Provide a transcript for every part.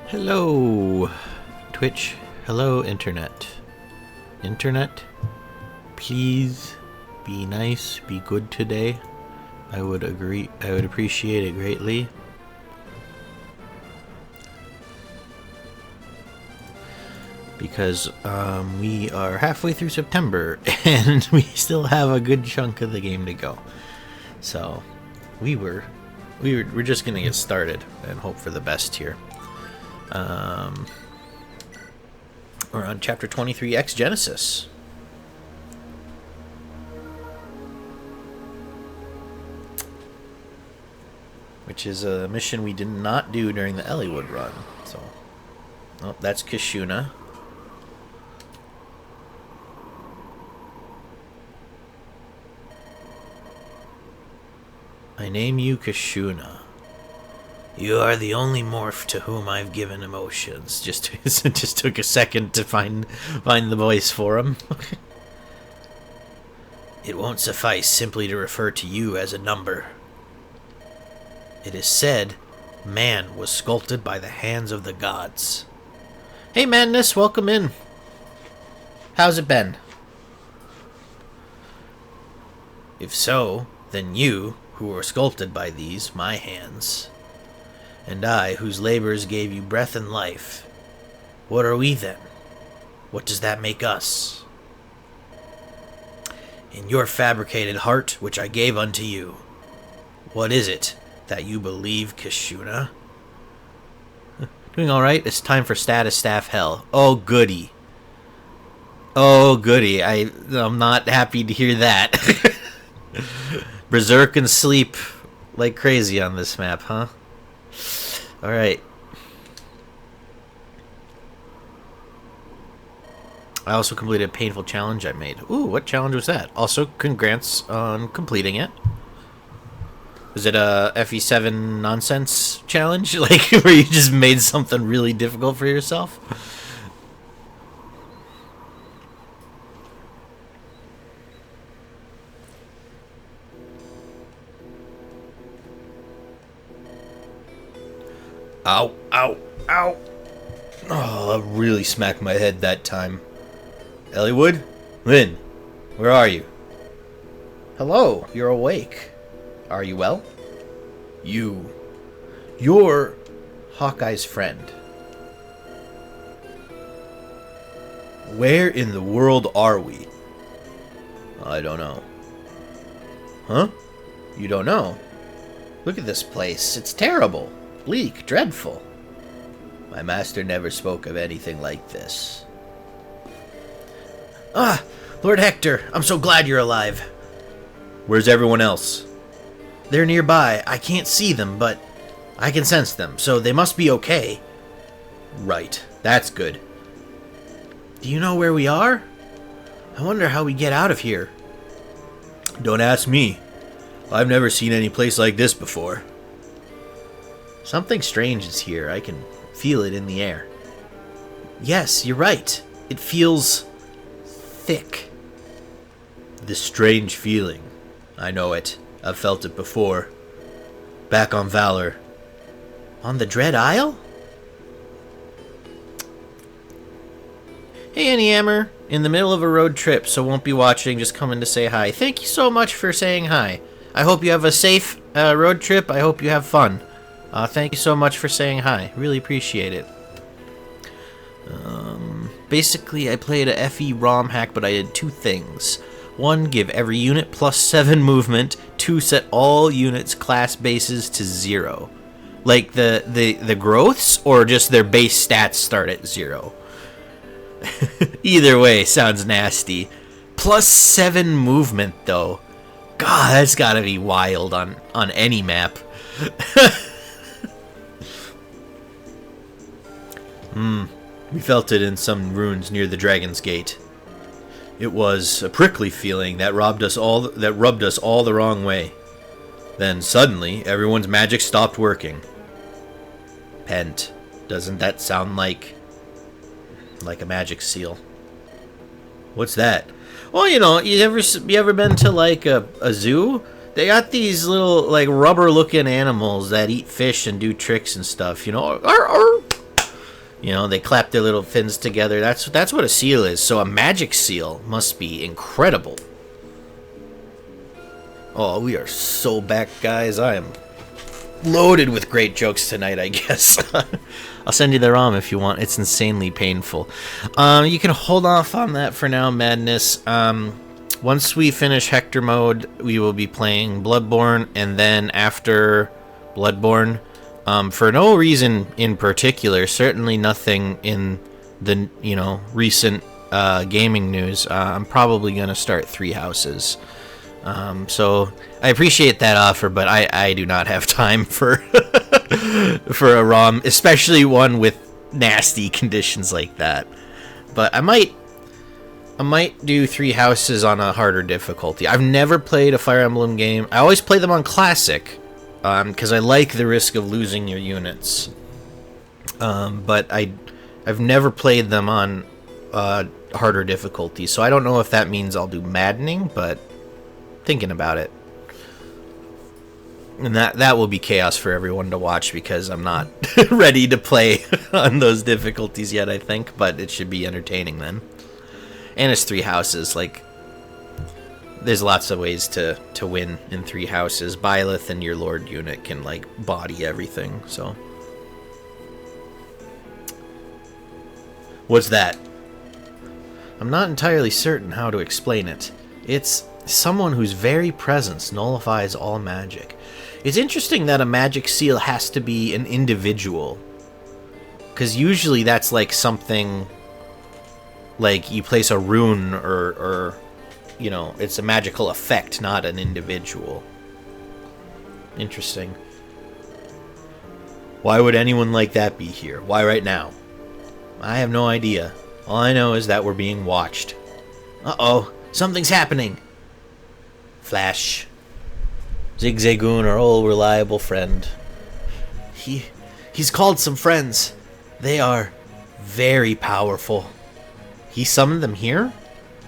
Hello, Twitch. Hello, Internet. Internet, please be nice, be good today. I would appreciate it greatly. Because we are halfway through September and we still have a good chunk of the game to go. So we're just gonna get started and hope for the best here. We're on chapter 23, X Genesis. Which is a mission we did not do during the Eliwood run. So, oh, that's Kishuna. I name you Kishuna. You are the only morph to whom I've given emotions. Just took a second to find the voice for him. It won't suffice simply to refer to you as a number. It is said, man was sculpted by the hands of the gods. Hey Madness, welcome in. How's it been? If so, then you, who were sculpted by these, my hands, and I, whose labors gave you breath and life, what are we then? What does that make us? In your fabricated heart, which I gave unto you, what is it that you believe, Kishuna? Doing alright? It's time for status staff hell. Oh, goody. Oh, goody. I'm not happy to hear that. Berserk and sleep like crazy on this map, huh? Alright. I also completed a painful challenge I made. Ooh, what challenge was that? Also, congrats on completing it. Was it a FE7 nonsense challenge? Like, where you just made something really difficult for yourself? Ow, ow, ow. Oh, I really smacked my head that time. Eliwood? Lynn, where are you? Hello, you're awake. Are you well? You're Hawkeye's friend. Where in the world are we? I don't know. Huh? You don't know? Look at this place. It's terrible. Bleak, dreadful. My master never spoke of anything like this. Ah, Lord Hector, I'm so glad you're alive. Where's everyone else? They're nearby. I can't see them, but I can sense them, so they must be okay. Right, that's good. Do you know where we are? I wonder how we get out of here. Don't ask me. I've never seen any place like this before. Something strange is here. I can feel it in the air. Yes, you're right. It feels thick. This strange feeling. I know it. I've felt it before. Back on Valor. On the Dread Isle? Hey, Annie Hammer. In the middle of a road trip, so won't be watching, just coming to say hi. Thank you so much for saying hi. I hope you have a safe road trip. I hope you have fun. Thank you so much for saying hi. Really appreciate it. Basically, I played a FE ROM hack, but I did two things. One, give every unit +7 movement. Two, set all units' class bases to 0. Like the growths, or just their base stats start at 0. Either way, sounds nasty. +7 movement, though. God, that's gotta be wild on any map. We felt it in some ruins near the Dragon's Gate. It was a prickly feeling that rubbed us all the wrong way. Then suddenly, everyone's magic stopped working. Pent. Doesn't that sound like a magic seal? What's that? Well, you know, you ever been to like a zoo? They got these little like rubber-looking animals that eat fish and do tricks and stuff. You know, You know, they clap their little fins together. That's what a seal is. So a magic seal must be incredible. Oh, we are so back, guys. I am loaded with great jokes tonight, I guess. I'll send you the ROM if you want. It's insanely painful. You can hold off on that for now, Madness. Once we finish Hector mode, we will be playing Bloodborne, and then after Bloodborne, for no reason in particular, certainly nothing in the recent gaming news, I'm probably going to start Three Houses. So I appreciate that offer, but I do not have time for for a ROM, especially one with nasty conditions like that. But I might do Three Houses on a harder difficulty. I've never played a Fire Emblem game. I always play them on Classic, because I like the risk of losing your units. But I've never played them on harder difficulty, so I don't know if that means I'll do Maddening, but thinking about it. And that will be chaos for everyone to watch, because I'm not ready to play on those difficulties yet, I think, but it should be entertaining then. And it's Three Houses, like, there's lots of ways to win in Three Houses. Byleth and your Lord unit can, like, body everything, so. What's that? I'm not entirely certain how to explain it. It's someone whose very presence nullifies all magic. It's interesting that a magic seal has to be an individual, because usually that's like something like you place a rune or it's a magical effect, not an individual. Interesting. Why would anyone like that be here? Why right now? I have no idea. All I know is that we're being watched. Uh-oh, something's happening. Flash. Zigzagoon, our old reliable friend. He's called some friends. They are very powerful. He summoned them here?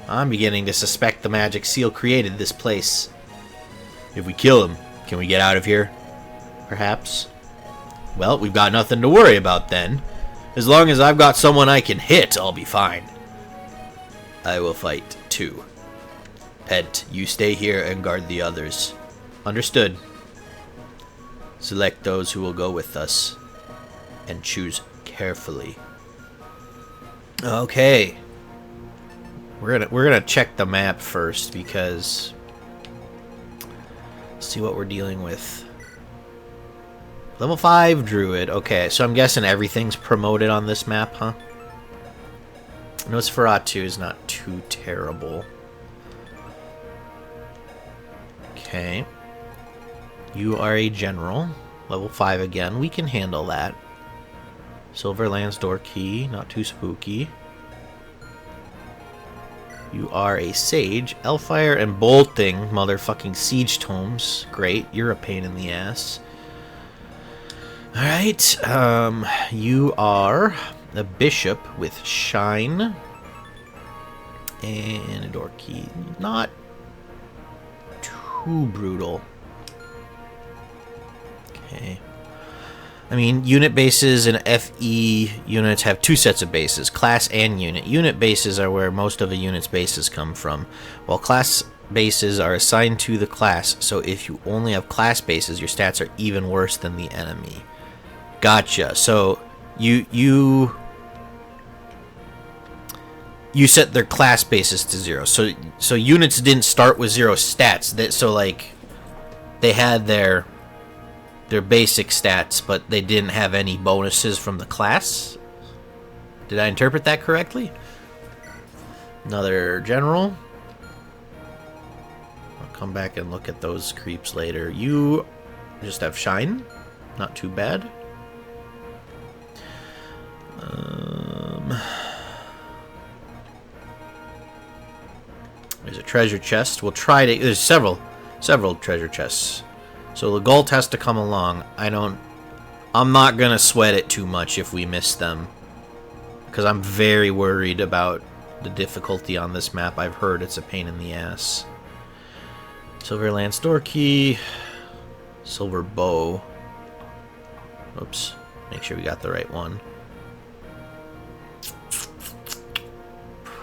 I'm beginning to suspect the magic seal created this place. If we kill him, can we get out of here? Perhaps. Well, we've got nothing to worry about then. As long as I've got someone I can hit, I'll be fine. I will fight, too. Pet, you stay here and guard the others. Understood. Select those who will go with us. And choose carefully. Okay. We're gonna check the map first, because let's see what we're dealing with. Level 5 Druid. Okay, so I'm guessing everything's promoted on this map, huh? Nosferatu is not too terrible. Okay. You are a general. Level 5 again. We can handle that. Silverland's door key. Not too spooky. You are a sage. Elfire and bolting. Motherfucking siege tomes. Great. You're a pain in the ass. Alright. You are a bishop with shine. And a door key. Not too brutal. Okay. I mean, unit bases and FE units have two sets of bases, class and unit. Unit bases are where most of a unit's bases come from, while class bases are assigned to the class, so if you only have class bases, your stats are even worse than the enemy. Gotcha. So you set their class bases to 0. So units didn't start with 0 stats. So like they had their basic stats, but they didn't have any bonuses from the class. Did I interpret that correctly? Another general. I'll come back and look at those creeps later. You just have shine. Not too bad. There's a treasure chest. We'll try to... There's several treasure chests. So the Gult has to come along. I'm not gonna sweat it too much if we miss them, because I'm very worried about the difficulty on this map. I've heard it's a pain in the ass. Silver Lance door key. Silver bow. Oops. Make sure we got the right one.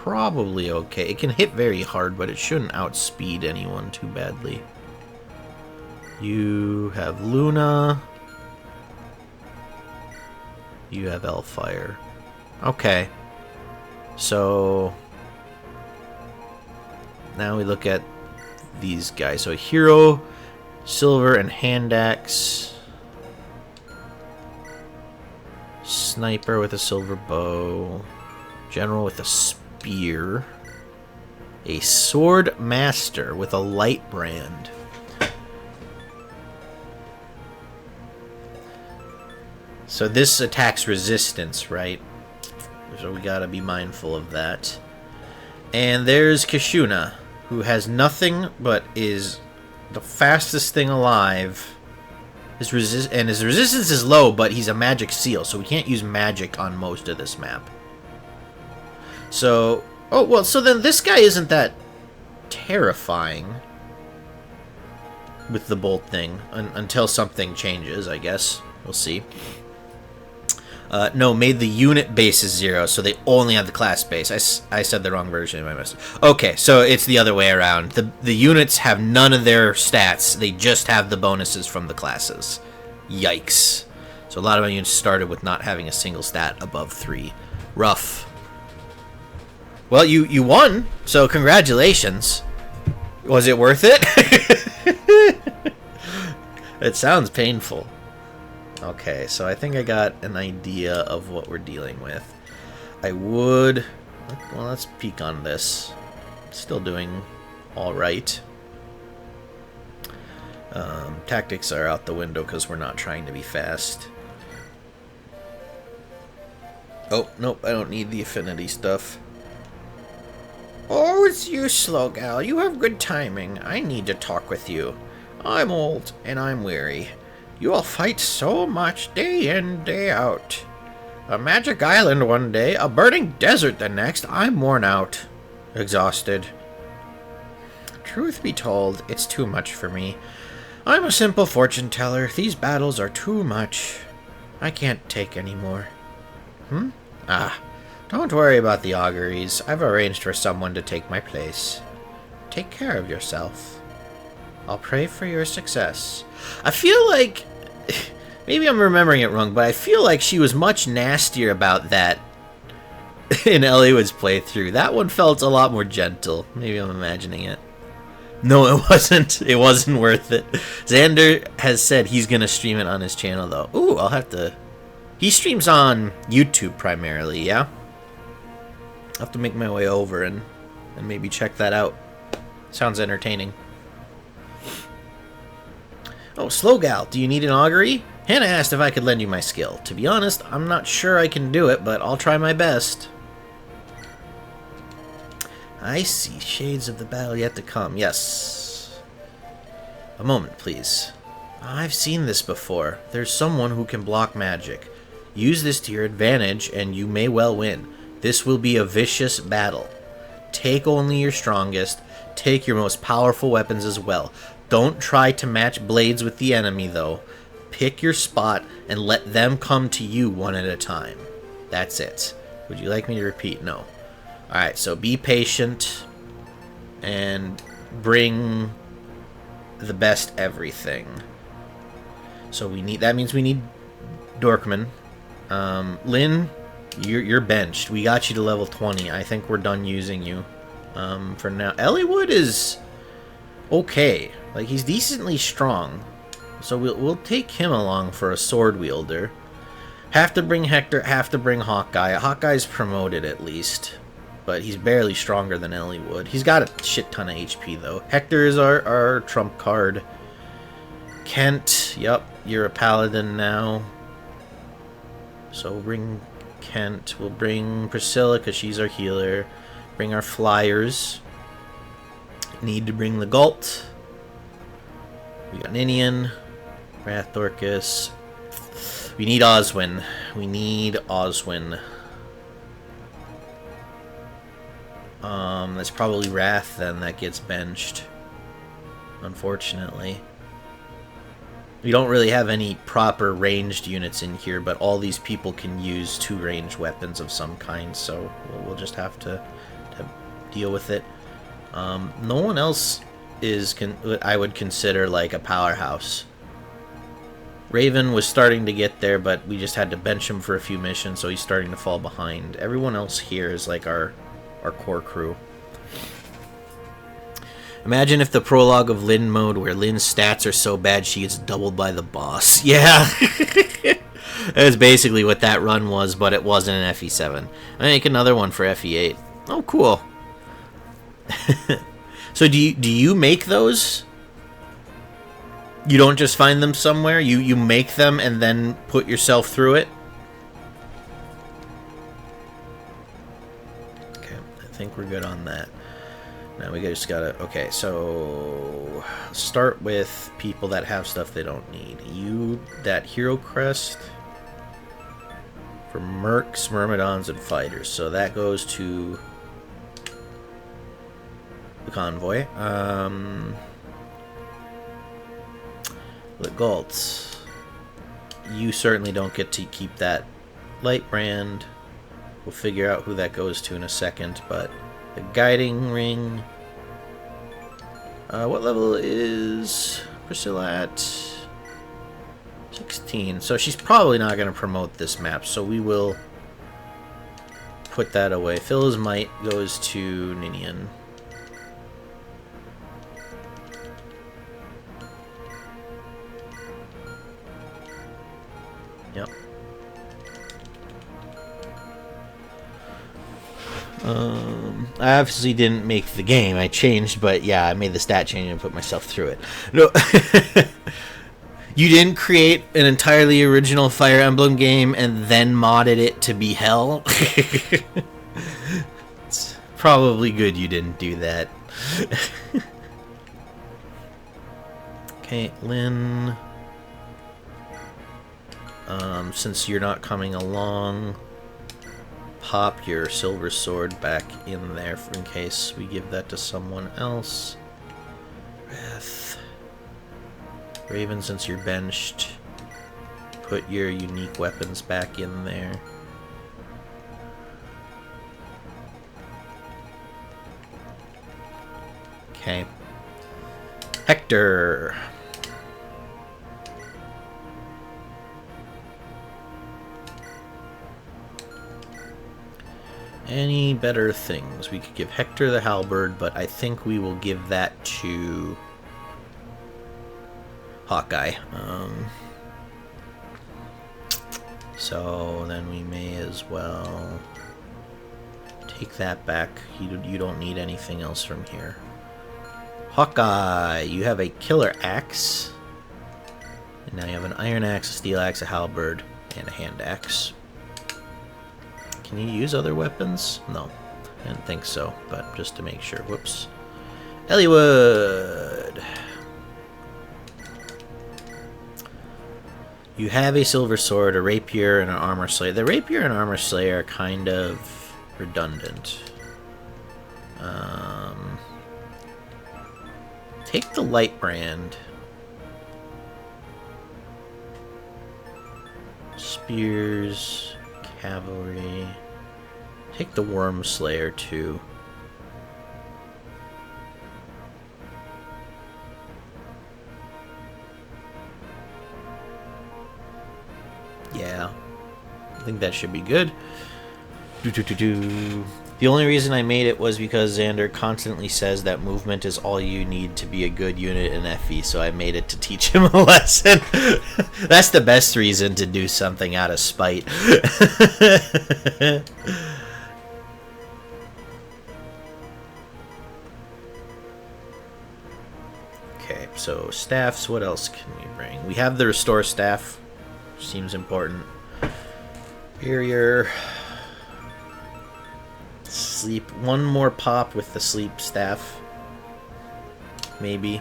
probably okay. It can hit very hard, but it shouldn't outspeed anyone too badly. You have Luna. You have Elfire. Okay. So now we look at these guys. So Hero, Silver, and Hand Axe. Sniper with a silver bow. General with a spear. A Sword Master with a light brand. So this attacks resistance, right? So we gotta be mindful of that. And there's Kishuna, who has nothing but is the fastest thing alive. His resistance is low, but he's a magic seal, so we can't use magic on most of this map. So, oh well, so then this guy isn't that terrifying with the bolt thing until something changes, I guess. We'll see. No, made the unit bases 0, so they only have the class base. I said the wrong version in my message. Okay, so it's the other way around. The units have none of their stats. They just have the bonuses from the classes. Yikes. So a lot of my units started with not having a single stat above 3. Rough. Well, you won, so congratulations. Was it worth it? It sounds painful. Okay, so I think I got an idea of what we're dealing with. I would... Well, let's peek on this. Still doing alright. Tactics are out the window because we're not trying to be fast. Oh, nope, I don't need the affinity stuff. Oh, it's you, Slowgal. You have good timing. I need to talk with you. I'm old, and I'm weary. You all fight so much, day in, day out. A magic island one day, a burning desert the next. I'm worn out. Exhausted. Truth be told, it's too much for me. I'm a simple fortune teller. These battles are too much. I can't take any more. Don't worry about the auguries. I've arranged for someone to take my place. Take care of yourself. I'll pray for your success. I feel like... Maybe I'm remembering it wrong, but I feel like she was much nastier about that in Eliwood's playthrough. That one felt a lot more gentle. Maybe I'm imagining it. No, it wasn't. It wasn't worth it. Xander has said he's going to stream it on his channel, though. Ooh, I'll have to... He streams on YouTube primarily, yeah? I'll have to make my way over and maybe check that out. Sounds entertaining. Oh, Slowgal, do you need an augury? Hannah asked if I could lend you my skill. To be honest, I'm not sure I can do it, but I'll try my best. I see shades of the battle yet to come. Yes. A moment, please. I've seen this before. There's someone who can block magic. Use this to your advantage, and you may well win. This will be a vicious battle. Take only your strongest. Take your most powerful weapons as well. Don't try to match blades with the enemy, though. Pick your spot and let them come to you one at a time. That's it. Would you like me to repeat? No. Alright, so be patient and bring the best everything. So we need... That means we need Dorkman. Lynn, you're benched. We got you to level 20. I think we're done using you for now. Eliwood is okay. Like, he's decently strong. So we'll take him along for a sword wielder. Have to bring Hector, have to bring Hawkeye. Hawkeye's promoted at least. But he's barely stronger than Eliwood. He's got a shit ton of HP though. Hector is our trump card. Kent, yep, you're a paladin now. So we'll bring Kent. We'll bring Priscilla because she's our healer. Bring our flyers. Need to bring the Galt. We got Ninian, Wrath Dorcas. We need Oswin. We need Oswin. That's probably Wrath then that gets benched. Unfortunately. We don't really have any proper ranged units in here, but all these people can use 2 ranged weapons of some kind, so we'll just have to deal with it. No one else is I would consider like a powerhouse. Raven was starting to get there, but we just had to bench him for a few missions, so he's starting to fall behind. Everyone else here is like our core crew. Imagine if the prologue of Lyn mode, where Lyn's stats are so bad she gets doubled by the boss. Yeah. That's basically what that run was, but it wasn't an FE7. I make another one for FE8. Oh, cool. So do you make those? You don't just find them somewhere? You make them and then put yourself through it? Okay, I think we're good on that. Now we just gotta... Okay, so... Start with people that have stuff they don't need. You, that hero crest... For mercs, myrmidons, and fighters. So that goes to... the convoy. The Geitz. You certainly don't get to keep that light brand. We'll figure out who that goes to in a second, but... The guiding ring. What level is Priscilla at? 16. So she's probably not going to promote this map, so we will put that away. Phil's might goes to Ninian. Yep. I obviously didn't make the game. I changed, but yeah, I made the stat change and put myself through it. No, you didn't create an entirely original Fire Emblem game and then modded it to be hell. It's probably good you didn't do that. Okay, Lyn. Since you're not coming along, pop your silver sword back in there in case we give that to someone else. Wrath. Raven, since you're benched, put your unique weapons back in there. Okay. Hector. Any better things? We could give Hector the halberd, but I think we will give that to Hawkeye. So then we may as well take that back. You don't need anything else from here. Hawkeye, you have a killer axe. And now you have an iron axe, a steel axe, a halberd, and a hand axe. Can you use other weapons? No, I didn't think so, but just to make sure. Whoops. Eliwood. You have a silver sword, a rapier, and an armor slayer. The rapier and armor slayer are kind of redundant. Take the light brand. Spears, cavalry. Take the worm slayer too. Yeah, I think that should be good. The only reason I made it was because Xander constantly says that movement is all you need to be a good unit in FE, so I made it to teach him a lesson. That's the best reason to do something out of spite. Okay, so staffs, what else can we bring? We have the restore staff, which seems important. Barrier. Sleep. One more pop with the sleep staff. Maybe.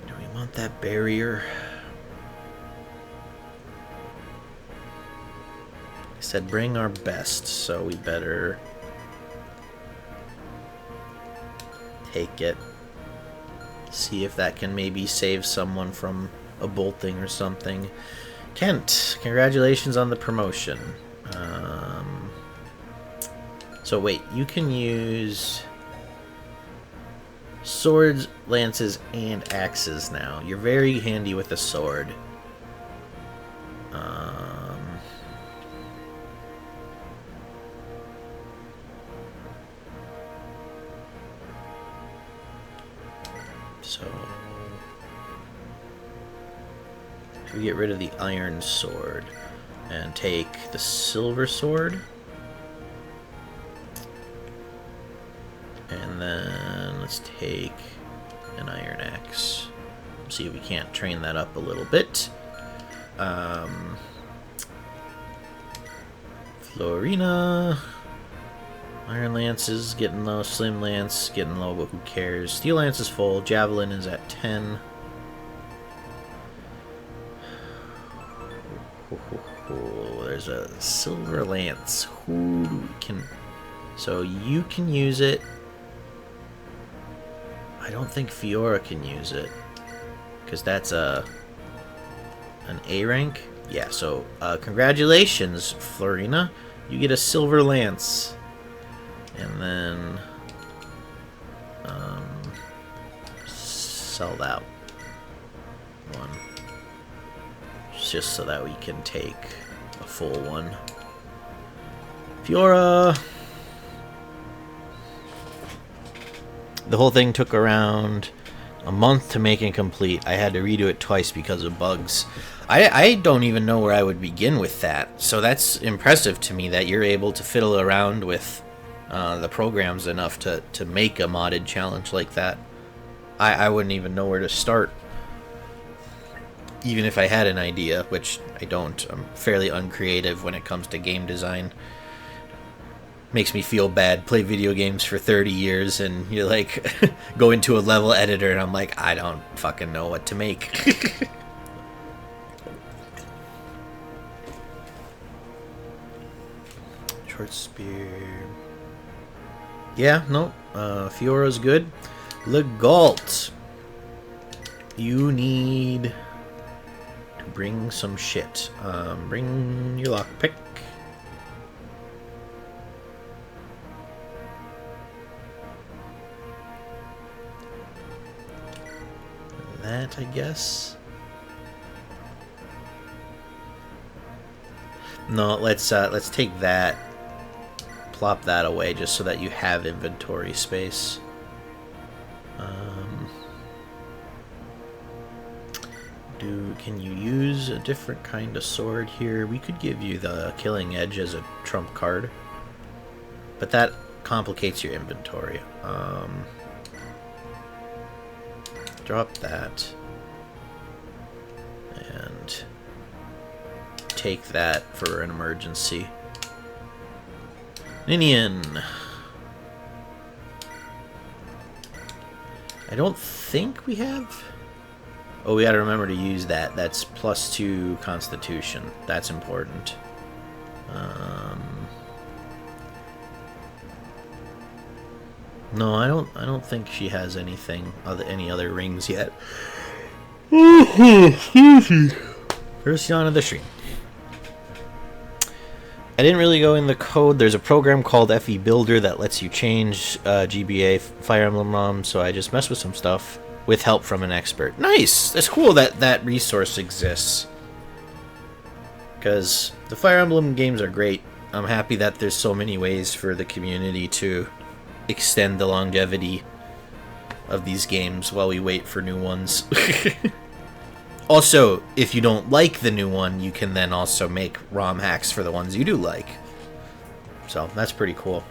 Do we want that barrier? I said bring our best, so we better take it. See if that can maybe save someone from a bolting or something. Kent, congratulations on the promotion. So wait, you can use swords, lances, and axes now. You're very handy with a sword. So we get rid of the iron sword and take the silver sword. And then let's take an iron axe. See if we can't train that up a little bit. Florina. Iron Lance is getting low. Slim Lance getting low, but who cares? Steel Lance is full. Javelin is at 10. There's a Silver Lance. Who can... So you can use it. I don't think Fiora can use it. Because that's an A rank. Yeah, so congratulations, Florina. You get a Silver Lance. And then sell that one. Just so that we can take a full one. Fiora! The whole thing took around a month to make and complete. I had to redo it twice because of bugs. I don't even know where I would begin with that. So that's impressive to me that you're able to fiddle around with the programs enough to make a modded challenge like that. I wouldn't even know where to start. Even if I had an idea, which I don't. I'm fairly uncreative when it comes to game design. Makes me feel bad. Play video games for 30 years and you're like, go into a level editor and I'm like, I don't fucking know what to make. Short spear. Yeah, no. Fiora's good. Legault. You need to bring some shit. Bring your lockpick. That, I guess. No, let's take that. Plop that away just so that you have inventory space. Can you use a different kind of sword here? We could give you the Killing Edge as a trump card, but that complicates your inventory. Drop that and take that for an emergency. Ninian. I don't think we have... Oh, we gotta remember to use that. That's +2 Constitution. That's important. No, I don't think she has any other rings yet. Excuse me. First yawn of the stream. I didn't really go in the code. There's a program called FE Builder that lets you change GBA Fire Emblem ROM, so I just messed with some stuff with help from an expert. Nice! That's cool that that resource exists. Because the Fire Emblem games are great. I'm happy that there's so many ways for the community to extend the longevity of these games while we wait for new ones. Also, if you don't like the new one, you can then also make ROM hacks for the ones you do like. So, that's pretty cool.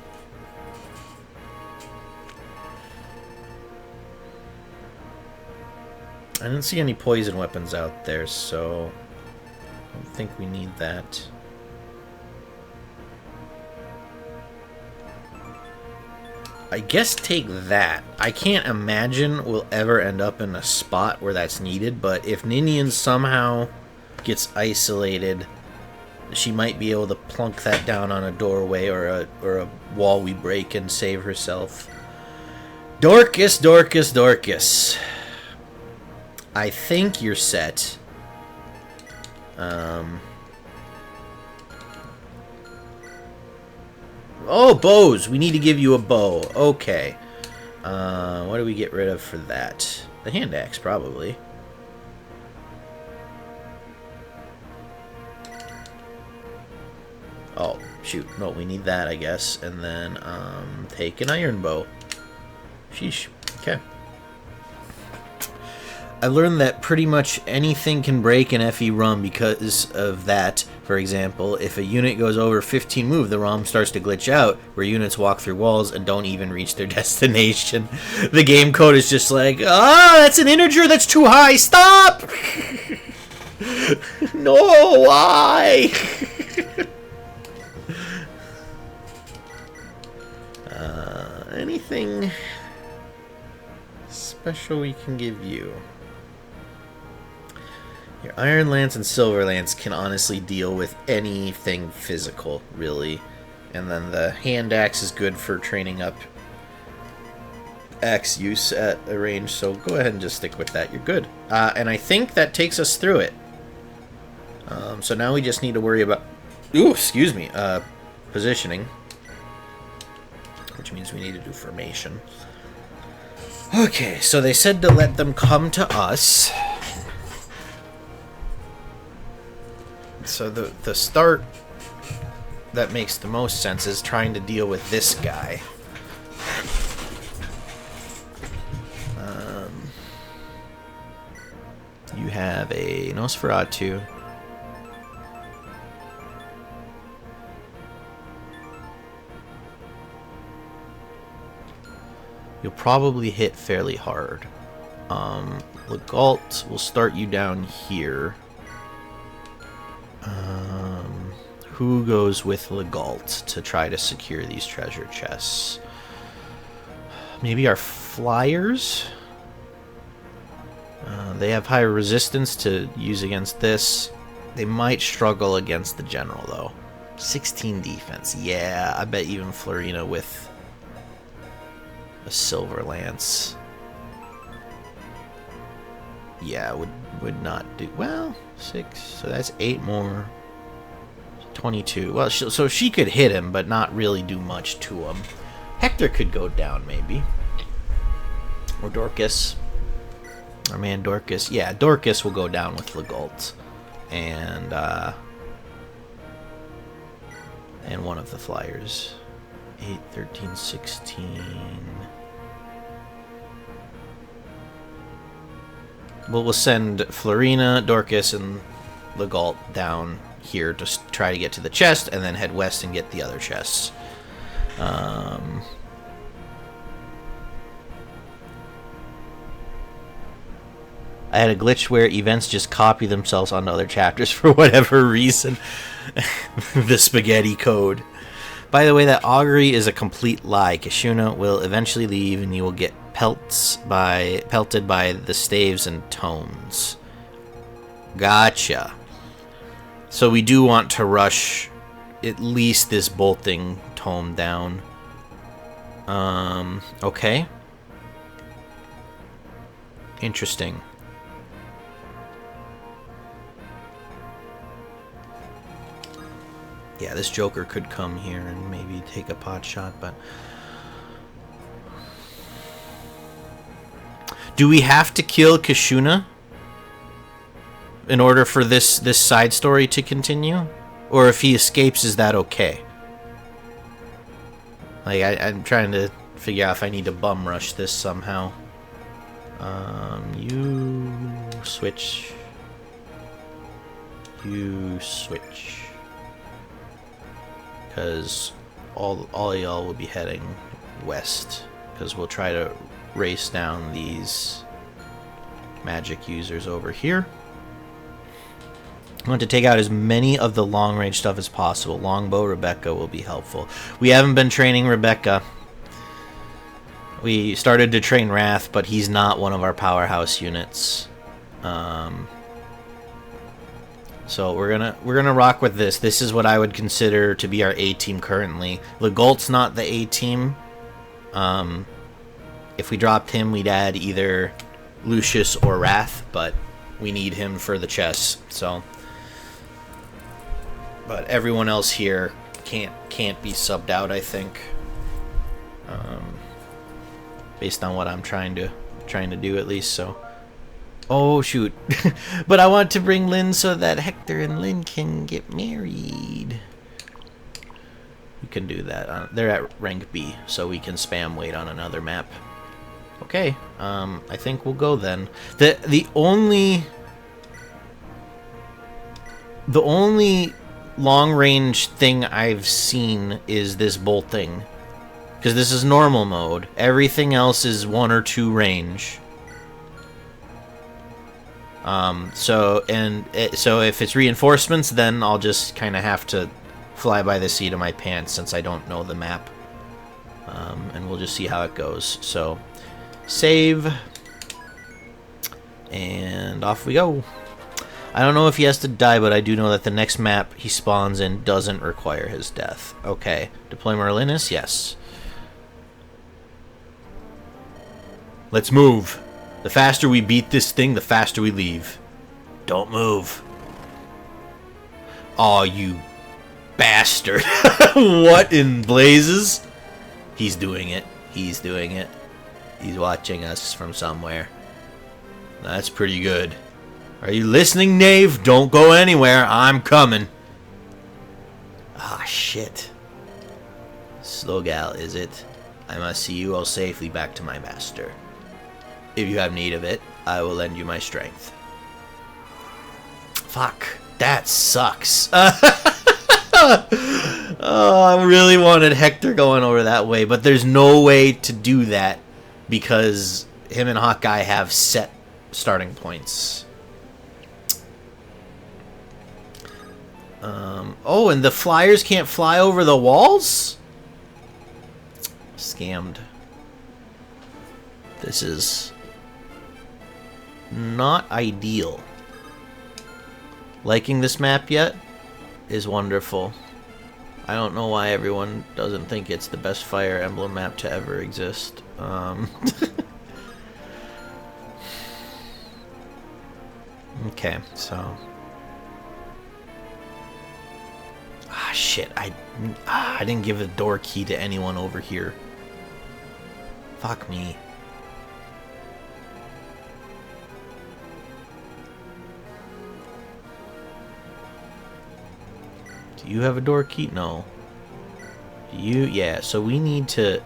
I didn't see any poison weapons out there, so I don't think we need that. I guess take that. I can't imagine we'll ever end up in a spot where that's needed, but if Ninian somehow gets isolated, she might be able to plunk that down on a doorway or a wall we break and save herself. Dorcas, Dorcas, Dorcas. I think you're set. Oh, bows! We need to give you a bow. Okay. What do we get rid of for that? The hand axe, probably. Oh, shoot. No, we need that, I guess. And then, take an iron bow. Sheesh. Okay. I've learned that pretty much anything can break in FE ROM because of that. For example, if a unit goes over 15 move, the ROM starts to glitch out, where units walk through walls and don't even reach their destination. The game code is just like, that's an integer that's too high, stop! No, why? Anything special we can give you? Your Iron Lance and Silver Lance can honestly deal with anything physical, really. And then the Hand Axe is good for training up axe use at a range, so go ahead and just stick with that. You're good. And I think that takes us through it. So now we just need to worry about... Ooh, excuse me. Positioning. Which means we need to do formation. Okay, so they said to let them come to us. So the start that makes the most sense is trying to deal with this guy. You have a Nosferatu. You'll probably hit fairly hard. Legault will start you down here. Who goes with Legault to try to secure these treasure chests? Maybe our flyers? They have higher resistance to use against this. They might struggle against the general, though. 16 defense. Yeah, I bet even Florina with a Silver Lance. Yeah, would not do... Well, 6. So that's 8 more. 22. Well, so she could hit him, but not really do much to him. Hector could go down, maybe. Or Dorcas. Our man Dorcas. Yeah, Dorcas will go down with Legault. And one of the flyers. 8, 13, 16... Well, we'll send Florina, Dorcas, and Legault down here to try to get to the chest, and then head west and get the other chests. I had a glitch where events just copy themselves onto other chapters for whatever reason. The spaghetti code. By the way, that augury is a complete lie. Kishuna will eventually leave, and you will get pelted by the staves and tomes. Gotcha. So we do want to rush at least this bolting tome down. Okay. Interesting. Yeah, this Joker could come here and maybe take a pot shot, but... Do we have to kill Kishuna in order for this side story to continue? Or if he escapes, is that okay? Like, I'm trying to figure out if I need to bum rush this somehow. You switch. You switch. Because all y'all will be heading west. Because we'll try to race down these magic users over here. I want to take out as many of the long-range stuff as possible. Longbow Rebecca will be helpful. We haven't been training Rebecca. We started to train Wrath, but he's not one of our powerhouse units. So we're gonna rock with this. This is what I would consider to be our A team currently. Legault's not the A team. If we dropped him, we'd add either Lucius or Wrath, but we need him for the chess. So But everyone else here can't be subbed out, I think. Based on what I'm trying to do at least, so. Oh shoot. But I want to bring Lynn so that Hector and Lynn can get married. We can do that. They're at rank B, so we can spam wait on another map. Okay, I think we'll go then. The only long range thing I've seen is this bolting, because this is normal mode. Everything else is 1 or 2 range. So if it's reinforcements, then I'll just kind of have to fly by the seat of my pants since I don't know the map. And we'll just see how it goes. So save, and off we go. I don't know if he has to die, but I do know that the next map he spawns in doesn't require his death. Okay. Deploy Merlinus? Yes. Let's move. The faster we beat this thing, the faster we leave. Don't move. Aw, you bastard. What in blazes? He's doing it. He's doing it. He's watching us from somewhere. That's pretty good. Are you listening, Knave? Don't go anywhere. I'm coming. Ah, shit. Slowgal, is it? I must see you all safely back to my master. If you have need of it, I will lend you my strength. Fuck. That sucks. Oh, I really wanted Hector going over that way, but there's no way to do that because him and Hawkeye have set starting points. Oh, and the flyers can't fly over the walls? Scammed. This is not ideal. Liking this map yet is wonderful. I don't know why everyone doesn't think it's the best Fire Emblem map to ever exist. Okay, so... Ah, shit. I didn't give a door key to anyone over here. Fuck me. Do you have a door key? No. Do you? Yeah, so we need to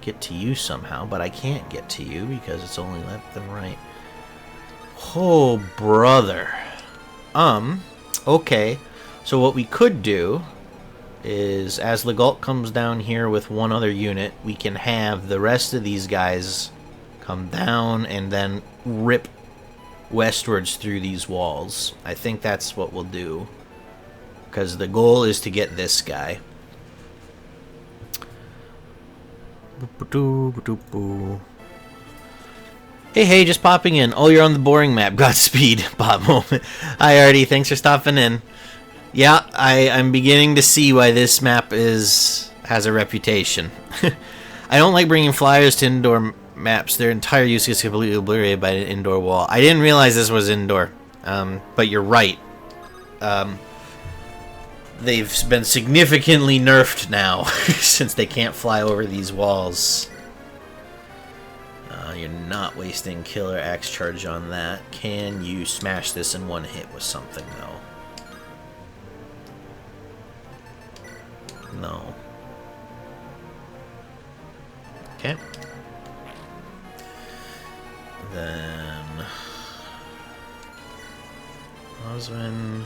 get to you somehow, but I can't get to you because it's only left and right. Oh, brother. Okay. So what we could do is, as Legalt comes down here with one other unit, we can have the rest of these guys come down and then rip westwards through these walls. I think that's what we'll do, because the goal is to get this guy. Hey, just popping in. Oh, you're on the boring map. Godspeed, Bob moment. Hi, Artie. Thanks for stopping in. Yeah, I'm beginning to see why this map has a reputation. I don't like bringing flyers to indoor maps. Their entire use is completely obliterated by an indoor wall. I didn't realize this was indoor, but you're right. They've been significantly nerfed now since they can't fly over these walls. You're not wasting killer axe charge on that. Can you smash this in one hit with something, though? No. Okay. Then... Oswin,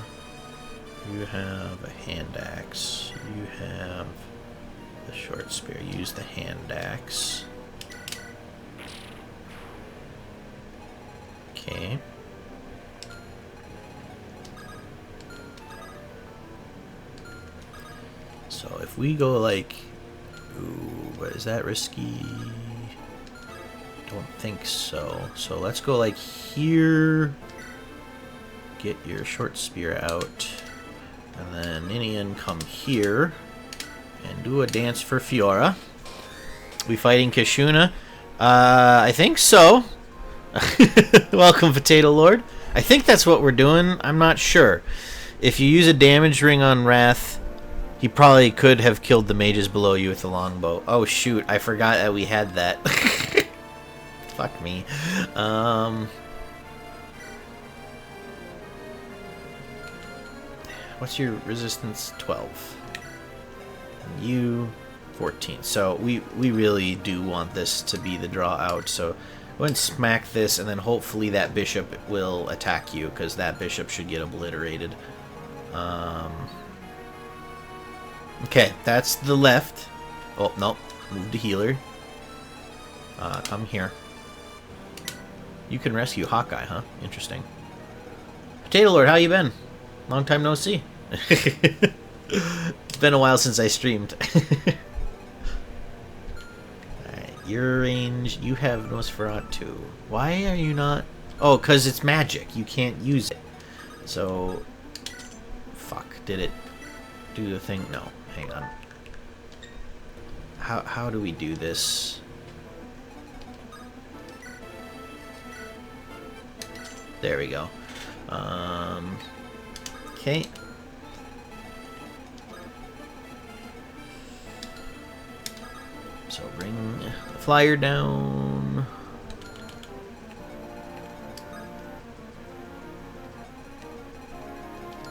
you have a hand axe. You have the short spear. Use the hand axe. Okay. So if we go like, ooh, but is that risky? Don't think so. So let's go like here. Get your short spear out, and then Ninian come here and do a dance for Fiora. We fighting Kishuna? I think so. Welcome, Potato Lord. I think that's what we're doing. I'm not sure. If you use a damage ring on Wrath, he probably could have killed the mages below you with the longbow. Oh shoot, I forgot that we had that. Fuck me. What's your resistance? 12. And you 14. So we really do want this to be the draw out. So go ahead and smack this, and then hopefully that bishop will attack you, because that bishop should get obliterated. Okay, that's the left. Oh, no. Move to healer. Come here. You can rescue Hawkeye, huh? Interesting. Potato Lord, how you been? Long time no see. It's been a while since I streamed. Alright, your range. You have Nosferatu. Why are you not... Oh, because it's magic. You can't use it. So... Fuck. Did it do the thing? No. Hang on. How do we do this? There we go. Okay. So bring the flyer down.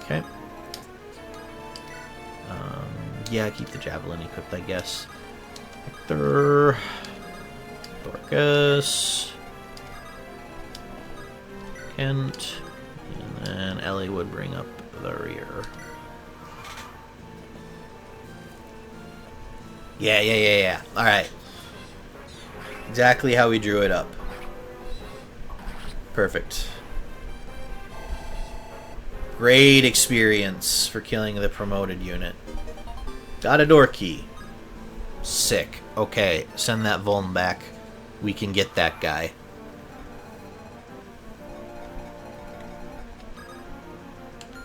Okay. Yeah, keep the javelin equipped, I guess. Hector. Dorcas. Kent. And then Eliwood bring up the rear. Yeah. Alright. Exactly how we drew it up. Perfect. Great experience for killing the promoted unit. Got a door key. Sick. Okay, send that Vuln back. We can get that guy.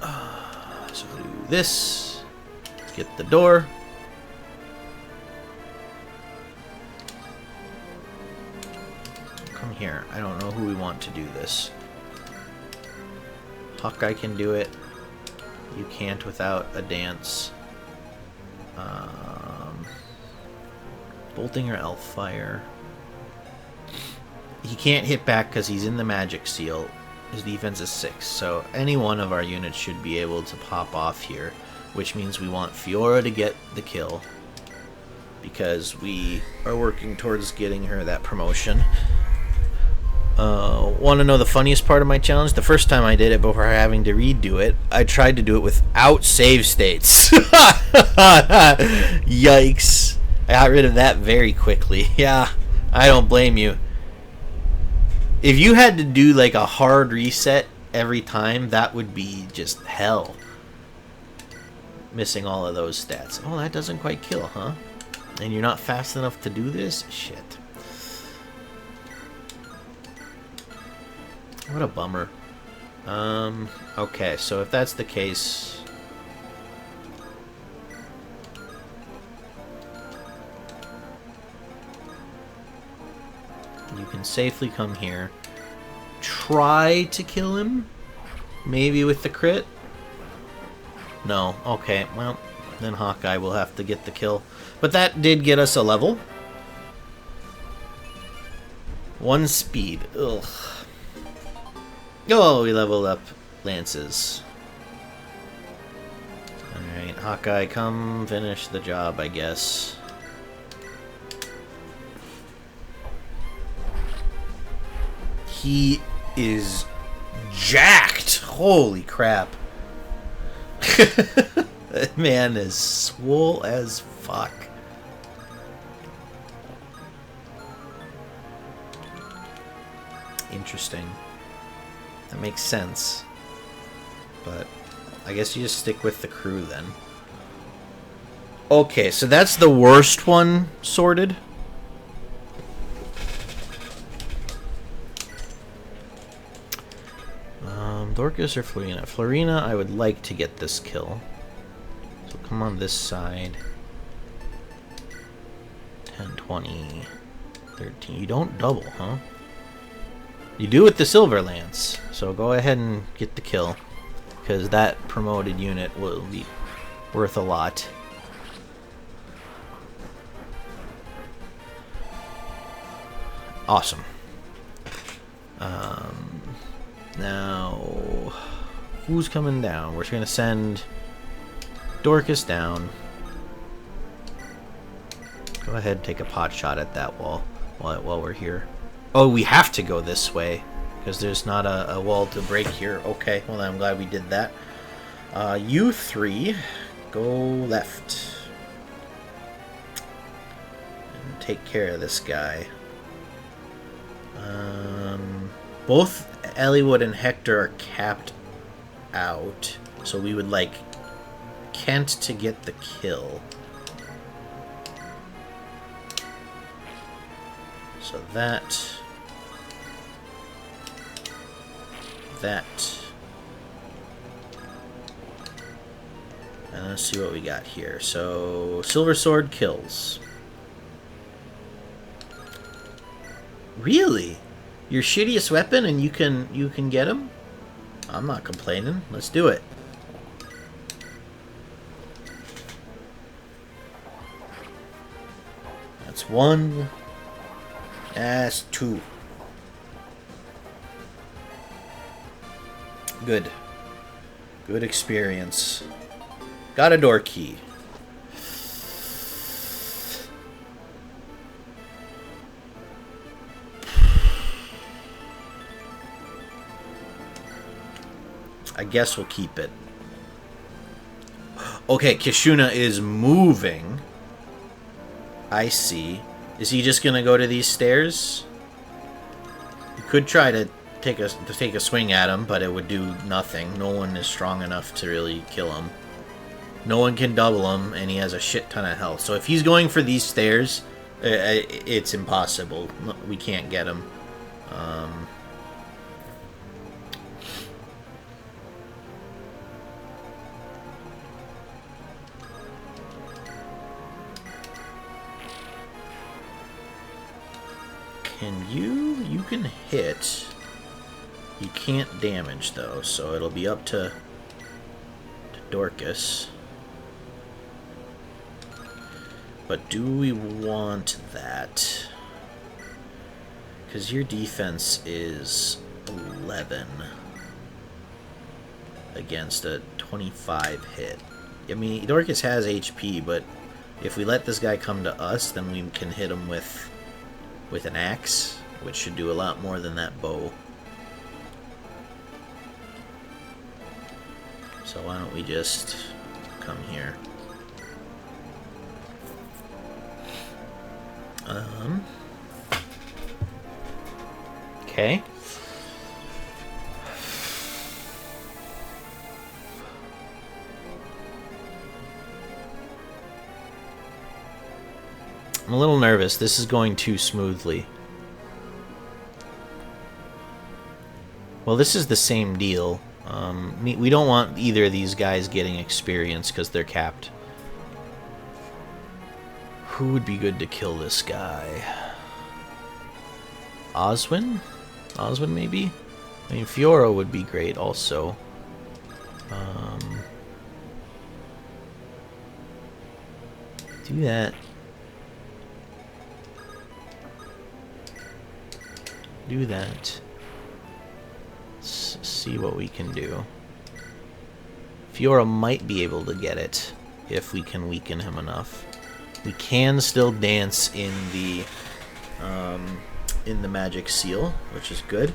So do this. Get the door. Come here. I don't know who we want to do this. Hawkeye can do it. You can't without a dance. Bolting or Elfire. He can't hit back because he's in the magic seal. His defense is 6, so any one of our units should be able to pop off here, which means we want Fiora to get the kill, because we are working towards getting her that promotion. Want to know the funniest part of my challenge? The first time I did it before having to redo it, I tried to do it without save states. Yikes. I got rid of that very quickly. Yeah, I don't blame you. If you had to do like a hard reset every time, that would be just hell. Missing all of those stats. Oh, that doesn't quite kill, huh? And you're not fast enough to do this? Shit. What a bummer. Okay, so if that's the case... You can safely come here. Try to kill him? Maybe with the crit? No. Okay, well, then Hawkeye will have to get the kill. But that did get us a level. 1 speed. Ugh. Oh, we leveled up lances. Alright, Hawkeye, come finish the job, I guess. He is jacked. Holy crap. That man is swole as fuck. Interesting. That makes sense. But I guess you just stick with the crew then. Okay, so that's the worst one sorted. Dorcas or Florina? Florina, I would like to get this kill. So come on this side. 10, 20, 13. You don't double, huh? You do with the Silver Lance. So go ahead and get the kill. because that promoted unit will be worth a lot. Awesome. Now, who's coming down? We're going to send Dorcas down. Go ahead and take a pot shot at that wall while we're here. Oh, we have to go this way because there's not a wall to break here. Okay, well, I'm glad we did that. You three, go left. And take care of this guy. Both Eliwood and Hector are capped out, so we would like Kent to get the kill. So that. And let's see what we got here. So Silver Sword kills. Really? Your shittiest weapon and you can get him? I'm not complaining. Let's do it. That's one. That's two. Good. Good experience. Got a door key. I guess we'll keep it. Okay, Kishuna is moving. I see. Is he just gonna go to these stairs? You could try to take a swing at him, but it would do nothing. No one is strong enough to really kill him. No one can double him, and he has a shit ton of health. So if he's going for these stairs, it's impossible. We can't get him. You can hit. You can't damage though, so it'll be up to Dorcas. But do we want that? Because your defense is 11 against a 25 hit. I mean, Dorcas has HP, but if we let this guy come to us, then we can hit him with an axe, which should do a lot more than that bow. So why don't we just come here? Okay. I'm a little nervous. This is going too smoothly. Well, this is the same deal. We don't want either of these guys getting experience because they're capped. Who would be good to kill this guy? Oswin? Oswin, maybe? I mean, Fiora would be great also. Do that. Do that. Let's see what we can do. Fiora might be able to get it if we can weaken him enough. We can still dance in the magic seal, which is good.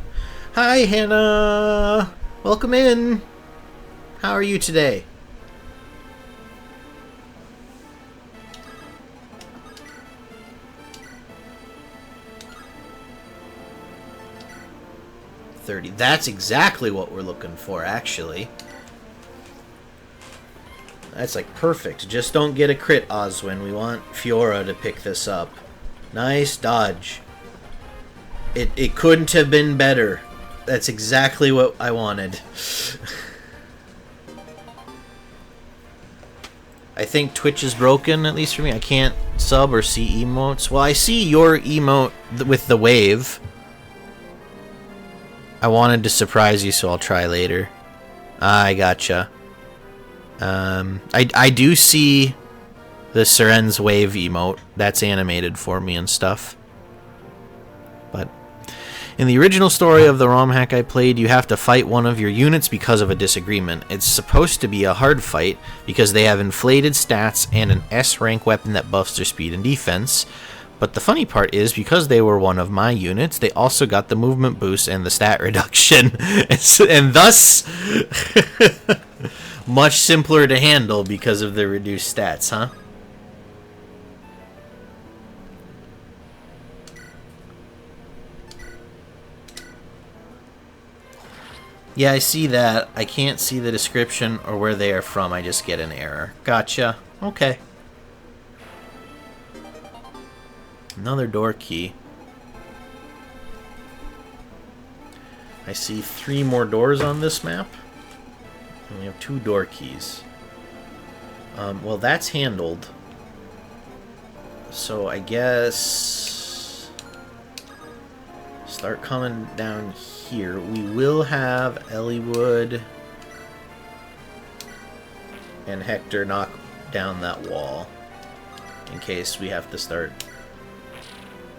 Hi, Hannah. Welcome in. How are you today? That's exactly what we're looking for, actually. That's like perfect. Just don't get a crit, Oswin. We want Fiora to pick this up. Nice dodge. It couldn't have been better. That's exactly what I wanted. I think Twitch is broken, at least for me. I can't sub or see emotes. Well, I see your emote with the wave. I wanted to surprise you, so I'll try later. I gotcha. I do see the Siren's Wave emote. That's animated for me and stuff. But in the original story of the ROM hack I played, you have to fight one of your units because of a disagreement. It's supposed to be a hard fight because they have inflated stats and an S rank weapon that buffs their speed and defense. But the funny part is, because they were one of my units, they also got the movement boost and the stat reduction. And thus, much simpler to handle because of the reduced stats, huh? Yeah, I see that. I can't see the description or where they are from. I just get an error. Gotcha. Okay. Another door key. I see 3 more doors on this map. And we have 2 door keys. Well, that's handled. So I guess... start coming down here. We will have Eliwood and Hector knock down that wall in case we have to start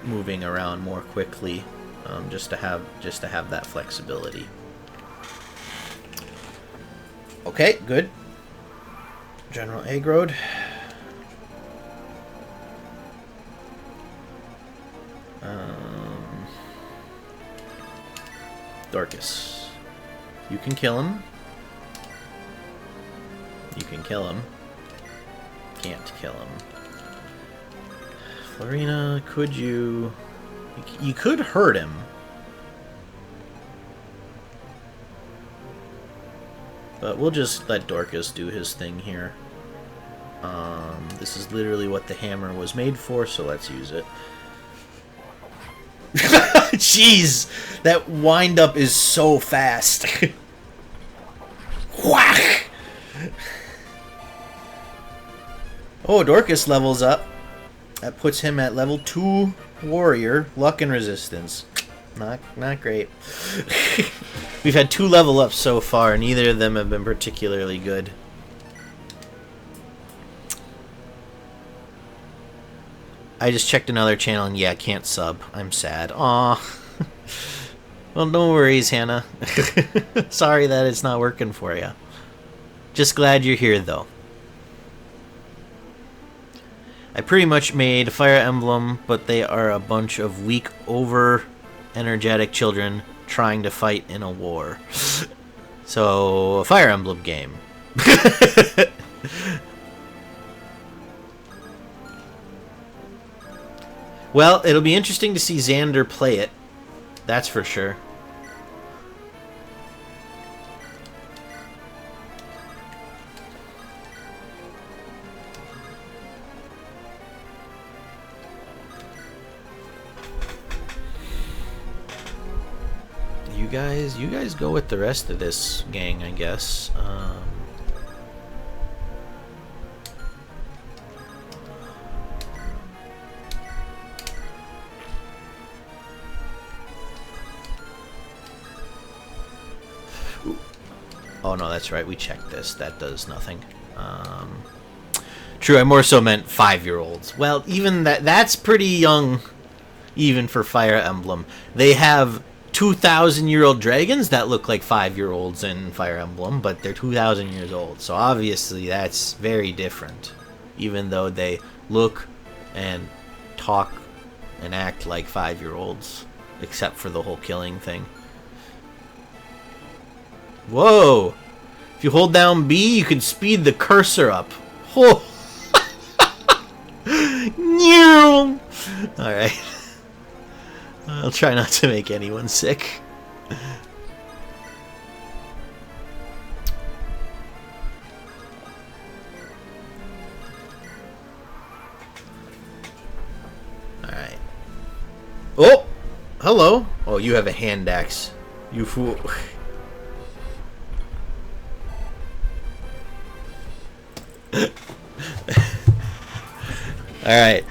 moving around more quickly, just to have that flexibility. Okay, good. General Agrode. Dorcas. You can kill him. You can kill him. Can't kill him. Florina, could you... You could hurt him. But we'll just let Dorcas do his thing here. This is literally what the hammer was made for, so let's use it. Jeez! That wind-up is so fast. Whack! Oh, Dorcas levels up. That puts him at level 2 warrior, luck and resistance. Not great. We've had 2 level ups so far, neither of them have been particularly good. I just checked another channel and yeah, can't sub. I'm sad. Aw. Well, no worries, Hannah. Sorry that it's not working for you. Just glad you're here, though. I pretty much made Fire Emblem, but they are a bunch of weak, over-energetic children trying to fight in a war. So, a Fire Emblem game. Well, it'll be interesting to see Xander play it. That's for sure. You guys go with the rest of this gang, I guess. Oh no, that's right. We checked this. That does nothing. True, I more so meant 5-year-olds. Well, even that's pretty young, even for Fire Emblem. They have 2,000-year-old dragons that look like 5-year-olds in Fire Emblem, but they're 2,000 years old. So obviously that's very different, even though they look and talk and act like 5-year-olds, except for the whole killing thing. Whoa! If you hold down B, you can speed the cursor up. Oh. Alright. I'll try not to make anyone sick. Alright. Oh! Hello! Oh, you have a hand axe. You fool. Alright.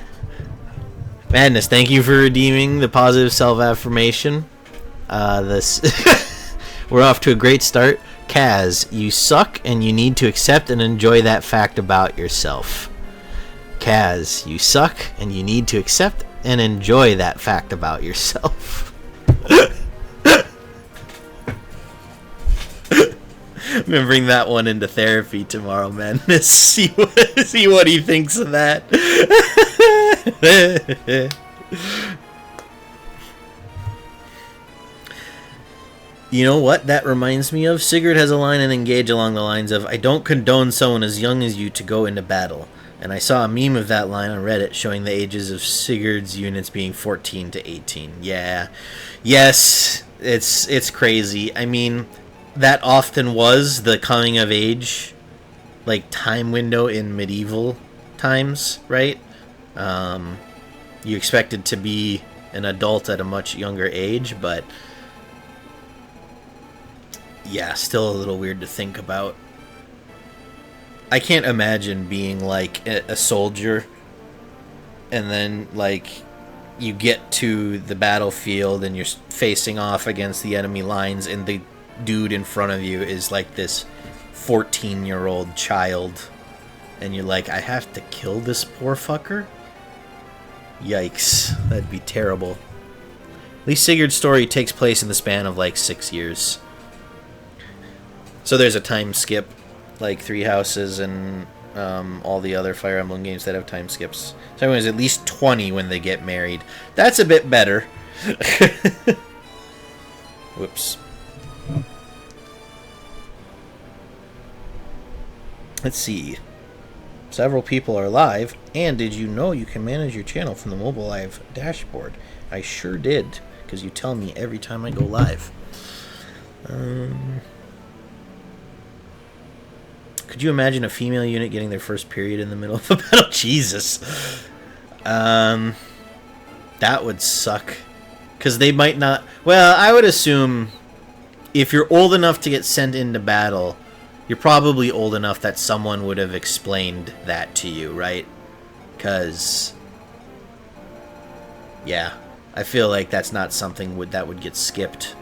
Madness, thank you for redeeming the positive self-affirmation. We're off to a great start. Kaz, you suck and you need to accept and enjoy that fact about yourself. Kaz, you suck and you need to accept and enjoy that fact about yourself. I'm gonna bring that one into therapy tomorrow, man. see what he thinks of that. You know what that reminds me of? Sigurd has a line in Engage along the lines of, I don't condone someone as young as you to go into battle. And I saw a meme of that line on Reddit showing the ages of Sigurd's units being 14 to 18. Yeah. Yes, it's crazy. I mean, that often was the coming of age, like, time window in medieval times, right? You expected to be an adult at a much younger age, but yeah, still a little weird to think about. I can't imagine being like a soldier and then like you get to the battlefield and you're facing off against the enemy lines and the dude in front of you is like this 14-year-old child and you're like, I have to kill this poor fucker? Yikes, that'd be terrible. At least Sigurd's story takes place in the span of like 6 years. So there's a time skip, like Three Houses and all the other Fire Emblem games that have time skips. So everyone's at least 20 when they get married. That's a bit better. Whoops. Let's see. Several people are live, and did you know you can manage your channel from the mobile live dashboard? I sure did, because you tell me every time I go live. Could you imagine a female unit getting their first period in the middle of a battle? Jesus. That would suck. Because they might not... Well, I would assume if you're old enough to get sent into battle, you're probably old enough that someone would have explained that to you, right? Because... yeah. I feel like that's not something that would get skipped.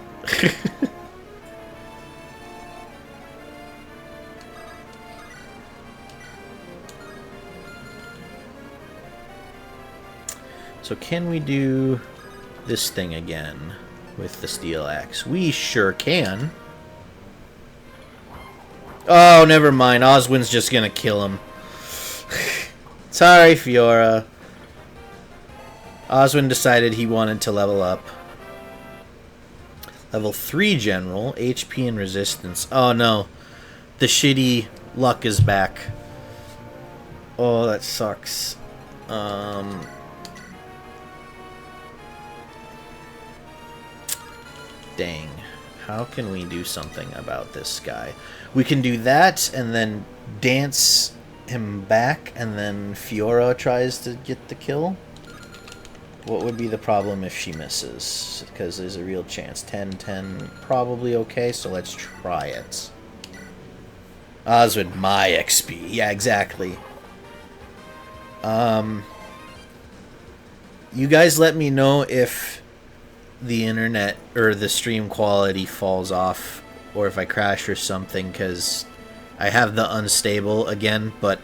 So can we do this thing again with the steel axe? We sure can. Oh, never mind. Oswin's just gonna kill him. Sorry, Fiora. Oswin decided he wanted to level up. Level 3 general, HP and resistance. Oh no. The shitty luck is back. Oh, that sucks. Dang. How can we do something about this guy? We can do that and then dance him back and then Fiora tries to get the kill. What would be the problem if she misses? Because there's a real chance. 10-10, probably okay, so let's try it. Oswald, my XP. Yeah, exactly. You guys let me know if the internet or the stream quality falls off or if I crash or something, because I have the unstable again, but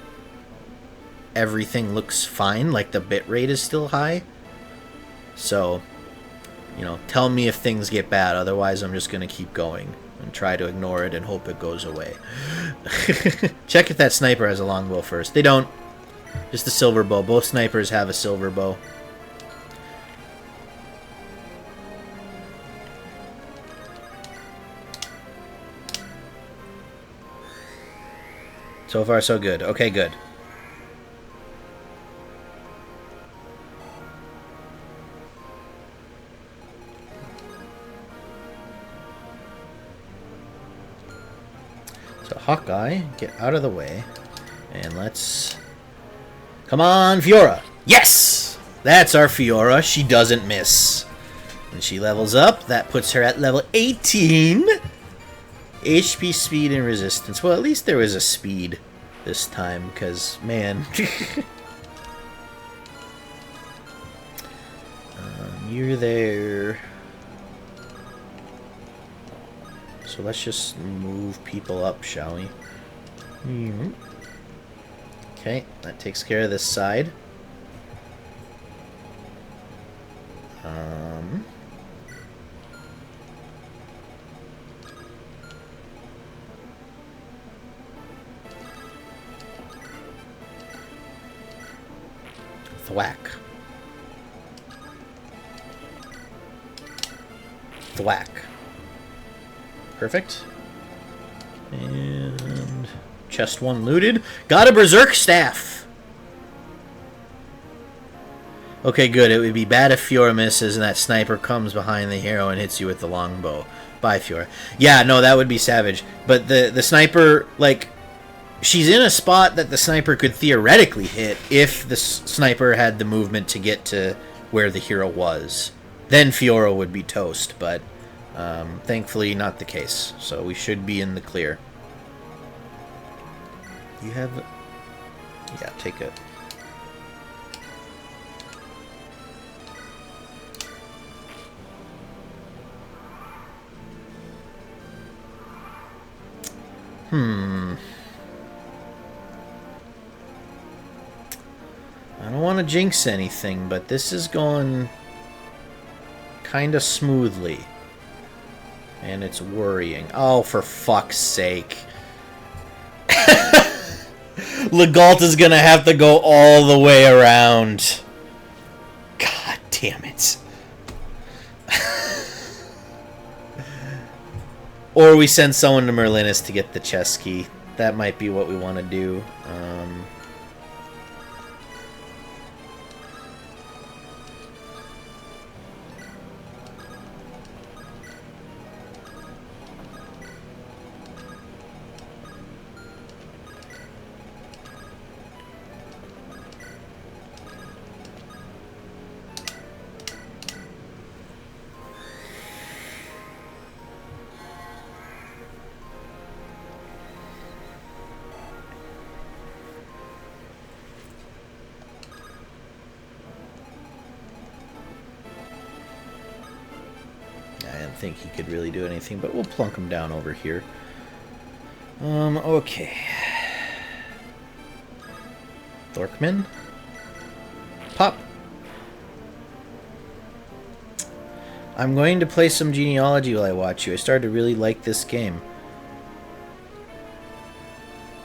everything looks fine, like the bitrate is still high. So, you know, tell me if things get bad, otherwise I'm just going to keep going and try to ignore it and hope it goes away. Check if that sniper has a longbow first. They don't. Just a silver bow. Both snipers have a silver bow. So far, so good. Okay, good. So, Hawkeye, get out of the way. And let's... Come on, Fiora! Yes! That's our Fiora. She doesn't miss. And she levels up. That puts her at level 18. HP, speed, and resistance. Well, at least there was a speed this time, because, man. You're there. So So let's just move people up, shall we? Okay, that takes care of this side. Thwack. Thwack. Perfect. And chest 1 looted. Got a berserk staff! Okay, good. It would be bad if Fiora misses and that sniper comes behind the hero and hits you with the longbow. Bye, Fiora. Yeah, no, that would be savage. But the sniper, like, she's in a spot that the sniper could theoretically hit if the sniper had the movement to get to where the hero was. Then Fiora would be toast, but thankfully not the case. So we should be in the clear. You have... Yeah, take it. I don't want to jinx anything, but this is going kind of smoothly. And it's worrying. Oh, for fuck's sake. Legault is going to have to go all the way around. God damn it. Or we send someone to Merlinus to get the chest key. That might be what we want to do. Think he could really do anything, but we'll plunk him down over here. Okay. Thorkman? Pop! I'm going to play some genealogy while I watch you. I started to really like this game.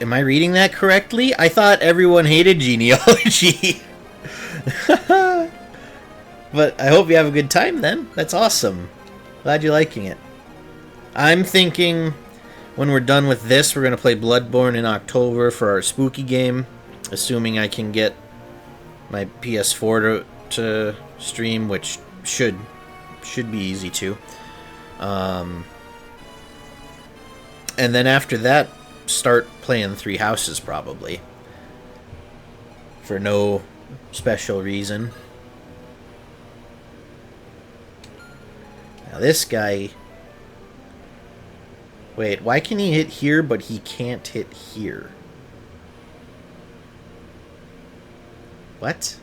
Am I reading that correctly? I thought everyone hated genealogy. But I hope you have a good time then. That's awesome. Glad you're liking it. I'm thinking when we're done with this, we're going to play Bloodborne in October for our spooky game. Assuming I can get my PS4 to stream, which should be easy to. And then after that, start playing Three Houses probably. For no special reason. Now this guy... Wait, why can he hit here, but he can't hit here? What?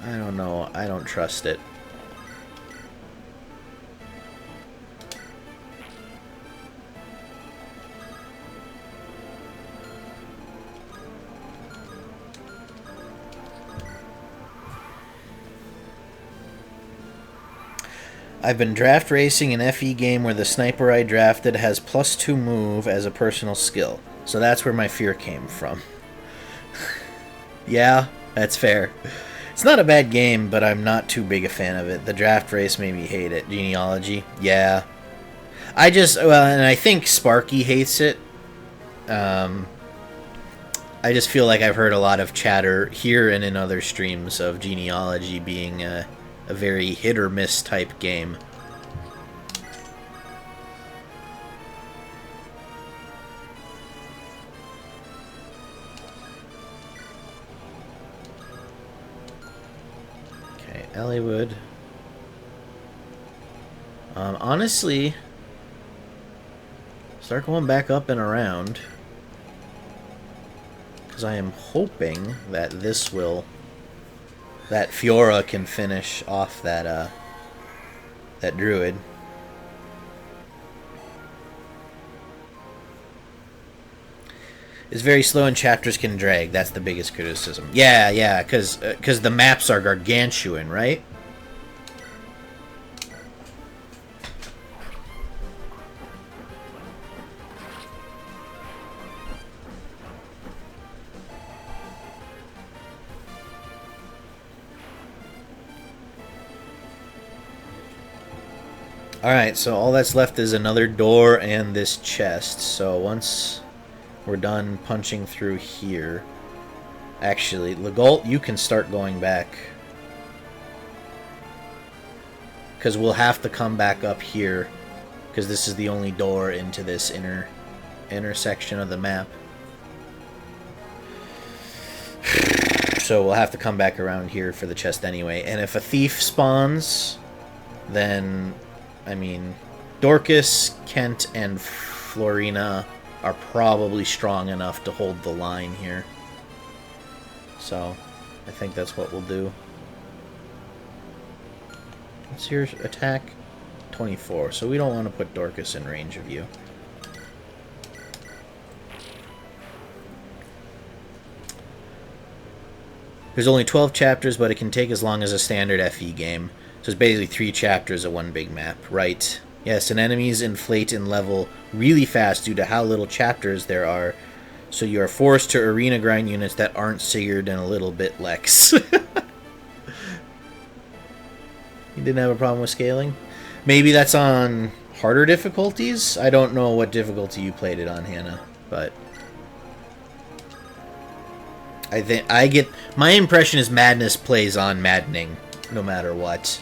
I don't know. I don't trust it. I've been draft racing an FE game where the sniper I drafted has +2 move as a personal skill. So that's where my fear came from. Yeah, that's fair. It's not a bad game, but I'm not too big a fan of it. The draft race made me hate it. Genealogy, yeah. I just, well, and I think Sparky hates it. I just feel like I've heard a lot of chatter here and in other streams of genealogy being a very hit or miss type game. Okay, Eliwood. Honestly, start going back up and around, because I am hoping that this will... that Fiora can finish off that that druid. It's very slow and chapters can drag. That's the biggest criticism. Yeah, because the maps are gargantuan, right? Alright, so all that's left is another door and this chest. So once we're done punching through here... Actually, Legault, you can start going back. Because we'll have to come back up here. Because this is the only door into this inner section of the map. So we'll have to come back around here for the chest anyway. And if a thief spawns, then... I mean, Dorcas, Kent, and Florina are probably strong enough to hold the line here. So, I think that's what we'll do. What's your attack? 24. So we don't want to put Dorcas in range of you. There's only 12 chapters, but it can take as long as a standard FE game. So it's basically 3 chapters of one big map, right? Yes, and enemies inflate in level really fast due to how little chapters there are. So you are forced to arena grind units that aren't Sigurd and a little bit Lex. You didn't have a problem with scaling? Maybe that's on harder difficulties? I don't know what difficulty you played it on, Hannah, but... I think I get... My impression is Madness plays on Maddening, no matter what.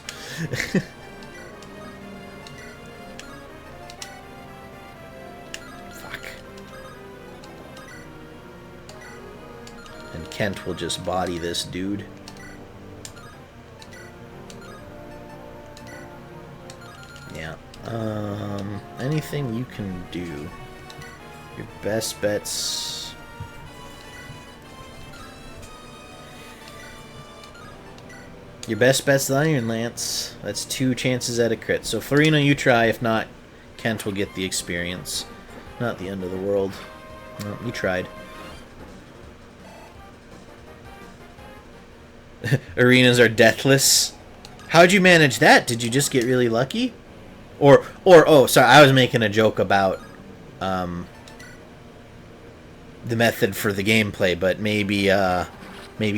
Fuck. And Kent will just body this dude. Yeah. Anything you can do. Your best bets... Your best bet's the Iron Lance. That's 2 chances at a crit. So Florina, you try. If not, Kent will get the experience. Not the end of the world. No, you tried. Arenas are deathless. How'd you manage that? Did you just get really lucky? Oh, sorry, I was making a joke about the method for the gameplay, but maybe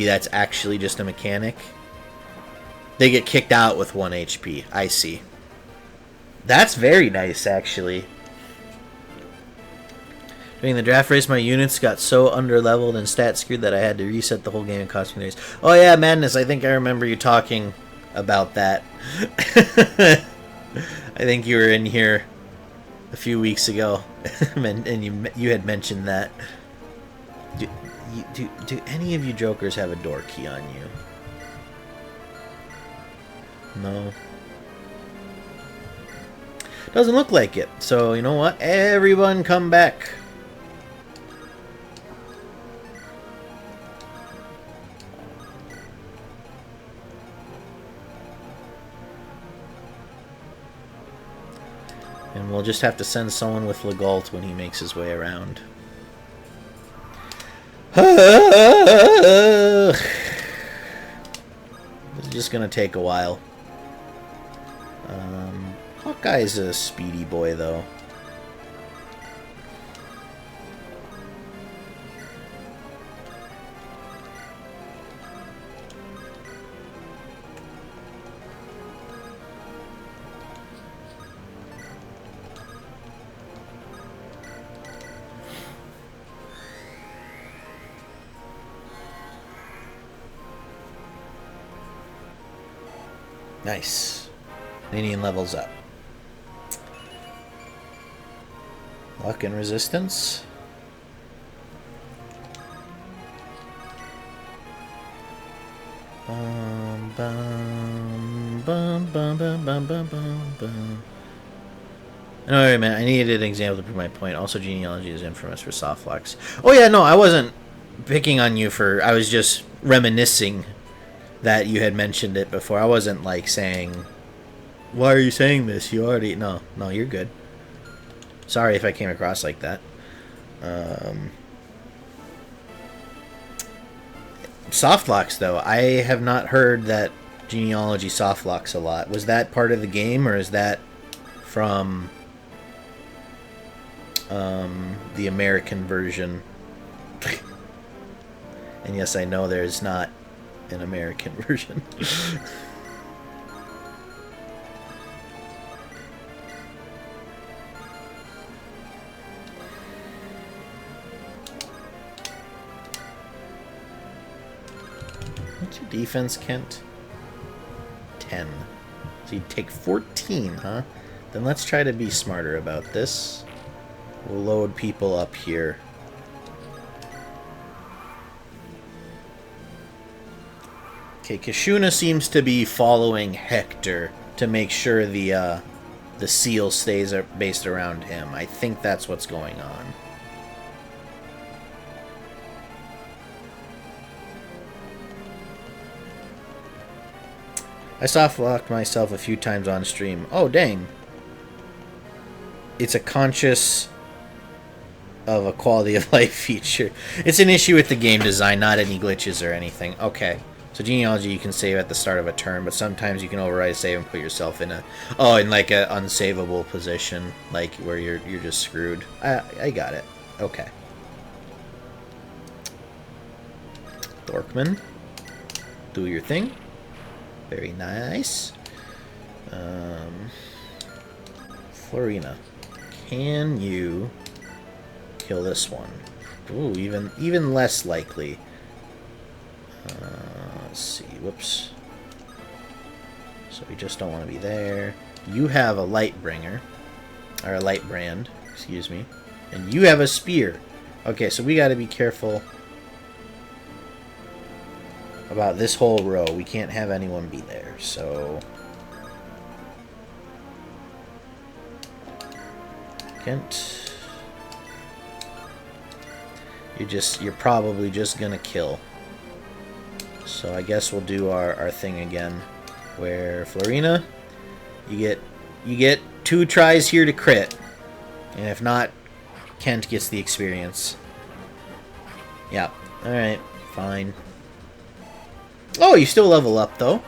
that's actually just a mechanic. They get kicked out with 1 HP. I see. That's very nice, actually. During the draft race, my units got so underleveled and stat screwed that I had to reset the whole game and cost me days. Oh yeah, Madness, I think I remember you talking about that. I think you were in here a few weeks ago, and you had mentioned that. Do any of you jokers have a door key on you? No. Doesn't look like it. So, you know what? Everyone come back. And we'll just have to send someone with Legault when he makes his way around. It's just gonna take a while. Hawkeye's a speedy boy, though. Nice. Indian levels up. Luck and resistance. Bum, bum, bum, bum, bum, bum, bum, bum. Alright, man, I needed an example to prove my point. Also, genealogy is infamous for soft locks. Oh yeah, no, I wasn't picking on you for... I was just reminiscing that you had mentioned it before. I wasn't, like, saying Why are you saying this? You already... No, you're good. Sorry if I came across like that. Softlocks, though. I have not heard that genealogy softlocks a lot. Was that part of the game, or is that from the American version? And yes, I know there's not an American version. What's your defense, Kent? 10. So you take 14, huh? Then let's try to be smarter about this. We'll load people up here. Okay, Kishuna seems to be following Hector to make sure the seal stays based around him. I think that's what's going on. I soft-locked myself a few times on stream. Oh, dang. It's a conscious of a quality of life feature. It's an issue with the game design, not any glitches or anything. Okay. So genealogy you can save at the start of a turn, but sometimes you can override a save and put yourself in a... Oh, in like a unsavable position. Like where you're just screwed. I got it. Okay. Dorkman. Do your thing. Very nice. Florina, can you kill this one? Ooh, even less likely. Let's see. Whoops. So we just don't want to be there. You have a light bringer, or a light brand, excuse me, and you have a spear. Okay, so we got to be careful about this whole row. We can't have anyone be there, so... Kent... You're probably just gonna kill. So I guess we'll do our thing again. Where, Florina, you get 2 tries here to crit. And if not, Kent gets the experience. Yeah, alright, fine. Oh, you still level up, though.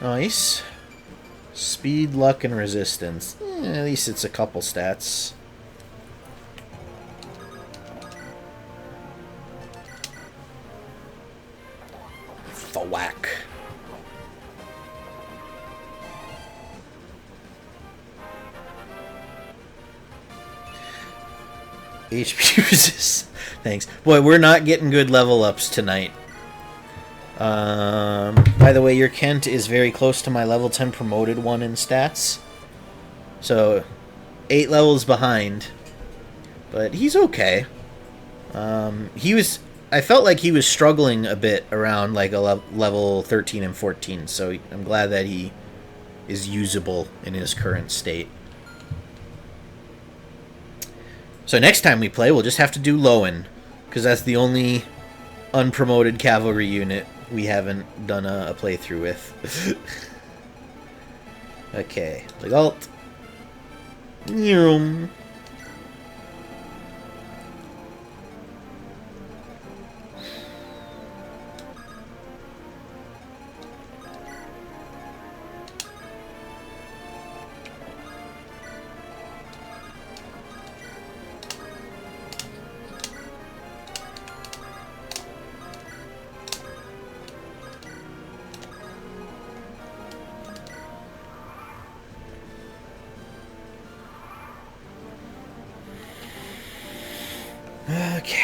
Nice. Speed, luck, and resistance. At least it's a couple stats. Thwack. HP resist. Thanks. Boy, we're not getting good level ups tonight. By the way, your Kent is very close to my level 10 promoted one in stats. So, 8 levels behind. But he's okay. I felt like he was struggling a bit around like a level 13 and 14. So I'm glad that he is usable in his current state. So next time we play, we'll just have to do Lowen, because that's the only unpromoted cavalry unit we haven't done a playthrough with. Okay, Legalt. Okay.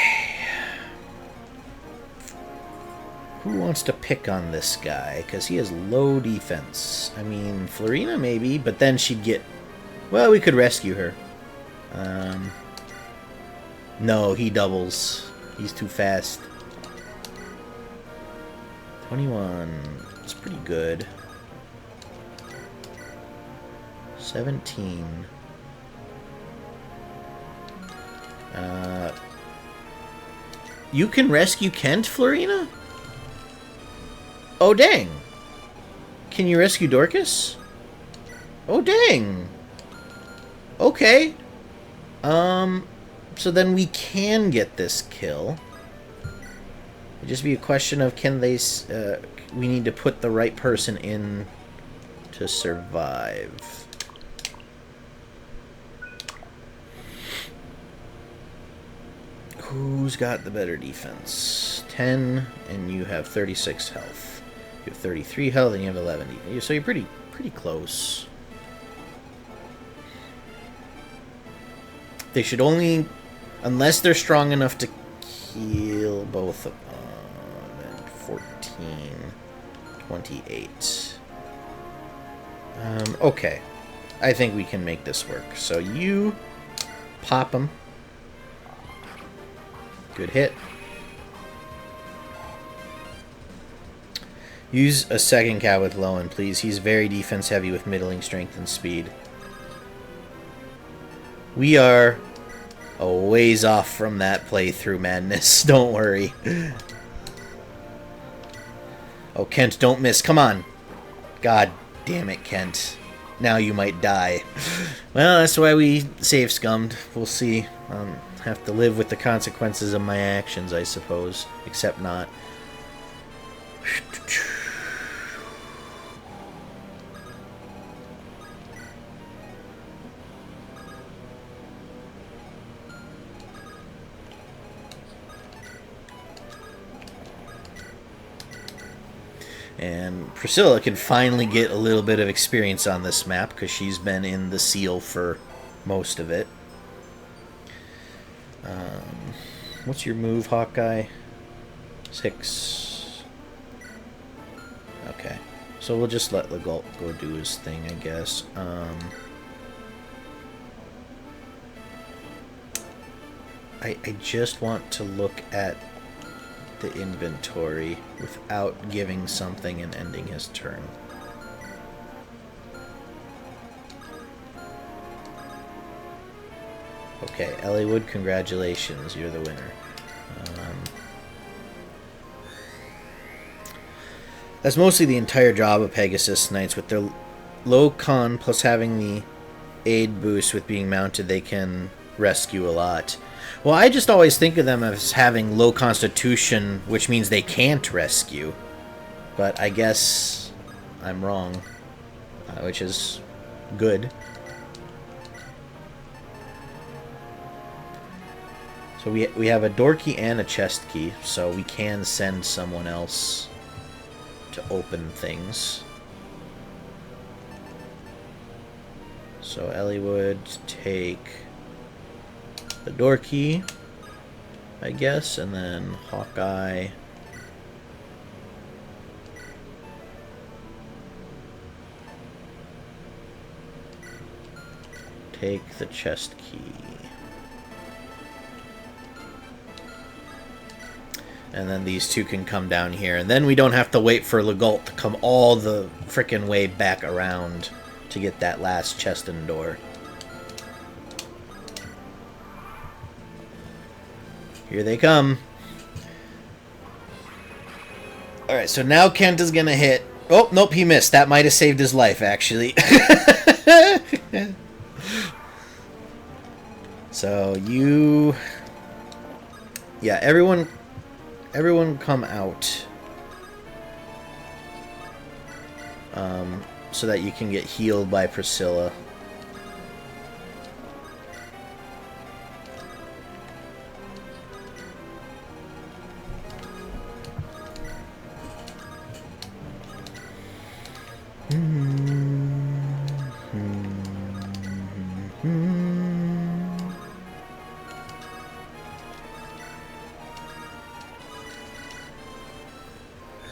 Who wants to pick on this guy? Because he has low defense. I mean, Florina maybe, but then she'd get... Well, we could rescue her. No, he doubles. He's too fast. 21. It's pretty good. 17. You can rescue Kent, Florina? Oh, dang. can you rescue Dorcas? Oh, dang. Okay. So then we can get this kill. It'd just be a question of can they... we need to put the right person in to survive. Who's got the better defense? 10, and you have 36 health. You have 33 health, and you have 11 defense. So you're pretty close. They should only... Unless they're strong enough to kill both of them. 14. 28. Okay. I think we can make this work. So you pop him. Good hit. Use a second cat with Lowen, please. He's very defense heavy with middling strength and speed. We are a ways off from that playthrough madness. Don't worry. Oh, Kent, don't miss. Come on. God damn it, Kent. Now you might die. Well, that's why we save scummed. We'll see. Have to live with the consequences of my actions, I suppose. Except not. And Priscilla can finally get a little bit of experience on this map because she's been in the seal for most of it. What's your move, Hawkeye? 6. Okay. So we'll just let Legault go do his thing, I guess. I just want to look at the inventory without giving something and ending his turn. Okay, Eliwood, congratulations, you're the winner. That's mostly the entire job of Pegasus Knights. With their low con plus having the aid boost with being mounted, they can rescue a lot. Well, I just always think of them as having low constitution, which means they can't rescue. But I guess I'm wrong, which is good. So we have a door key and a chest key, so we can send someone else to open things. So Eliwood, take the door key, I guess, and then Hawkeye. Take the chest key. And then these two can come down here. And then we don't have to wait for Legault to come all the frickin' way back around to get that last chest and door. Here they come. Alright, so now Kent is gonna hit. Oh, nope, he missed. That might have saved his life, actually. So you... Yeah, everyone come out. So that you can get healed by Priscilla.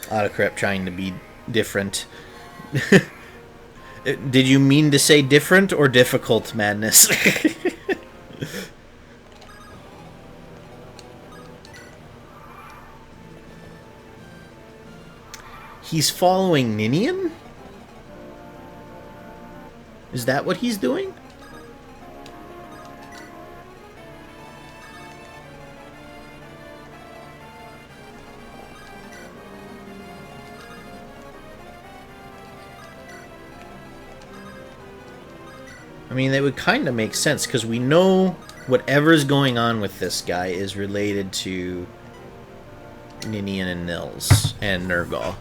Autocorrect trying to be different. Did you mean to say different or difficult, Madness? He's following Ninian? Is that what he's doing? I mean, that would kind of make sense, because we know whatever's going on with this guy is related to Ninian and Nils and Nergal.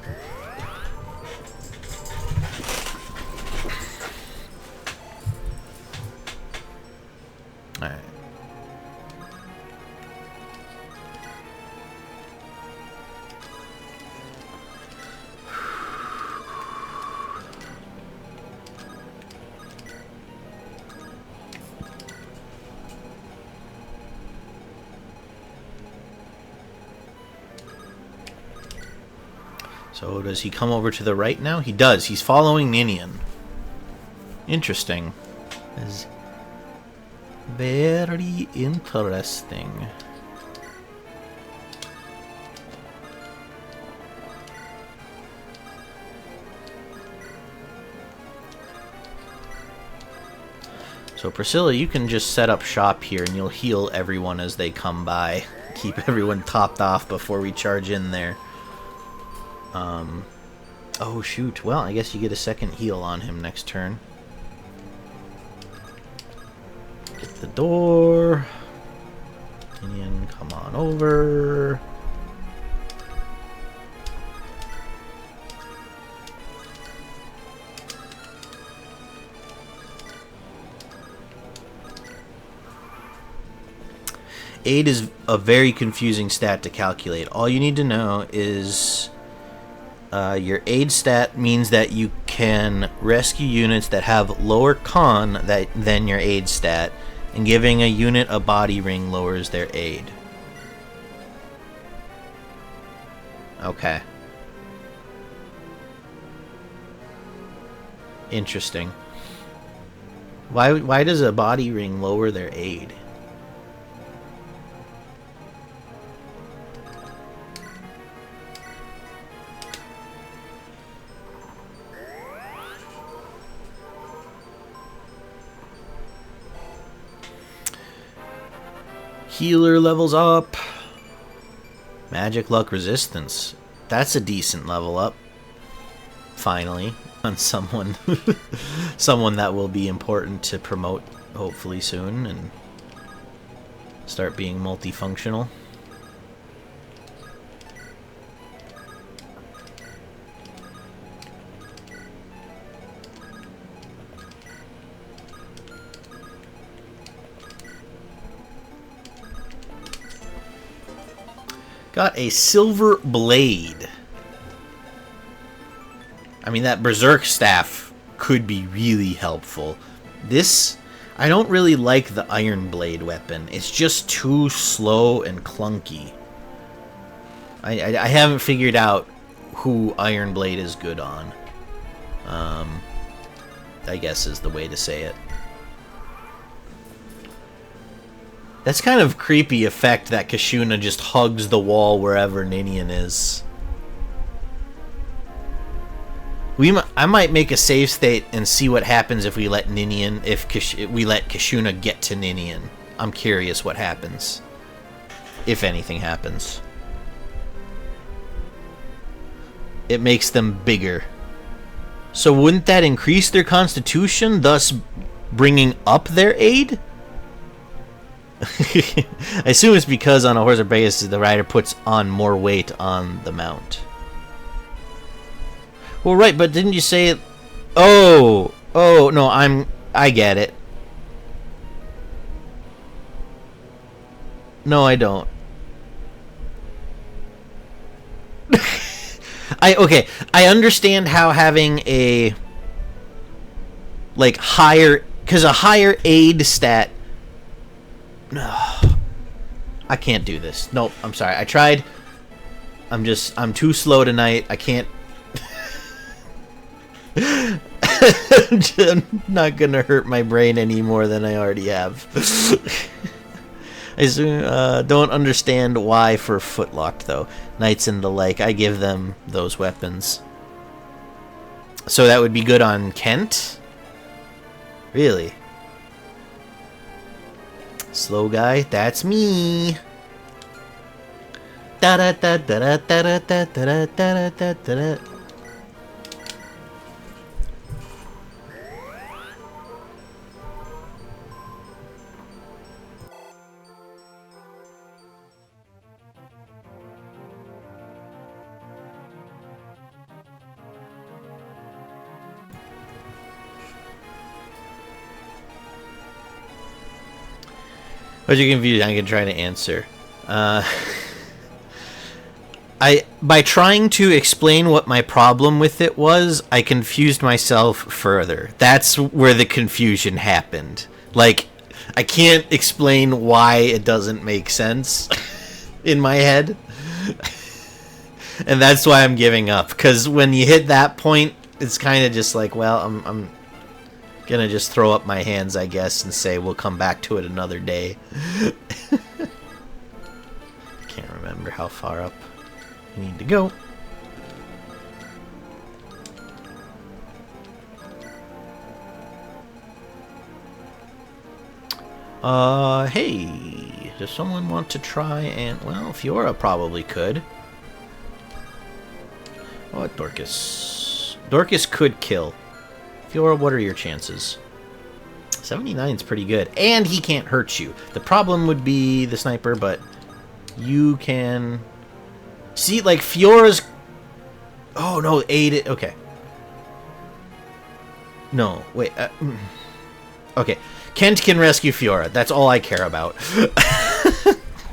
Alright. So does he come over to the right now? He does. He's following Ninian. Interesting. Is very interesting. So Priscilla, you can just set up shop here and you'll heal everyone as they come by. Keep everyone topped off before we charge in there. Oh shoot, well, I guess you get a second heal on him next turn. Get the door. Ninian, come on over. Aid is a very confusing stat to calculate. All you need to know is your aid stat means that you can rescue units that have lower con than your aid stat, and giving a unit a body ring lowers their aid. Okay. Interesting. Why does a body ring lower their aid? Healer levels up. Magic luck resistance. That's a decent level up. Finally. On someone. Someone that will be important to promote hopefully soon and start being multifunctional. Got a silver blade. I mean, that berserk staff could be really helpful. This, I don't really like the iron blade weapon. It's just too slow and clunky. I haven't figured out who iron blade is good on. I guess is the way to say it. That's kind of creepy effect that Kishuna just hugs the wall wherever Ninian is. I might make a save state and see what happens if we let Ninian, we let Kishuna get to Ninian. I'm curious what happens. If anything happens. It makes them bigger. So wouldn't that increase their constitution, thus bringing up their aid? I assume it's because on a horse or base the rider puts on more weight on the mount. Well, right, but didn't you say it? Oh, no, I get it. No, I don't. I understand how having a higher, because a higher aid stat. No, I can't do this. Nope, I'm sorry. I tried. I'm too slow tonight. I can't. I'm not gonna hurt my brain any more than I already have. I don't understand why for footlocked though. Knights and the like, I give them those weapons. So that would be good on Kent? Really? Slow guy, that's me. Da da da da da da da da da da da. Was you confused? I can try to answer. By trying to explain what my problem with it was, I confused myself further. That's where the confusion happened. Like, I can't explain why it doesn't make sense in my head. And that's why I'm giving up. Because when you hit that point, it's kind of just like, well, I'm gonna just throw up my hands, I guess, and say we'll come back to it another day. Can't remember how far up we need to go. Hey, does someone want to try and, well, Fiora probably could. Oh, Dorcas. Dorcas could kill. Fiora, what are your chances? 79 is pretty good. And he can't hurt you. The problem would be the sniper, but you can... See, like, Fiora's... Oh, no, 8... Okay. No, wait. Okay. Kent can rescue Fiora. That's all I care about.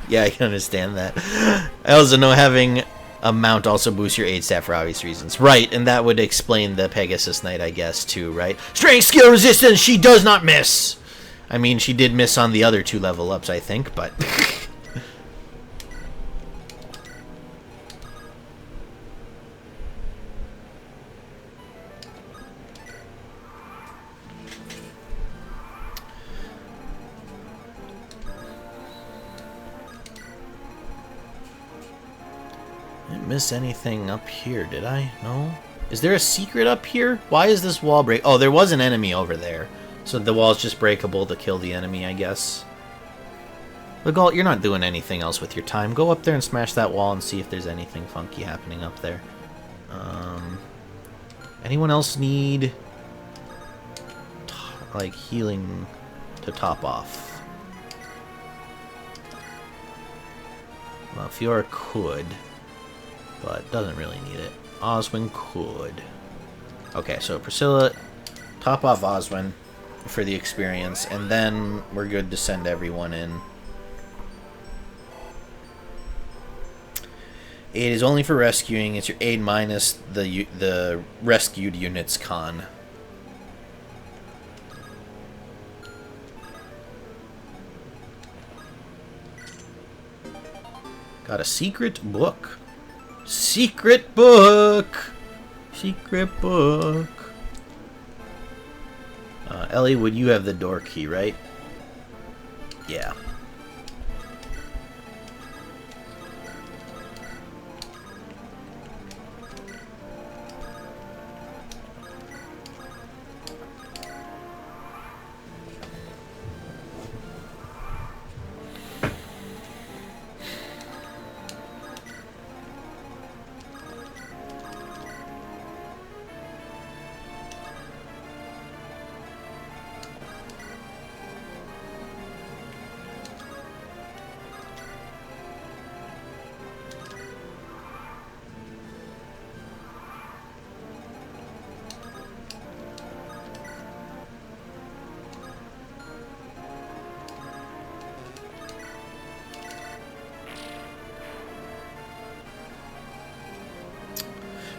Yeah, I can understand that. I also know having a mount also boosts your aid stat for obvious reasons. Right, and that would explain the Pegasus Knight, I guess, too, right? Strength, skill, resistance, she does not miss! I mean, she did miss on the other 2 level ups, I think, but... Didn't miss anything up here, did I? No? Is there a secret up here? Why is this wall break? Oh, there was an enemy over there. So the wall's just breakable to kill the enemy, I guess. Legault, you're not doing anything else with your time. Go up there and smash that wall and see if there's anything funky happening up there. Anyone else need... like, healing to top off? Well, Fiora could... but doesn't really need it. Oswin could. Okay, so Priscilla, top off Oswin for the experience, and then we're good to send everyone in. Aid is only for rescuing. It's your aid minus the rescued unit's con. Got a secret book. Secret book! Secret book. Eliwood, you have the door key, right? Yeah.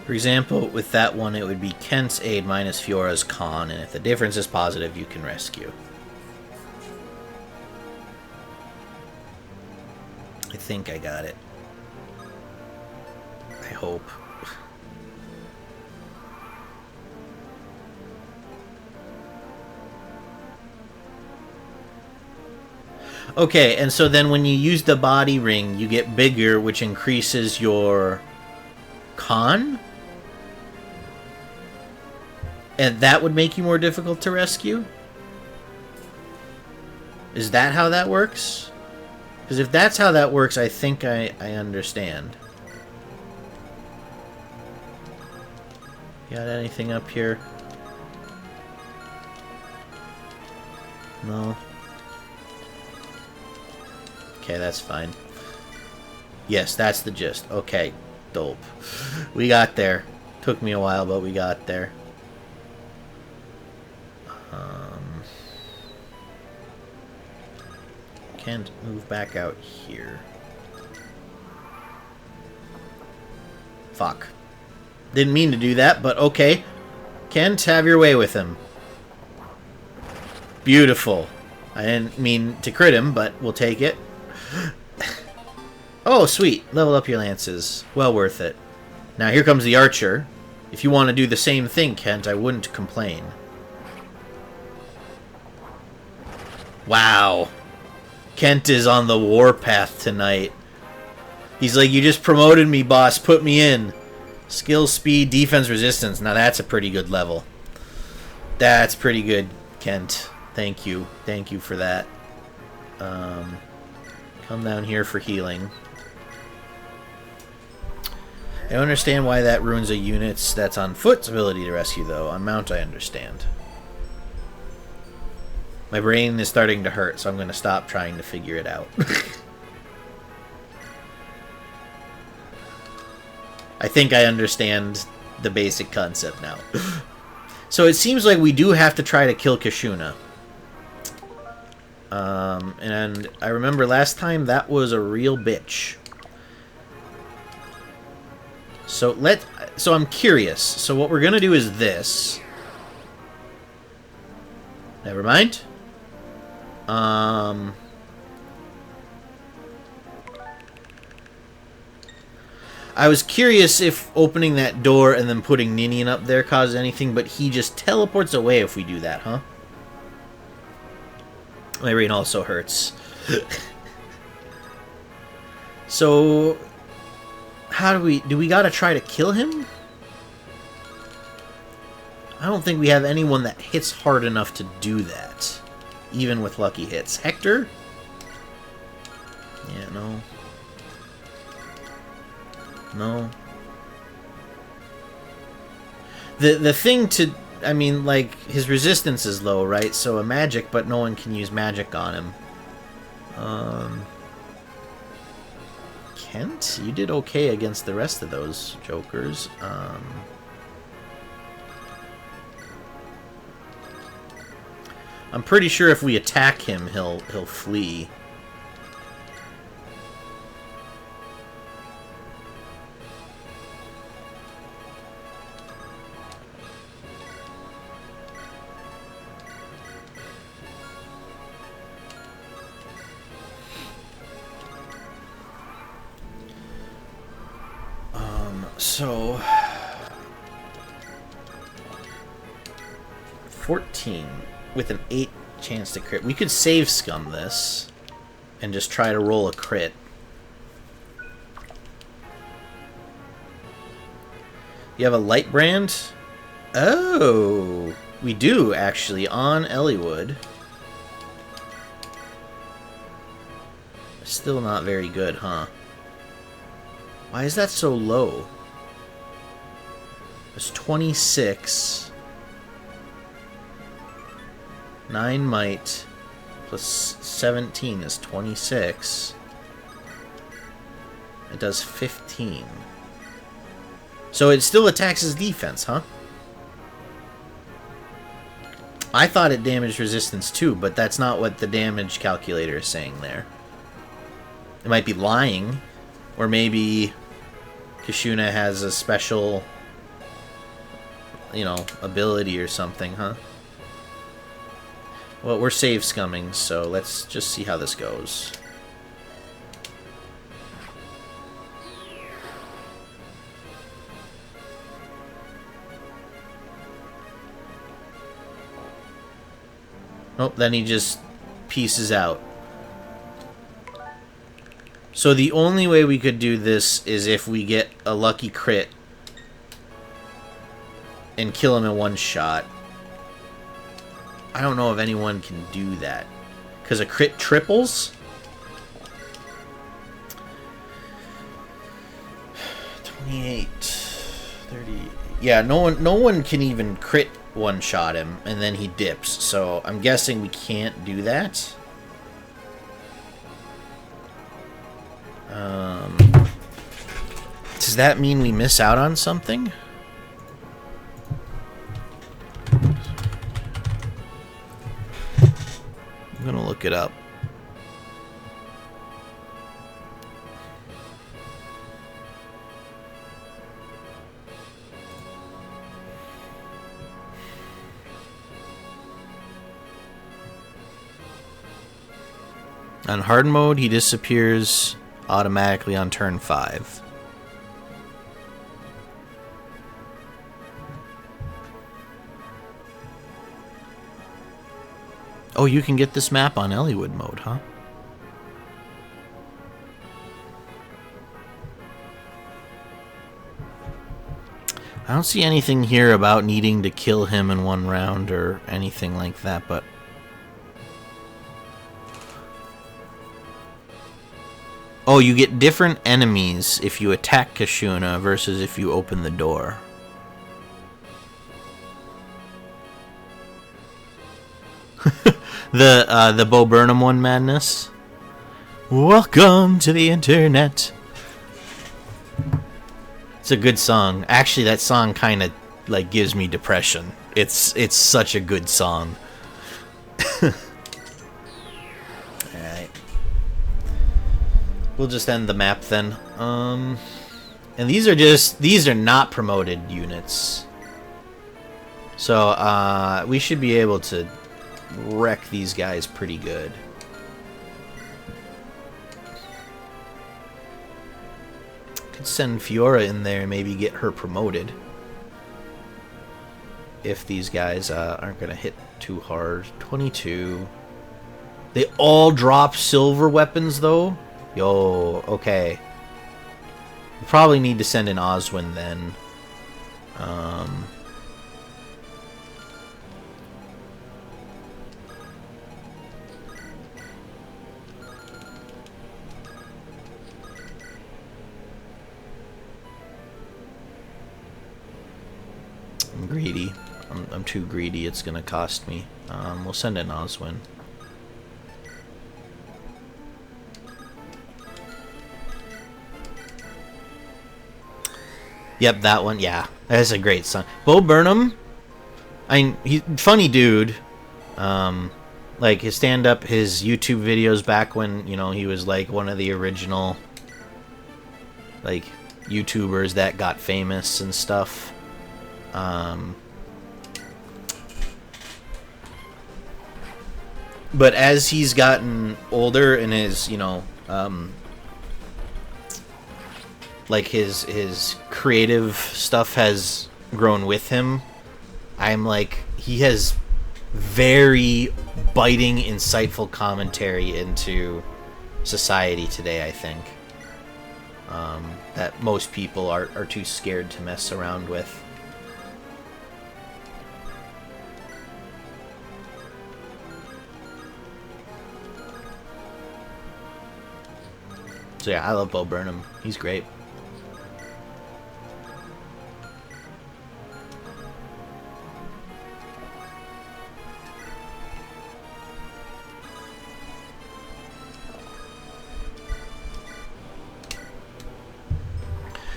For example, with that one, it would be Kent's aid minus Fiora's con, and if the difference is positive, you can rescue. I think I got it. I hope. Okay, and so then when you use the body ring, you get bigger, which increases your con? And that would make you more difficult to rescue? Is that how that works? Because if that's how that works, I think I understand. Got anything up here? No. Okay, that's fine. Yes, that's the gist. Okay, dope. We got there. Took me a while, but we got there. Kent, move back out here. Fuck. Didn't mean to do that, but okay. Kent, have your way with him. Beautiful. I didn't mean to crit him, but we'll take it. Oh, sweet. Level up your lances. Well worth it. Now here comes the archer. If you want to do the same thing, Kent, I wouldn't complain. Wow. Kent is on the warpath tonight. He's like, you just promoted me, boss. Put me in. Skill, speed, defense, resistance. Now that's a pretty good level. That's pretty good, Kent. Thank you. Thank you for that. Come down here for healing. I don't understand why that ruins a unit's that's on foot's ability to rescue, though. On mount, I understand. My brain is starting to hurt, so I'm going to stop trying to figure it out. I think I understand the basic concept now. So it seems like we do have to try to kill Kishuna. And I remember last time that was a real bitch. So I'm curious. So what we're gonna do is this. Never mind. I was curious if opening that door and then putting Ninian up there caused anything, but he just teleports away if we do that, huh? My brain also hurts. So, how do we gotta try to kill him? I don't think we have anyone that hits hard enough to do that, even with lucky hits. Hector? Yeah, no. No. The thing to... I mean, like, his resistance is low, right? So a magic, but no one can use magic on him. Kent? You did okay against the rest of those jokers. I'm pretty sure if we attack him, he'll flee. So 14 with an 8 chance to crit. We could save scum this and just try to roll a crit. You have a light brand? Oh, we do actually on Eliwood. Still not very good, huh? Why is that so low? It's 26. 9 might plus 17 is 26. It does 15. So it still attacks his defense, huh? I thought it damaged resistance too, but that's not what the damage calculator is saying there. It might be lying, or maybe Kishuna has a special, you know, ability or something, huh? Well, we're save scumming, so let's just see how this goes. Oh, then he just pieces out. So the only way we could do this is if we get a lucky crit and kill him in one shot. I don't know if anyone can do that, because a crit triples. 28, 30. Yeah, no one can even crit one shot him and then he dips. So I'm guessing we can't do that. Does that mean we miss out on something? I'm gonna look it up. On hard mode, he disappears automatically on turn 5. Oh, you can get this map on Eliwood mode, huh? I don't see anything here about needing to kill him in one round or anything like that, but... Oh, you get different enemies if you attack Kishuna versus if you open the door. The Bo Burnham one madness. Welcome to the internet. It's a good song. Actually, that song kind of like gives me depression. It's such a good song. All right. We'll just end the map then. And these are not promoted units. So we should be able to wreck these guys pretty good. Could send Fiora in there and maybe get her promoted. If these guys aren't going to hit too hard. 22. They all drop silver weapons though? Yo, okay. We probably need to send in Oswin then. I'm greedy. I'm too greedy. It's gonna cost me. We'll send in Oswin. Yep, that one. Yeah, that's a great song. Bo Burnham, he's funny dude. Like his stand-up, his YouTube videos back when he was like one of the original like YouTubers that got famous and stuff. But as he's gotten older and his, like his creative stuff has grown with him, I'm like, he has very biting, insightful commentary into society today, I think. That most people are too scared to mess around with. So yeah, I love Bo Burnham. He's great.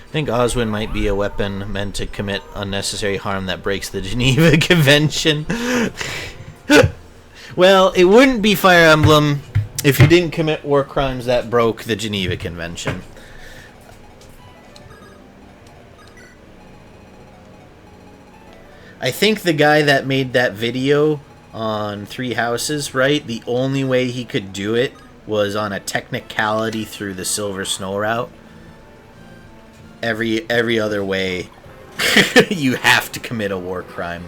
I think Oswin might be a weapon meant to commit unnecessary harm that breaks the Geneva Convention. Well, it wouldn't be Fire Emblem if you didn't commit war crimes that broke the Geneva Convention. I think the guy that made that video on Three Houses, right? The only way he could do it was on a technicality through the Silver Snow route. Every other way, you have to commit a war crime.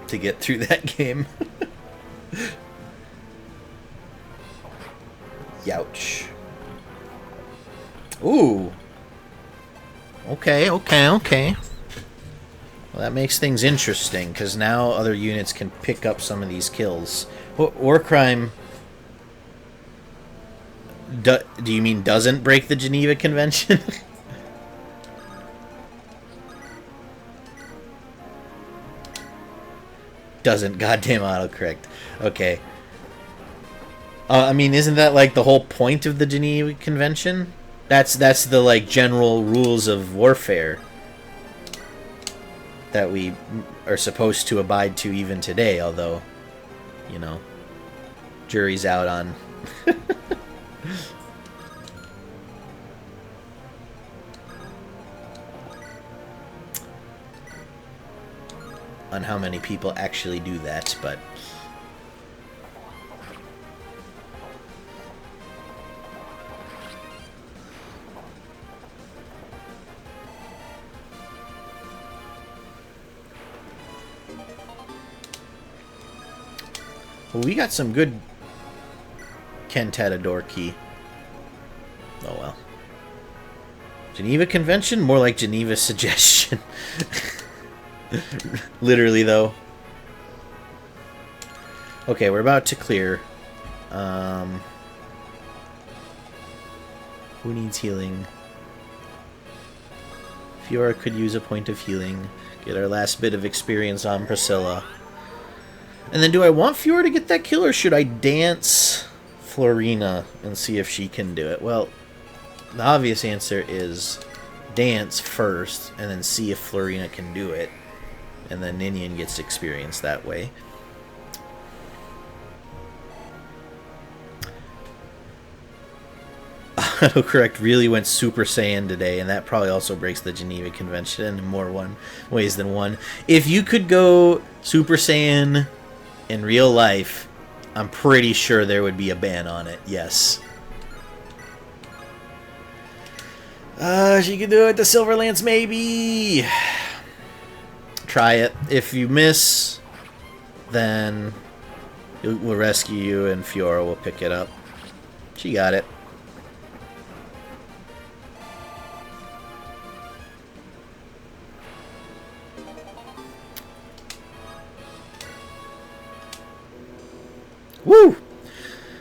To get through that game. Youch. Ooh. Okay. Well, that makes things interesting, because now other units can pick up some of these kills. War crime... Do you mean doesn't break the Geneva Convention? Doesn't goddamn autocorrect. Okay. I mean, isn't that like the whole point of the Geneva Convention? That's the like general rules of warfare that we are supposed to abide to even today, although, jury's out on. on how many people actually do that, but... Well, we got some good Kentata key. Oh well. Geneva Convention? More like Geneva Suggestion. Literally, though. Okay, we're about to clear. Who needs healing? Fiora could use a point of healing. Get our last bit of experience on Priscilla. And then do I want Fiora to get that kill, or should I dance Florina and see if she can do it? Well, the obvious answer is dance first, and then see if Florina can do it. And then Ninian gets experience that way. Autocorrect really went Super Saiyan today, and that probably also breaks the Geneva Convention in more ways than one. If you could go Super Saiyan in real life, I'm pretty sure there would be a ban on it, yes. She can do it, the Silver Lance, maybe! Try it. If you miss, then we'll rescue you and Fiora will pick it up. She got it. Woo!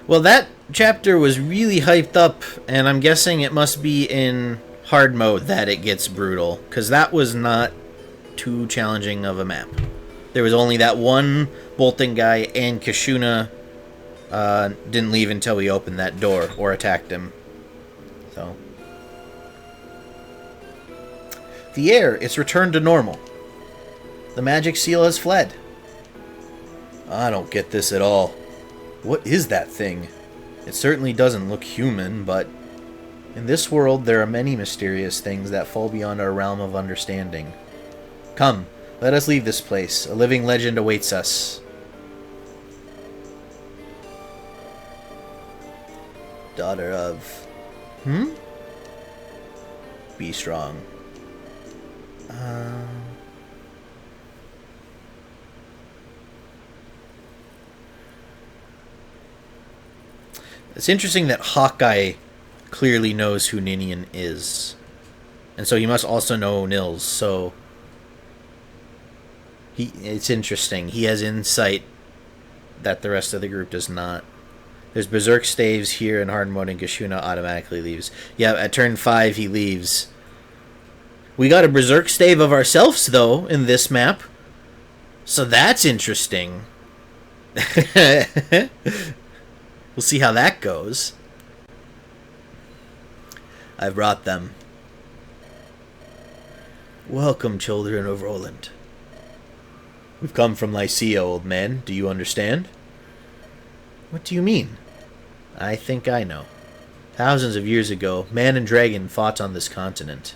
Well, that chapter was really hyped up, and I'm guessing it must be in hard mode that it gets brutal, because that was not too challenging of a map. There was only that one bolting guy, and Kishuna didn't leave until we opened that door or attacked him. So, the air, it's returned to normal. The magic seal has fled. I don't get this at all. What is that thing? It certainly doesn't look human, but in this world there are many mysterious things that fall beyond our realm of understanding. Come, let us leave this place. A living legend awaits us. Daughter of... Be strong. It's interesting that Hawkeye clearly knows who Ninian is. And so he must also know Nils, so... It's interesting. He has insight that the rest of the group does not. There's Berserk Staves here in hard mode, and Kishuna automatically leaves. Yeah, at turn 5 he leaves. We got a Berserk Stave of ourselves, though, in this map. So that's interesting. We'll see how that goes. I've brought them. Welcome, children of Roland. We've come from Lycia, old man. Do you understand? What do you mean? I think I know. Thousands of years ago, man and dragon fought on this continent.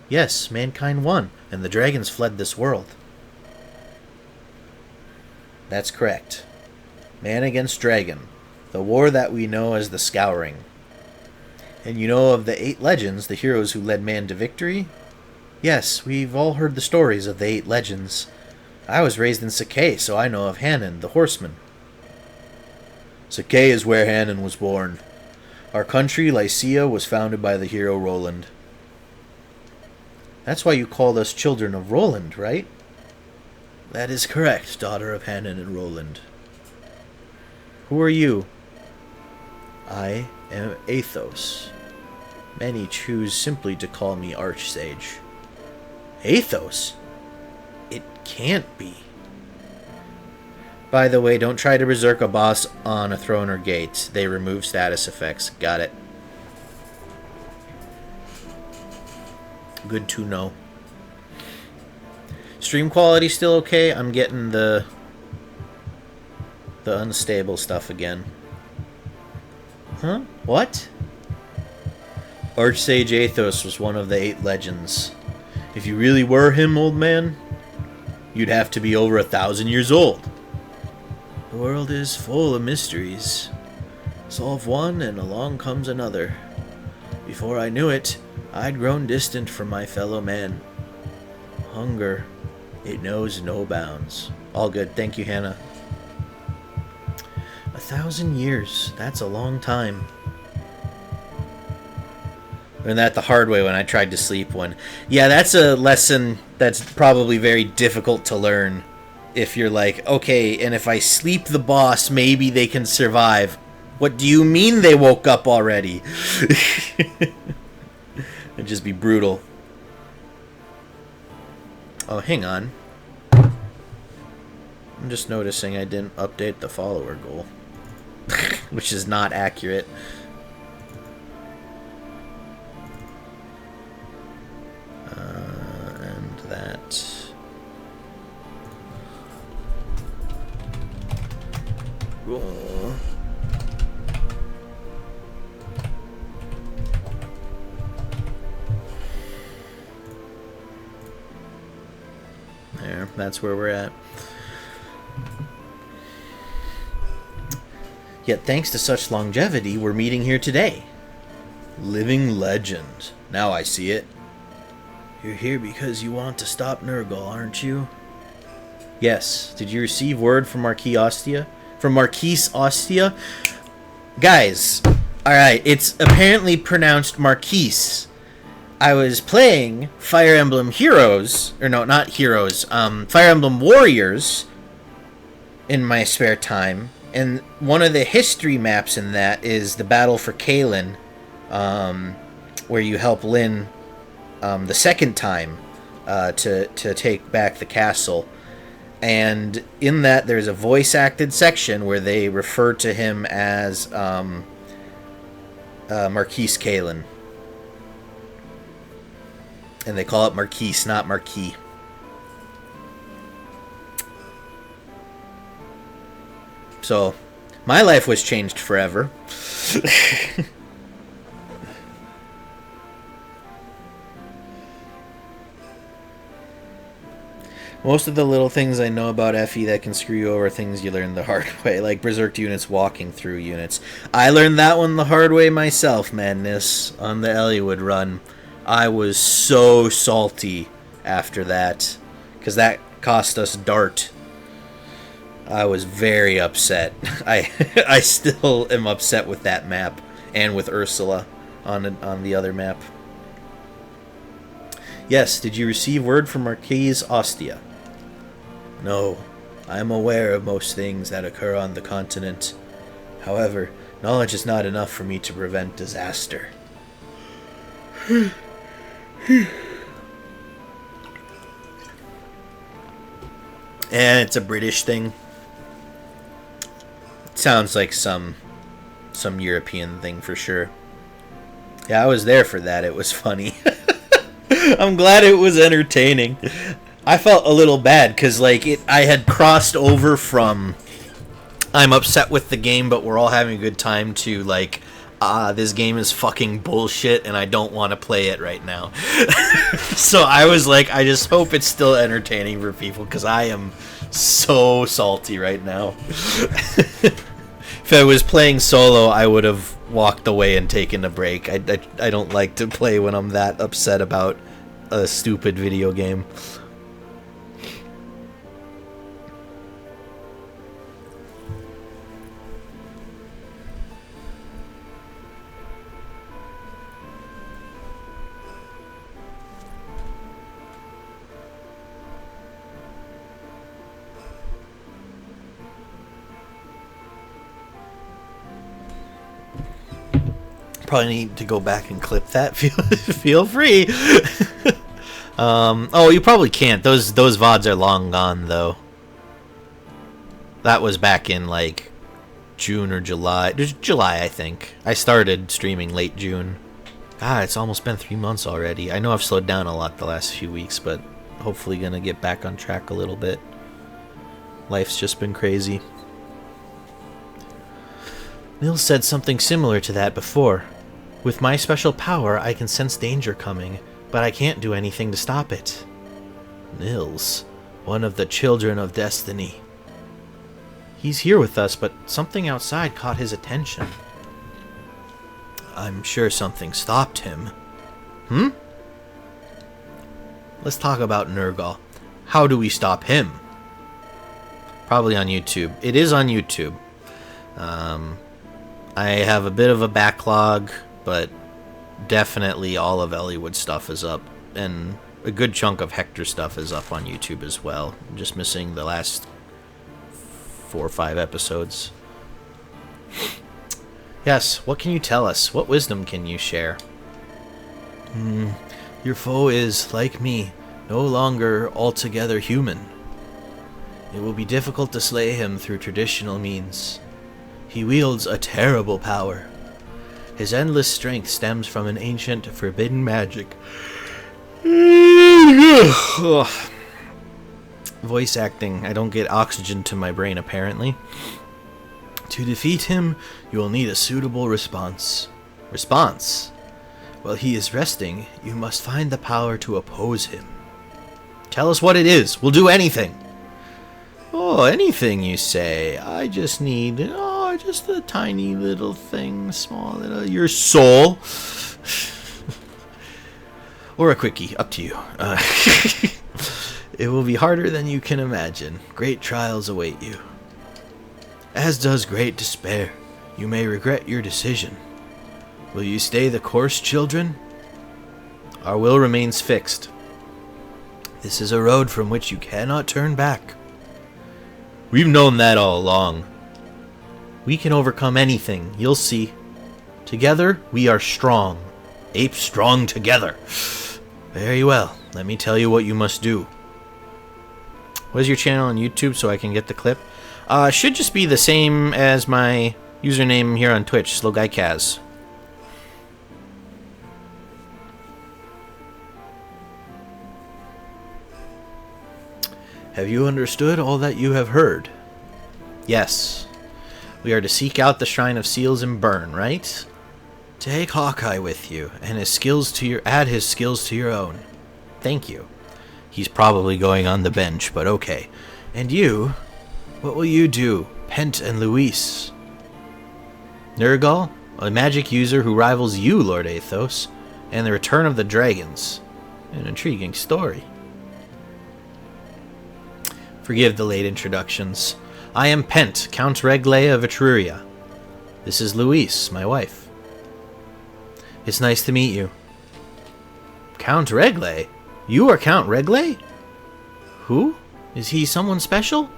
Yes, mankind won, and the dragons fled this world. That's correct. Man against dragon. The war that we know as the Scouring. And you know of the 8 legends, the heroes who led man to victory? Yes, we've all heard the stories of the 8 legends. I was raised in Sakai, so I know of Hanan, the horseman. Sakai is where Hanan was born. Our country, Lycia, was founded by the hero Roland. That's why you called us children of Roland, right? That is correct, daughter of Hanan and Roland. Who are you? I am Athos. Many choose simply to call me Archsage. Athos? It can't be. By the way, don't try to berserk a boss on a throne or gate. They remove status effects. Got it. Good to know. Stream quality still okay? I'm getting the unstable stuff again. Huh? What? Archsage Athos was one of the 8 legends. If you really were him, old man, You'd have to be over 1,000 years old. The world is full of mysteries. Solve one and along comes another. Before I knew it, I'd grown distant from my fellow man. Hunger, it knows no bounds. All good, thank you, Hannah. 1,000 years, that's a long time. Learned that the hard way when I tried to sleep one. Yeah, that's a lesson that's probably very difficult to learn. If you're like, okay, and if I sleep the boss, maybe they can survive. What do you mean they woke up already? It'd just be brutal. Oh, hang on. I'm just noticing I didn't update the follower goal. Which is not accurate. And that... Oh. There, that's where we're at. Yet thanks to such longevity, we're meeting here today. Living legend. Now I see it. You're here because you want to stop Nurgle, aren't you? Yes. Did you receive word from Marquis Ostia? From Marquis Ostia? Guys, alright, it's apparently pronounced Marquise. I was playing Fire Emblem Heroes, or no, not Heroes, Fire Emblem Warriors in my spare time, and one of the history maps in that is the battle for Kalen, where you help Lyn the second time to take back the castle. And in that, there's a voice-acted section where they refer to him as Marquise Kalen. And they call it Marquise, not Marquis. So, my life was changed forever. Most of the little things I know about FE that can screw you over are things you learn the hard way, like berserk units walking through units. I learned that one the hard way myself, madness, on the Eliwood run. I was so salty after that, because that cost us Dart. I was very upset. I still am upset with that map, and with Ursula on the other map. Yes, did you receive word from Marquis Ostia? No, I am aware of most things that occur on the continent. However, knowledge is not enough for me to prevent disaster. And it's a British thing. It sounds like some European thing for sure. Yeah, I was there for that. It was funny. I'm glad it was entertaining. I felt a little bad because I had crossed over from I'm upset with the game, but we're all having a good time to this game is fucking bullshit and I don't want to play it right now. So I was like, I just hope it's still entertaining for people because I am so salty right now. If I was playing solo, I would have walked away and taken a break. I don't like to play when I'm that upset about a stupid video game. Probably need to go back and clip that. Feel free. Oh, you probably can't. Those VODs are long gone, though. That was back in June or July. July, I think. I started streaming late June. God, it's almost been 3 months already. I know I've slowed down a lot the last few weeks, but hopefully gonna get back on track a little bit. Life's just been crazy. Nils said something similar to that before. With my special power, I can sense danger coming, but I can't do anything to stop it. Nils, one of the children of destiny. He's here with us, but something outside caught his attention. I'm sure something stopped him. Let's talk about Nergal. How do we stop him? Probably on YouTube. It is on YouTube. I have a bit of a backlog, but definitely all of Eliwood stuff is up, and a good chunk of Hector stuff is up on YouTube as well. I'm just missing the last 4 or 5 episodes. Yes, what can you tell us? What wisdom can you share? Your foe is, like me, no longer altogether human. It will be difficult to slay him through traditional means. He wields a terrible power. His endless strength stems from an ancient, forbidden magic. Voice acting. I don't get oxygen to my brain, apparently. To defeat him, you will need a suitable response. Response? While he is resting, you must find the power to oppose him. Tell us what it is. We'll do anything. Oh, anything you say. I just need, just a tiny little thing, small little, your soul. Or a quickie, up to you. It will be harder than you can imagine. Great trials await you. As does great despair. You may regret your decision. Will you stay the course, children? Our will remains fixed. This is a road from which you cannot turn back. We've known that all along. We can overcome anything, you'll see. Together, we are strong. Apes strong together. Very well, let me tell you what you must do. What is your channel on YouTube so I can get the clip? Should just be the same as my username here on Twitch, SlowguyCaz. Have you understood all that you have heard? Yes. We are to seek out the Shrine of Seals in Bern, right? Take Hawkeye with you, and add his skills to your own. Thank you. He's probably going on the bench, but okay. And you? What will you do, Pent and Luis? Nergal, a magic user who rivals you, Lord Athos, and the return of the dragons. An intriguing story. Forgive the late introductions. I am Pent, Count Regle of Etruria. This is Luis, my wife. It's nice to meet you. Count Regle? You are Count Regle? Who? Is he someone special?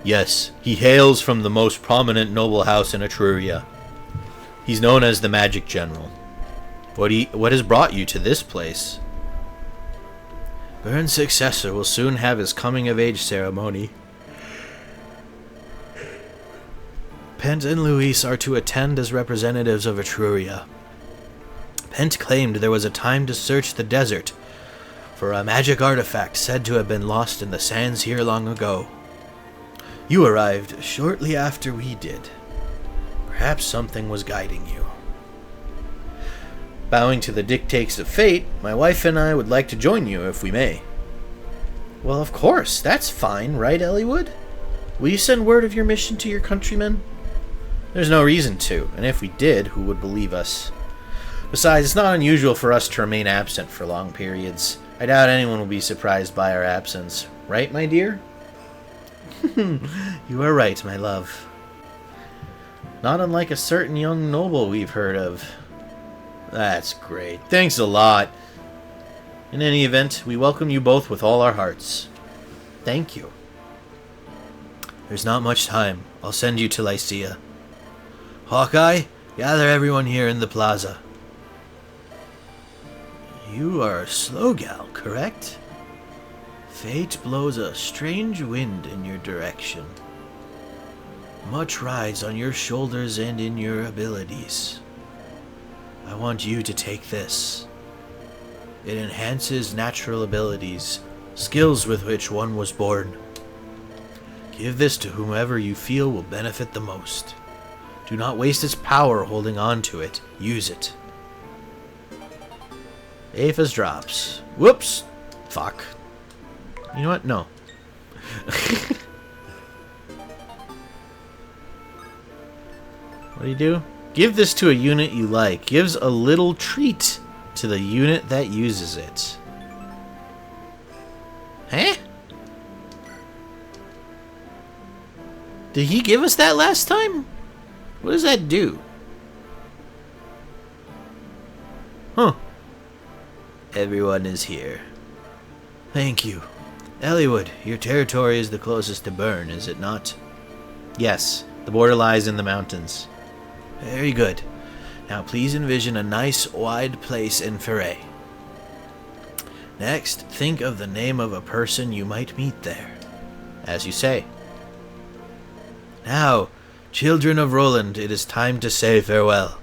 Yes, he hails from the most prominent noble house in Etruria. He's known as the Magic General. What has brought you to this place? Bern's successor will soon have his coming-of-age ceremony. Pent and Luis are to attend as representatives of Etruria. Pent claimed there was a time to search the desert for a magic artifact said to have been lost in the sands here long ago. You arrived shortly after we did. Perhaps something was guiding you. Bowing to the dictates of fate, my wife and I would like to join you if we may. Well, of course, that's fine, right, Eliwood? Will you send word of your mission to your countrymen? There's no reason to, and if we did, who would believe us? Besides, it's not unusual for us to remain absent for long periods. I doubt anyone will be surprised by our absence. Right, my dear? You are right, my love. Not unlike a certain young noble we've heard of. That's great. Thanks a lot. In any event, we welcome you both with all our hearts. Thank you. There's not much time. I'll send you to Lycia. Hawkeye, gather everyone here in the plaza. You are Slowgal, correct? Fate blows a strange wind in your direction. Much rides on your shoulders and in your abilities. I want you to take this. It enhances natural abilities, skills with which one was born. Give this to whomever you feel will benefit the most. Do not waste its power holding on to it. Use it. Aphis drops. Whoops. Fuck. You know what? No. What do you do? Give this to a unit you like. Gives a little treat to the unit that uses it. Huh? Did he give us that last time? What does that do? Huh. Everyone is here. Thank you. Eliwood, your territory is the closest to Bern, is it not? Yes, the border lies in the mountains. Very good. Now please envision a nice, wide place in Fire. Next, think of the name of a person you might meet there. As you say. Now, children of Roland, it is time to say farewell.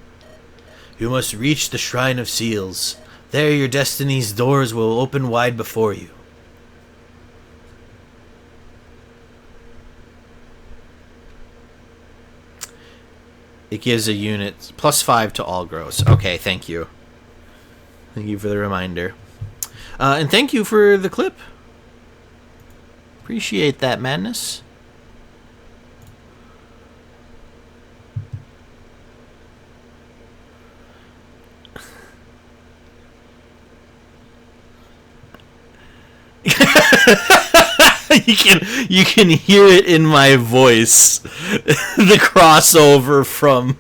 You must reach the Shrine of Seals. There your destiny's doors will open wide before you. It gives a unit +5 to all gross. Okay, thank you. Thank you for the reminder. And thank you for the clip. Appreciate that, madness. You can hear it in my voice. The crossover from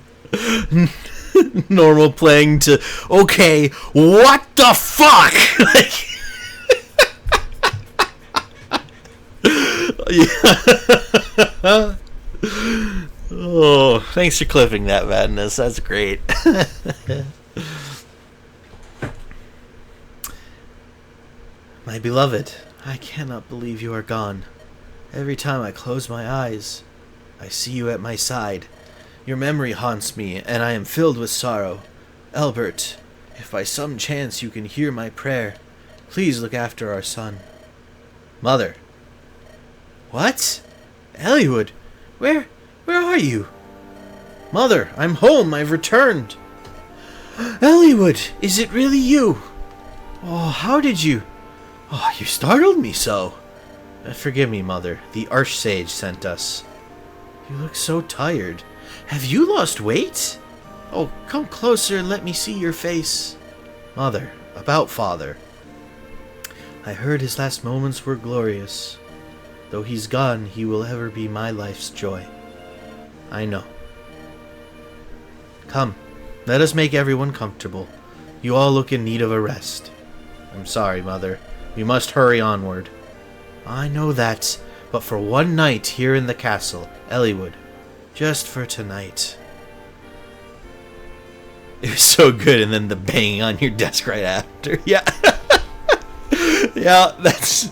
normal playing to okay, what the fuck? Oh, thanks for clipping that, madness. That's great. My beloved, I cannot believe you are gone. Every time I close my eyes, I see you at my side. Your memory haunts me, and I am filled with sorrow. Albert, if by some chance you can hear my prayer, please look after our son. Mother. What? Eliwood, where are you? Mother, I'm home. I've returned. Eliwood, is it really you? Oh, how did you... Oh, you startled me so. Forgive me, Mother. The Archsage sent us. You look so tired. Have you lost weight? Oh, come closer and let me see your face. Mother, about Father. I heard his last moments were glorious. Though he's gone, he will ever be my life's joy. I know. Come, let us make everyone comfortable. You all look in need of a rest. I'm sorry, Mother. We must hurry onward. I know that, but for one night here in the castle, Eliwood. Just for tonight. It was so good, and then the banging on your desk right after. Yeah. Yeah, that's...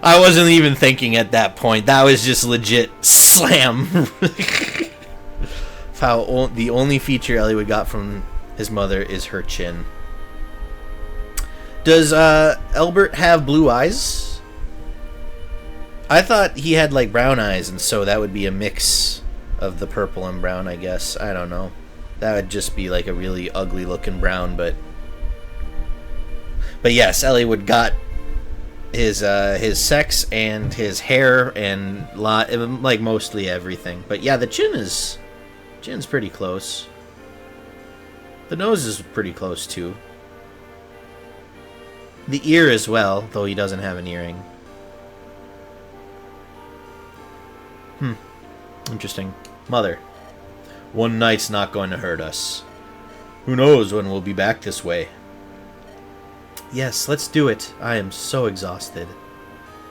I wasn't even thinking at that point. That was just legit slam. How the only feature Eliwood got from his mother is her chin. Does Albert have blue eyes? I thought he had like brown eyes, and so that would be a mix of the purple and brown, I guess. I don't know. That would just be like a really ugly looking brown, but yes, Eliwood got his sex and his hair and like mostly everything. But yeah, the chin's pretty close. The nose is pretty close too. The ear as well, though he doesn't have an earring. Interesting. Mother. One night's not going to hurt us. Who knows when we'll be back this way. Yes, let's do it. I am so exhausted.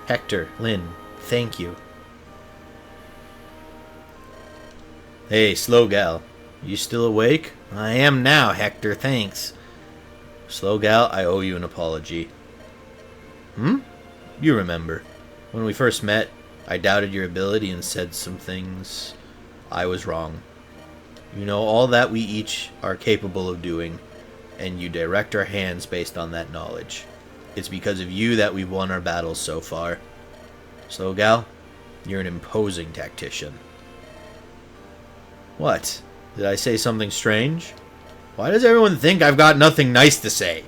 Hector, Lynn, thank you. Hey, slow gal. You still awake? I am now, Hector, thanks. Slow gal, I owe you an apology. You remember. When we first met, I doubted your ability and said some things. I was wrong. You know all that we each are capable of doing, and you direct our hands based on that knowledge. It's because of you that we've won our battles so far. Slow gal, you're an imposing tactician. What? Did I say something strange? Why does everyone think I've got nothing nice to say?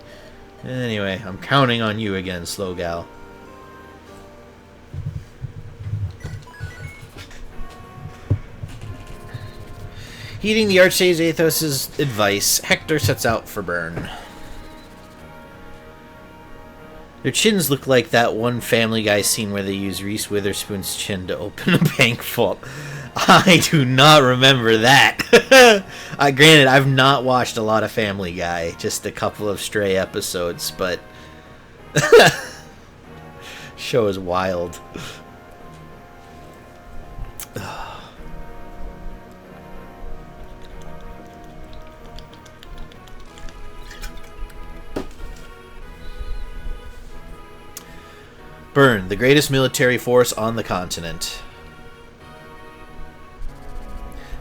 Anyway, I'm counting on you again, slow gal. Heeding the Archsage Athos' advice, Hector sets out for Bern. Their chins look like that one Family Guy scene where they use Reese Witherspoon's chin to open a bank vault. I do not remember that. Granted, I've not watched a lot of Family Guy, just a couple of stray episodes, but show is wild. Bern, the greatest military force on the continent.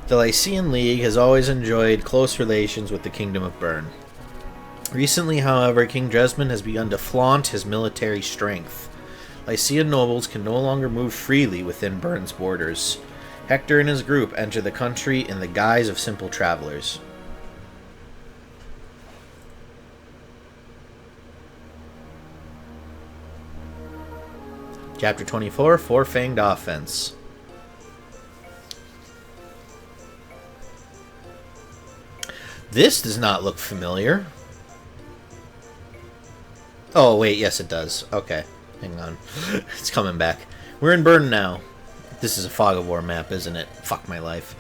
The Lycian League has always enjoyed close relations with the Kingdom of Bern. Recently, however, King Dresmund has begun to flaunt his military strength. Lycian nobles can no longer move freely within Bern's borders. Hector and his group enter the country in the guise of simple travelers. Chapter 24, Four-Fanged Offense. This does not look familiar. Oh, wait, yes it does. Okay, hang on. It's coming back. We're in Bern now. This is a Fog of War map, isn't it? Fuck my life.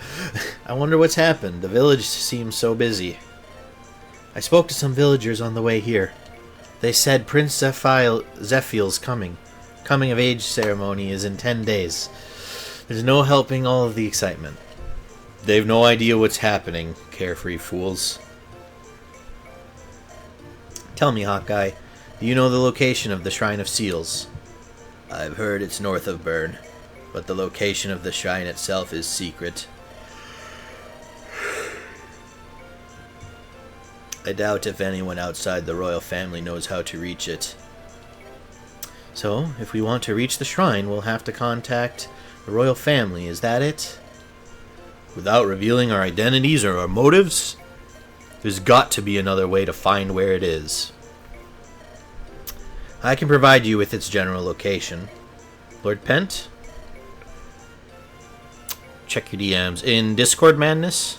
I wonder what's happened. The village seems so busy. I spoke to some villagers on the way here. They said Prince Zephiel's coming of age ceremony is in 10 days. There's no helping all of the excitement. They've no idea what's happening, carefree fools. Tell me, Hawkeye, do you know the location of the Shrine of Seals? I've heard it's north of Bern, but the location of the shrine itself is secret. I doubt if anyone outside the royal family knows how to reach it. So, if we want to reach the shrine, we'll have to contact the royal family, is that it? Without revealing our identities or our motives? There's got to be another way to find where it is. I can provide you with its general location. Lord Pent? Check your DMs. In Discord Madness?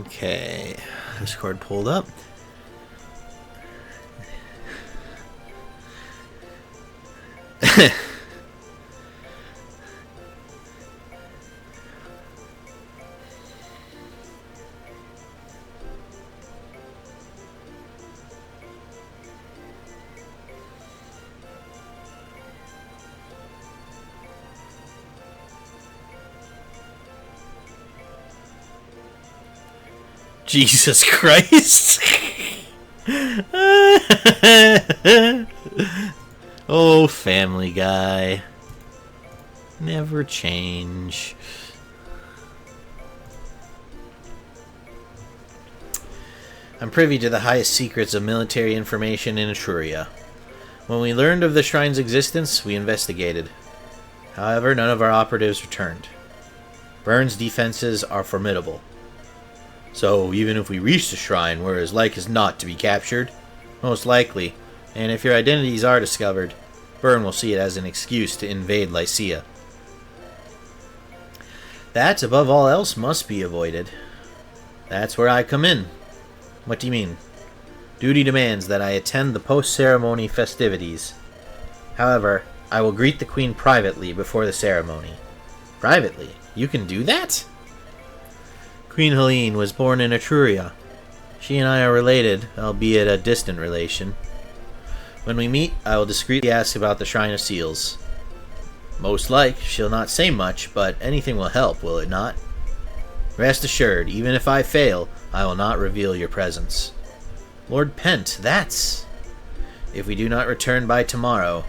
Okay, Discord pulled up. Jesus Christ. Oh, Family Guy. Never change. I'm privy to the highest secrets of military information in Etruria. When we learned of the shrine's existence, we investigated. However, none of our operatives returned. Bern's defenses are formidable. So, even if we reach the shrine, we're as like as not to be captured. Most likely. And if your identities are discovered, Bern will see it as an excuse to invade Lycia. That, above all else, must be avoided. That's where I come in. What do you mean? Duty demands that I attend the post-ceremony festivities. However, I will greet the Queen privately before the ceremony. Privately? You can do that? Queen Helene was born in Etruria. She and I are related, albeit a distant relation. When we meet, I will discreetly ask about the Shrine of Seals. Most like, she'll not say much, but anything will help, will it not? Rest assured, even if I fail, I will not reveal your presence. Lord Pent, that's... If we do not return by tomorrow,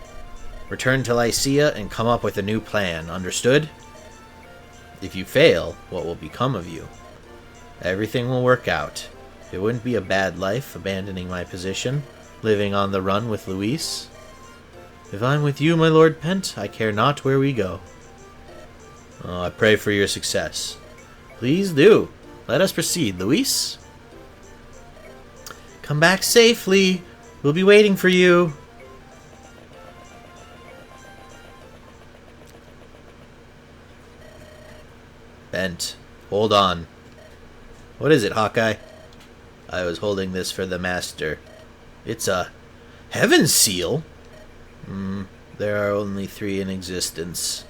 Return to Lycia and come up with a new plan. Understood? If you fail, what will become of you? Everything will work out. It wouldn't be a bad life, abandoning my position, living on the run with Luis. If I'm with you, my Lord Pent, I care not where we go. Oh, I pray for your success. Please do. Let us proceed, Luis. Come back safely. We'll be waiting for you. Bent, hold on. What is it, Hawkeye? I was holding this for the Master. It's a heaven seal? There are only 3 in existence.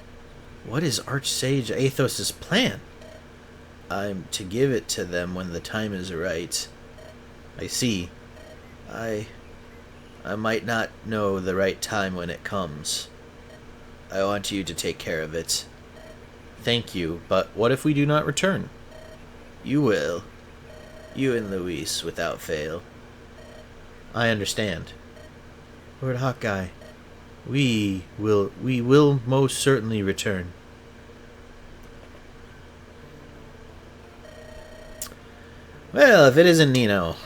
What is Archsage Athos' plan? I'm to give it to them when the time is right. I see. I might not know the right time when it comes. I want you to take care of it. Thank you, but what if we do not return? You will. You and Luis, without fail. I understand. Lord Hawkeye, we will most certainly return. Well, if it isn't Nino.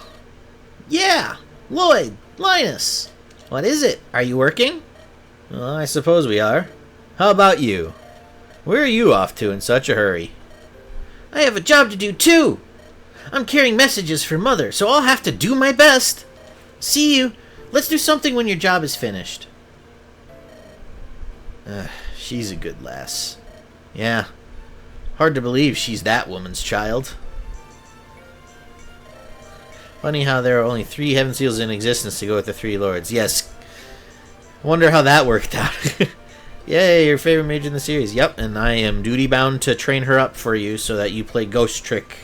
Yeah! Lloyd! Linus! What is it? Are you working? Well, I suppose we are. How about you? Where are you off to in such a hurry? I have a job to do too! I'm carrying messages for Mother, so I'll have to do my best. See you. Let's do something when your job is finished. She's a good lass. Yeah. Hard to believe she's that woman's child. Funny how there are only 3 heaven seals in existence to go with the 3 lords. Yes. Wonder how that worked out. Yay, your favorite mage in the series. Yep, and I am duty-bound to train her up for you so that you play Ghost Trick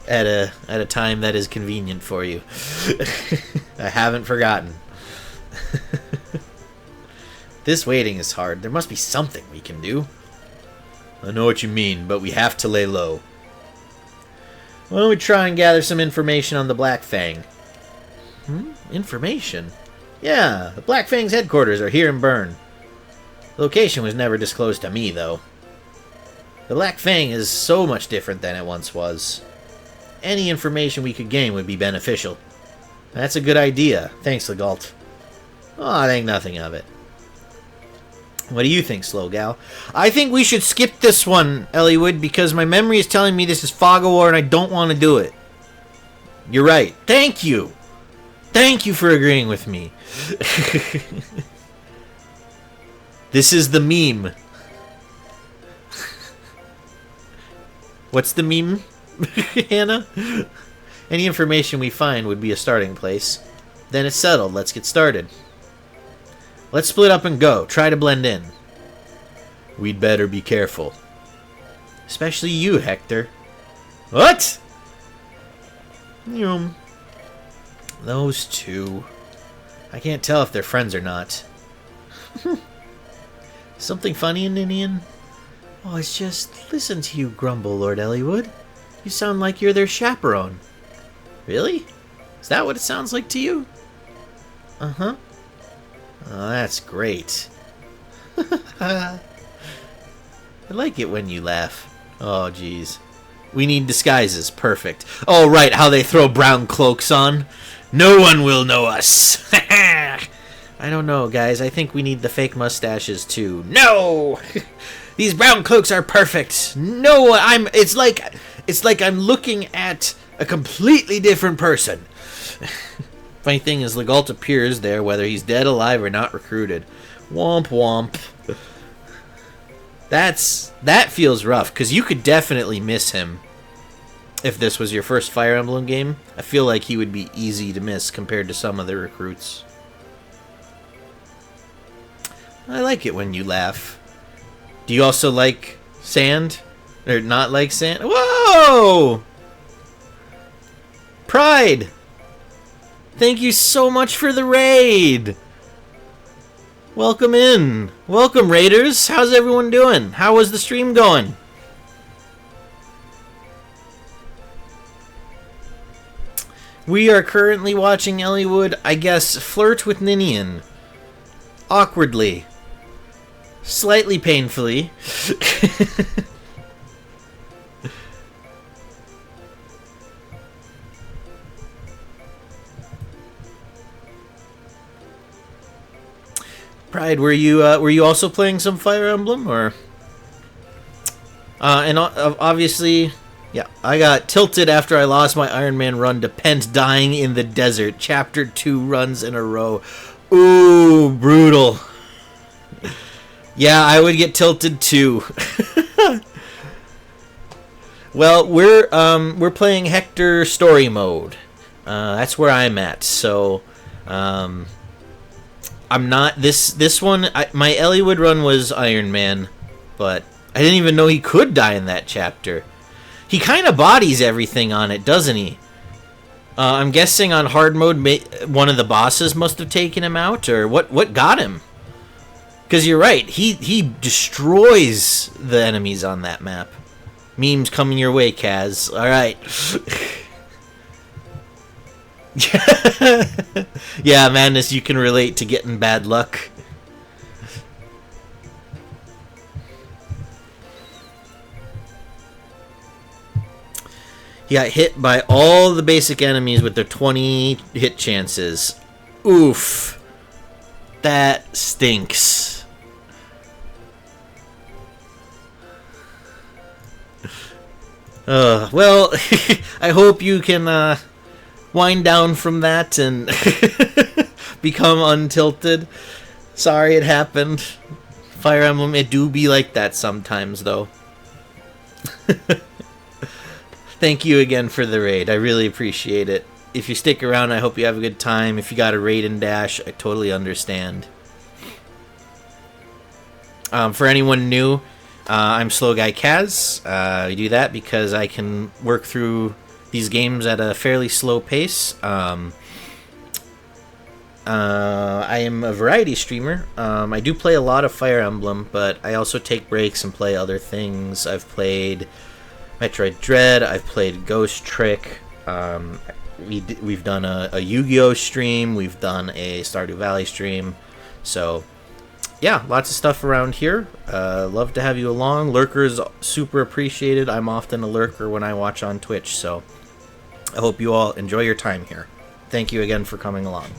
at a time that is convenient for you. I haven't forgotten. This waiting is hard. There must be something we can do. I know what you mean, but we have to lay low. Why don't we try and gather some information on the Black Fang? Information? Yeah, the Black Fang's headquarters are here in Bern. The location was never disclosed to me, though. The Black Fang is so much different than it once was. Any information we could gain would be beneficial. That's a good idea. Thanks, Legalt. Oh, I think nothing of it. What do you think, Slowgal? I think we should skip this one, Eliwood, because my memory is telling me this is Fog of War and I don't want to do it. You're right. Thank you. Thank you for agreeing with me. This is the meme. What's the meme, Hannah? Any information we find would be a starting place. Then it's settled. Let's get started. Let's split up and go. Try to blend in. We'd better be careful. Especially you, Hector. What? Those 2. I can't tell if they're friends or not. Something funny in Ninian? Oh, it's just listen to you grumble, Lord Eliwood. You sound like you're their chaperone. Really? Is that what it sounds like to you? Uh-huh. Oh, that's great. I like it when you laugh. Oh, jeez. We need disguises. Perfect. Oh, right, how they throw brown cloaks on. No one will know us. I don't know, guys. I think we need the fake mustaches, too. No! These brown cloaks are perfect. No, it's like I'm looking at a completely different person. Funny thing is, Legalt appears there whether he's dead, alive, or not recruited. Womp womp. That feels rough, because you could definitely miss him. If this was your first Fire Emblem game, I feel like he would be easy to miss compared to some other recruits. I like it when you laugh. Do you also like sand? Or not like sand? Whoa! Pride! Thank you so much for the raid! Welcome in. Welcome, raiders. How's everyone doing? How was the stream going? We are currently watching Eliwood, I guess, flirt with Ninian. Awkwardly. Slightly painfully. Pride, were you also playing some Fire Emblem, or? And obviously, yeah, I got tilted after I lost my Ironman run to Pent dying in the desert. Chapter 2 runs in a row. Ooh, brutal. Yeah, I would get tilted too. Well, we're playing Hector story mode. That's where I'm at. So, I'm not this one. My Eliwood run was Iron Man, but I didn't even know he could die in that chapter. He kind of bodies everything on it, doesn't he? I'm guessing on hard mode, one of the bosses must have taken him out, or what got him? Because you're right, he destroys the enemies on that map. Memes coming your way, Kaz. All right. Yeah, Madness, you can relate to getting bad luck. He got hit by all the basic enemies with their 20 hit chances. Oof. That stinks. Well, I hope you can wind down from that and become untilted. Sorry it happened. Fire Emblem, it do be like that sometimes, though. Thank you again for the raid. I really appreciate it. If you stick around, I hope you have a good time. If you got a raid and dash, I totally understand. For anyone new, I'm SlowguyCaz. I do that because I can work through these games at a fairly slow pace. I am a variety streamer. I do play a lot of Fire Emblem, but I also take breaks and play other things. I've played Metroid Dread. I've played Ghost Trick. We've done a Yu-Gi-Oh stream. We've done a Stardew Valley stream. So, yeah, lots of stuff around here. Love to have you along. Lurkers super appreciated. I'm often a lurker when I watch on Twitch, so I hope you all enjoy your time here. Thank you again for coming along.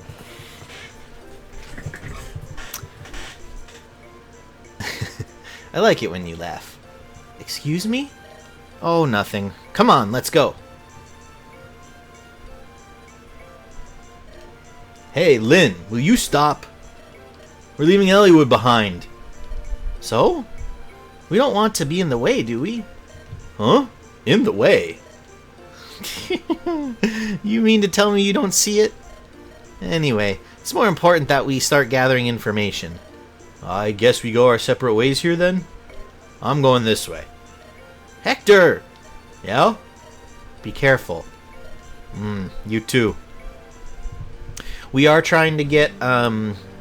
I like it when you laugh. Excuse me? Oh, nothing. Come on, let's go. Hey, Lynn, will you stop? We're leaving Eliwood behind. So? We don't want to be in the way, do we? Huh? In the way? You mean to tell me you don't see it? Anyway, it's more important that we start gathering information. I guess we go our separate ways here then? I'm going this way. Hector! Yeah? Be careful. You too. We are trying to get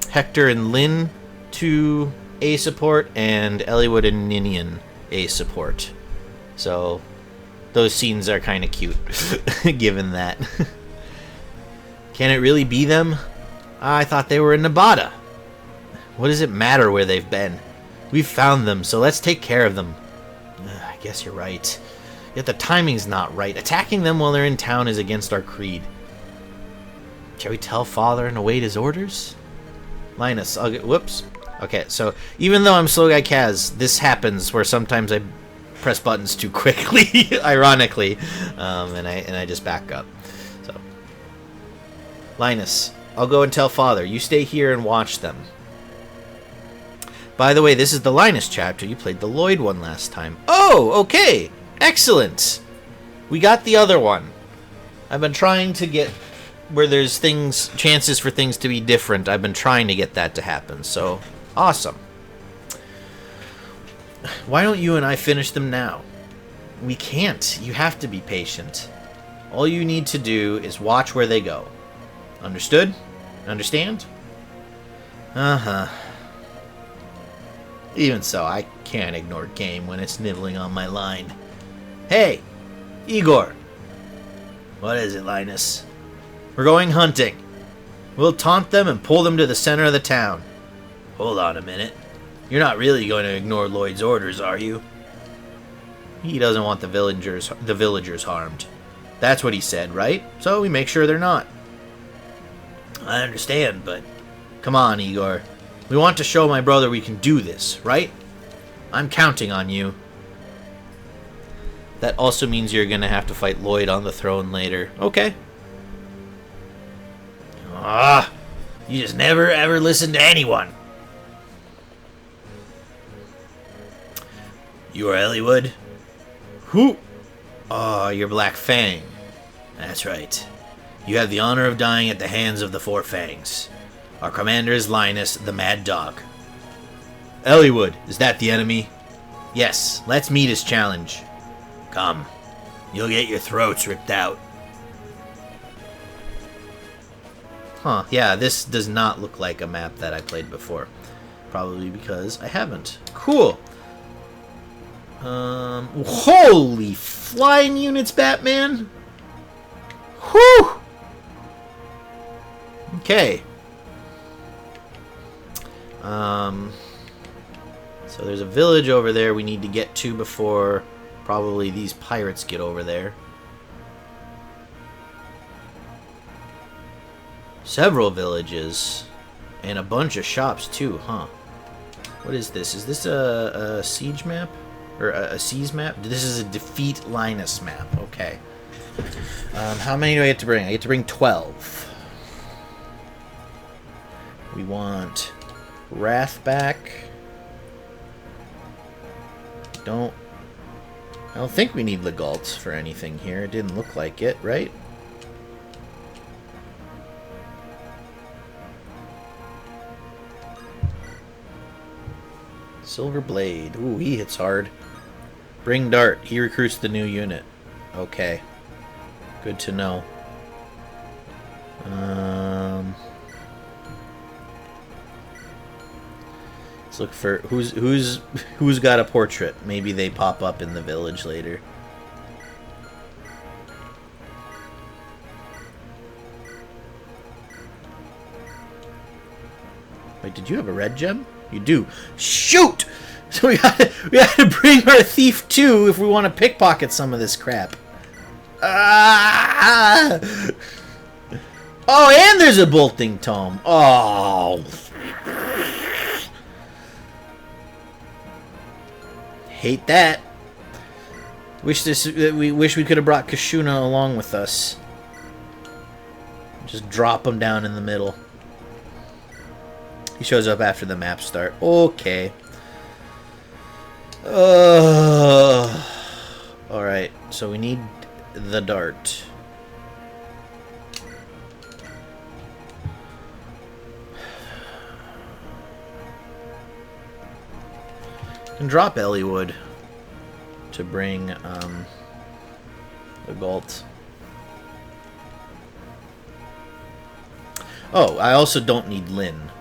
Hector and Lynn to A support and Eliwood and Ninian A support. So those scenes are kind of cute, given that. Can it really be them? I thought they were in Nevada. What does it matter where they've been? We've found them, so let's take care of them. I guess you're right. Yet the timing's not right. Attacking them while they're in town is against our creed. Shall we tell Father and await his orders? Linus, I'll get... Whoops. Okay, so even though I'm SlowguyCaz, this happens where sometimes I press buttons too quickly, ironically, and I just back up. So, Linus, I'll go and tell Father. You stay here and watch them. By the way, this is the Linus chapter. You played the Lloyd one last time. Oh, okay. Excellent. We got the other one. I've been trying to get where there's chances for things to be different. I've been trying to get that to happen. So, awesome. Why don't you and I finish them now? We can't. You have to be patient. All you need to do is watch where they go. Understood? Understand? Uh-huh. Even so, I can't ignore game when it's nibbling on my line. Hey! Igor! What is it, Linus? We're going hunting. We'll taunt them and pull them to the center of the town. Hold on a minute. You're not really going to ignore Lloyd's orders, are you? He doesn't want the villagers harmed. That's what he said, right? So we make sure they're not. I understand, but come on, Igor. We want to show my brother we can do this, right? I'm counting on you. That also means you're going to have to fight Lloyd on the throne later. Okay. Ah, you just never ever listen to anyone. You are Eliwood? Who? Oh, you're Black Fang. That's right. You have the honor of dying at the hands of the Four Fangs. Our commander is Linus, the Mad Dog. Eliwood, is that the enemy? Yes, let's meet his challenge. Come. You'll get your throats ripped out. Huh, yeah, this does not look like a map that I played before. Probably because I haven't. Cool. Holy flying units, Batman! Whew! Okay. So there's a village over there we need to get to before probably these pirates get over there. Several villages. And a bunch of shops too, huh? What is this? Is this a siege map? Or a siege map? This is a defeat Linus map. Okay. How many do I get to bring? I get to bring 12. We want Wrath back. I don't think we need Legault for anything here. It didn't look like it, right? Silver Blade. Ooh, he hits hard. Bring Dart. He recruits the new unit. Okay. Good to know. Let's look for who's got a portrait. Maybe they pop up in the village later. Wait, did you have a red gem? You do. Shoot! So we got to bring our thief too if we want to pickpocket some of this crap. Ah! Oh, and there's a bolting tome. Oh. Hate that. We wish we could have brought Kishuna along with us. Just drop him down in the middle. He shows up after the map start. Okay. Alright, so we need the dart. And drop Eliwood to bring the Geitz. Oh, I also don't need Lynn.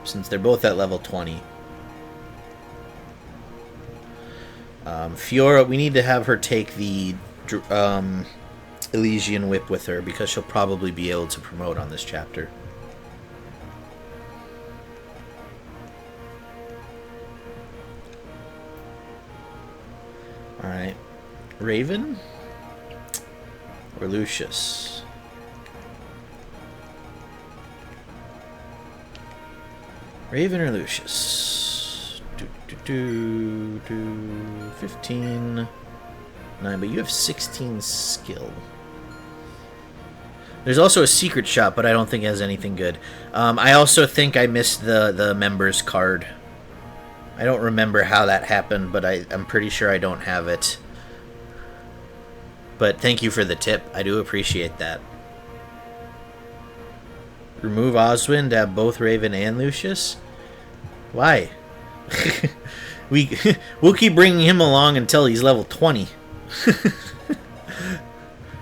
Since they're both at level 20. Fiora, we need to have her take the Elysian Whip with her because she'll probably be able to promote on this chapter. Alright. Raven? Or Lucius? Raven or Lucius? 15. 9, but you have 16 skill. There's also a secret shop, but I don't think it has anything good. I also think I missed the members card. I don't remember how that happened, but I'm pretty sure I don't have it. But thank you for the tip. I do appreciate that. Remove Oswin to have both Raven and Lucius? Why? We'll keep bringing him along until he's level 20.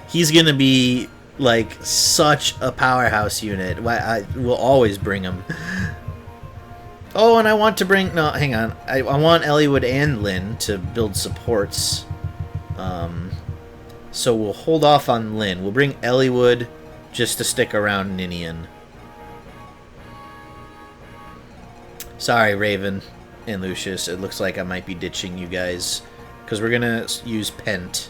He's gonna be like such a powerhouse unit. We'll always bring him. Oh, and I want to bring... No, hang on. I want Eliwood and Lynn to build supports. So we'll hold off on Lynn. We'll bring Eliwood just to stick around Ninian. Sorry, Raven and Lucius. It looks like I might be ditching you guys. Because we're going to use Pent.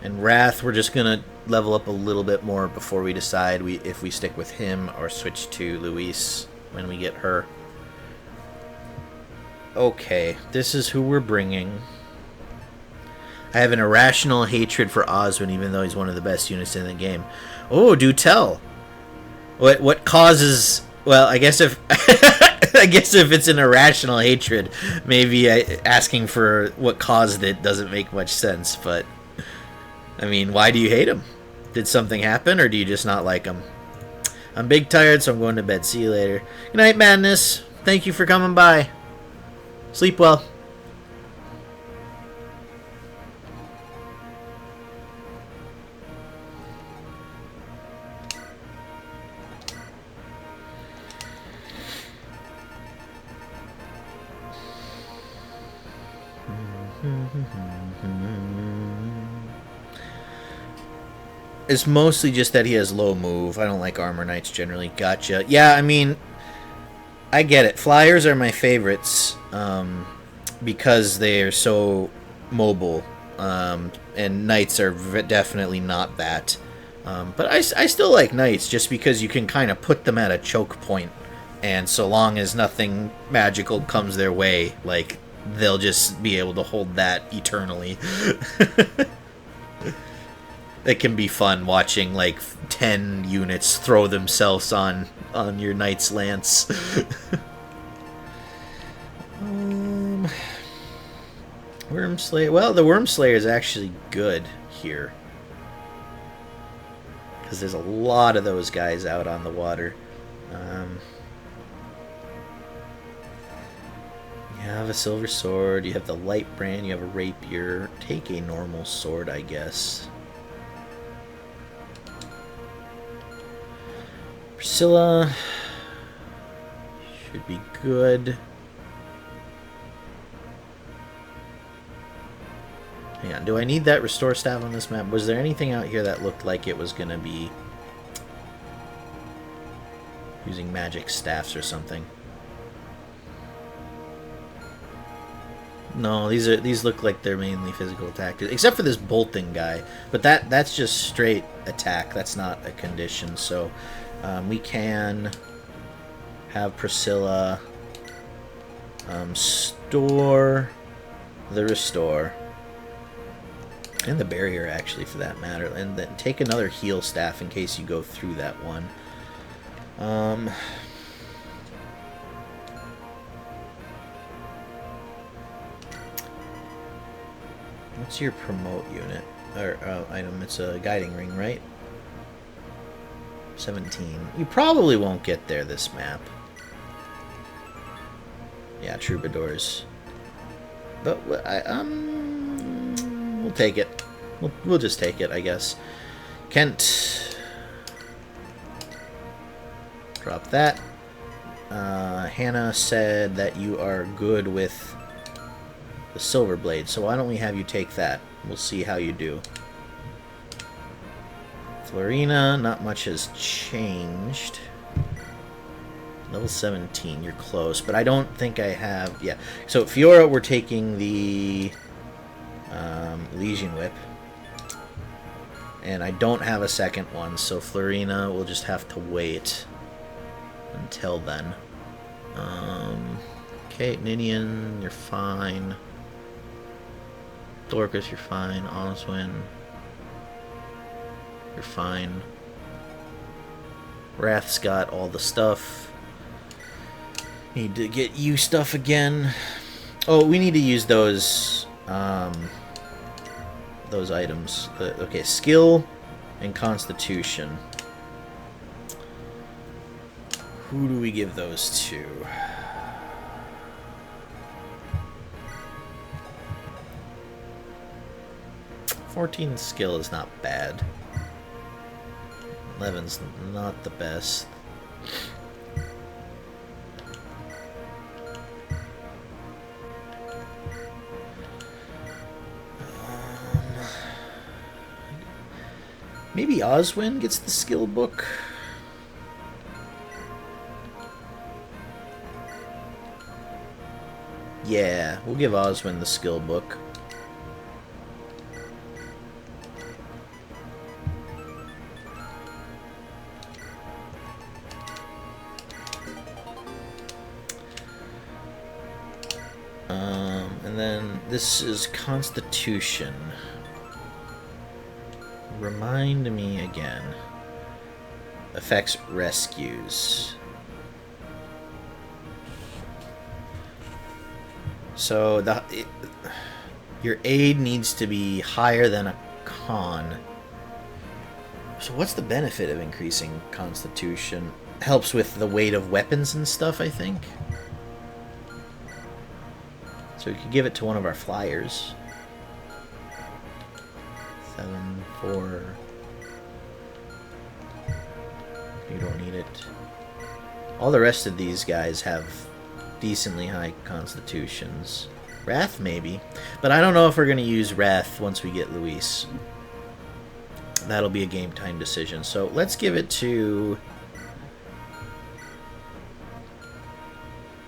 And Wrath, we're just going to level up a little bit more before we decide if we stick with him or switch to Luis when we get her. Okay, this is who we're bringing. I have an irrational hatred for Oswin, even though he's one of the best units in the game. Oh, do tell. What causes... Well, I guess if I guess if it's an irrational hatred, maybe asking for what caused it doesn't make much sense. But I mean, why do you hate him? Did something happen, or do you just not like him? I'm big tired, so I'm going to bed. See you later. Good night, Madness. Thank you for coming by. Sleep well. It's mostly just that he has low move. I don't like Armor Knights generally. Gotcha. Yeah, I mean, I get it. Flyers are my favorites because they are so mobile, and Knights are definitely not that. But I still like Knights just because you can kind of put them at a choke point, and so long as nothing magical comes their way, like, they'll just be able to hold that eternally. It can be fun watching like 10 units throw themselves on your Knight's Lance. Wormslayer. Well, the Wormslayer is actually good here because there's a lot of those guys out on the water. You have a silver sword, you have the light brand, you have a rapier. Take a normal sword, I guess. Priscilla should be good. Hang on, do I need that restore staff on this map? Was there anything out here that looked like it was going to be using magic staffs or something? No, these look like they're mainly physical attack, except for this bolting guy. But that's just straight attack. That's not a condition. So we can have Priscilla store the restore and the barrier, actually, for that matter, and then take another heal staff in case you go through that one. What's your promote unit? Or item? It's a guiding ring, right? 17. You probably won't get there this map. Yeah, troubadours. But we'll take it. We'll just take it, I guess. Kent. Drop that. Hannah said that you are good with the silver blade, so why don't we have you take that? We'll see how you do. Florina, not much has changed. Level 17, you're close, but I don't think I have... Yeah, so Fiora, we're taking the Legion Whip. And I don't have a second one, so Florina will just have to wait until then. Okay, Ninian, you're fine. Dorcas, you're fine. Oswin, you're fine. Wrath's got all the stuff. Need to get you stuff again. Oh, we need to use those items. Okay, skill and constitution. Who do we give those to? $14 skill is not bad. 11's not the best. Maybe Oswin gets the skill book. Yeah, we'll give Oswin the skill book. And then this is Constitution. Remind me again. Affects rescues. So your aid needs to be higher than a con. So what's the benefit of increasing Constitution? Helps with the weight of weapons and stuff, I think. So we could give it to one of our flyers. 7, 4. You don't need it. All the rest of these guys have decently high constitutions. Wrath, maybe. But I don't know if we're going to use Wrath once we get Luis. That'll be a game time decision. So let's give it to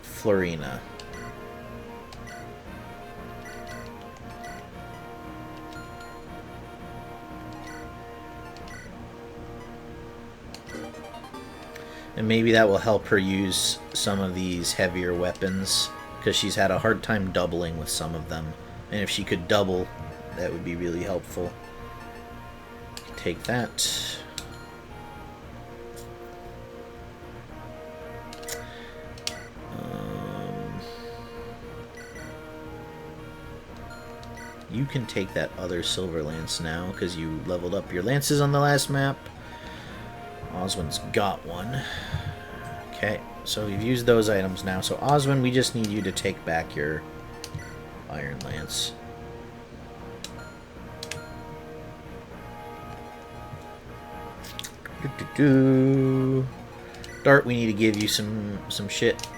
Florina. And maybe that will help her use some of these heavier weapons, because she's had a hard time doubling with some of them. And if she could double, that would be really helpful. Take that. You can take that other silver lance now, because you leveled up your lances on the last map. Oswin's got one. Okay, so we've used those items now. So Oswin, we just need you to take back your Iron Lance. Dart, we need to give you some shit.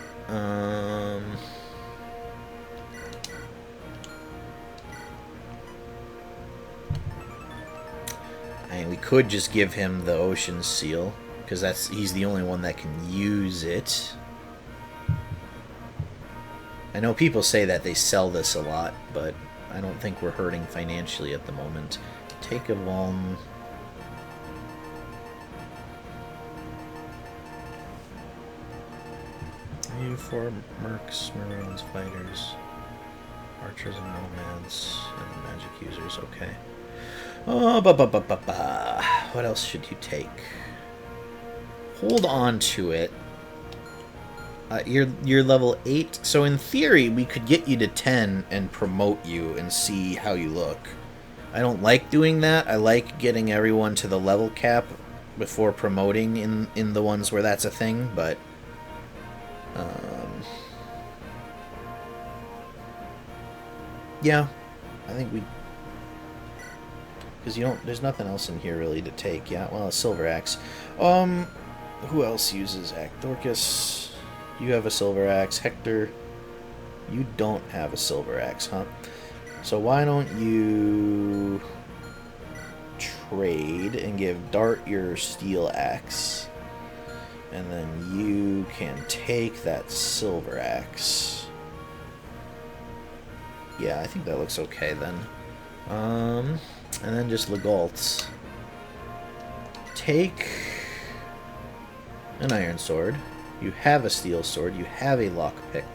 And we could just give him the Ocean Seal, because he's the only one that can use it. I know people say that they sell this a lot, but I don't think we're hurting financially at the moment. Take a Vuln. You for mercs, marines, fighters, archers and nomads, and magic users. Okay. Oh, what else should you take? Hold on to it. You're level 8, so in theory we could get you to 10 and promote you and see how you look. I don't like doing that. I like getting everyone to the level cap before promoting in the ones where that's a thing, but yeah, I think we, because there's nothing else in here really to take. Yeah, well, a silver axe. Who else uses axe? Dorcas, you have a silver axe. Hector, you don't have a silver axe, huh? So why don't you trade and give Dart your steel axe, and then you can take that silver axe. Yeah, I think that looks okay then. And then just Legault's. Take an iron sword. You have a steel sword. You have a lockpick.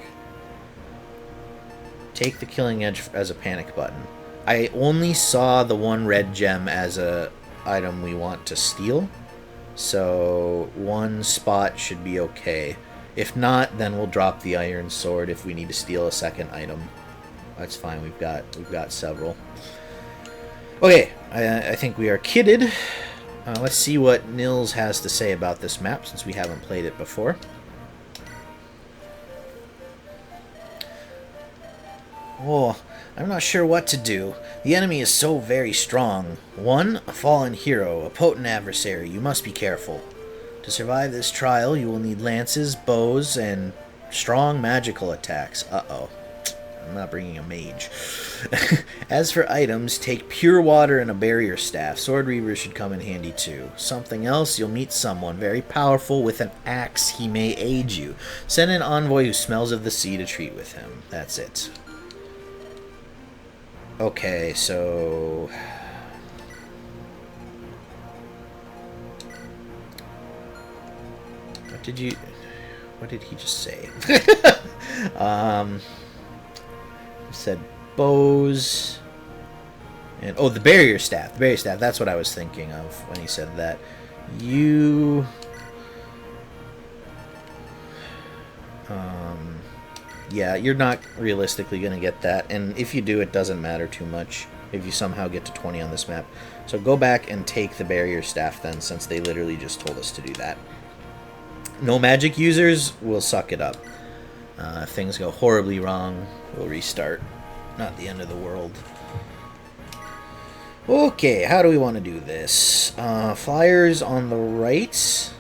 Take the killing edge as a panic button. I only saw the one red gem as a item we want to steal, so one spot should be okay. If not, then we'll drop the iron sword if we need to steal a second item. That's fine. We've got several. Okay, I think we are kitted. Let's see what Nils has to say about this map, since we haven't played it before. Oh, I'm not sure what to do. The enemy is so very strong. One, a fallen hero, a potent adversary. You must be careful. To survive this trial, you will need lances, bows, and strong magical attacks. Uh-oh. I'm not bringing a mage. As for items, take pure water and a barrier staff. Sword Reaver should come in handy too. Something else, you'll meet someone very powerful with an axe. He may aid you. Send an envoy who smells of the sea to treat with him. That's it. Okay, so... What did he just say? Said bows. And oh, the barrier staff. The barrier staff, that's what I was thinking of when he said that. Yeah, you're not realistically going to get that. And if you do, it doesn't matter too much if you somehow get to 20 on this map. So go back and take the barrier staff then, since they literally just told us to do that. No magic users will suck it up. If things go horribly wrong, we'll restart. Not the end of the world. Okay, how do we want to do this? Flyers on the right.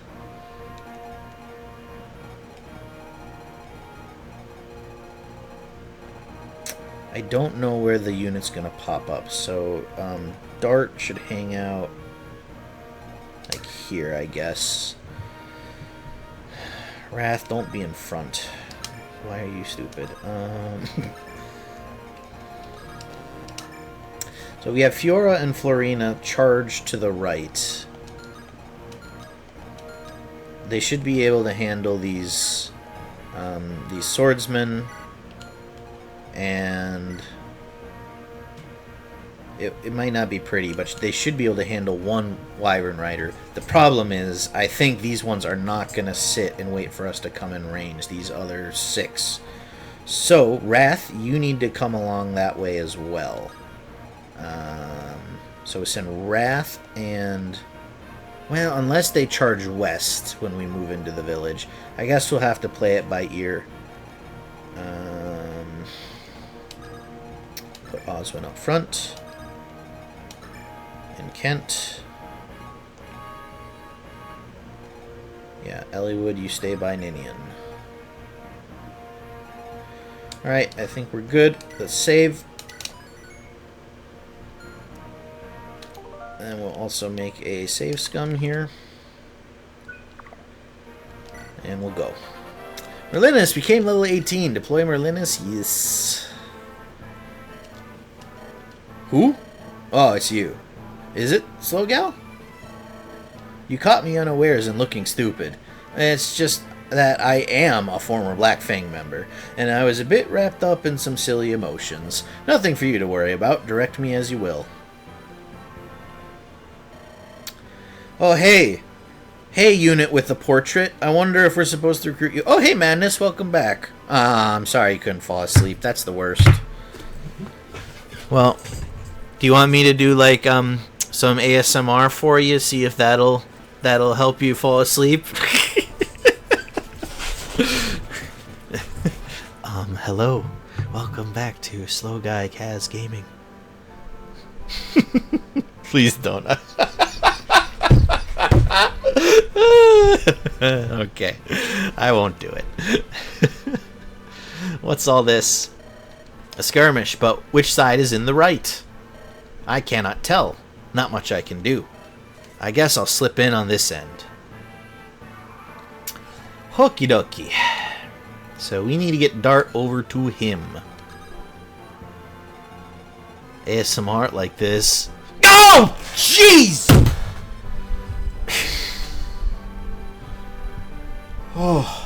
I don't know where the unit's going to pop up, so Dart should hang out like here, I guess. Wrath, don't be in front. Why are you stupid? So we have Fiora and Florina charged to the right. They should be able to handle these swordsmen, and it might not be pretty, but they should be able to handle one Wyvern Rider. The problem is, I think these ones are not going to sit and wait for us to come in range, these other 6. So, Wrath, you need to come along that way as well. So we send Wrath and... Well, unless they charge west when we move into the village. I guess we'll have to play it by ear. Put Oswin up front. And Kent. Yeah, Eliwood, you stay by Ninian. Alright, I think we're good. Let's save. And we'll also make a savescum here. And we'll go. Merlinus became level 18. Deploy Merlinus? Yes. Who? Oh, it's you. Is it, Slowgal? You caught me unawares and looking stupid. It's just that I am a former Black Fang member, and I was a bit wrapped up in some silly emotions. Nothing for you to worry about. Direct me as you will. Oh, hey. Hey, unit with the portrait. I wonder if we're supposed to recruit you. Oh, hey, Madness. Welcome back. I'm sorry you couldn't fall asleep. That's the worst. Well, do you want me to do, like, some ASMR for you? See if that'll help you fall asleep? Hello. Welcome back to SlowguyCaz Gaming. Please don't. Okay, I won't do it. What's all this? A skirmish, but which side is in the right? I cannot tell. Not much I can do. I guess I'll slip in on this end. Okie dokie. So we need to get Dart over to him. ASMR like this. Oh! Jeez! Oh.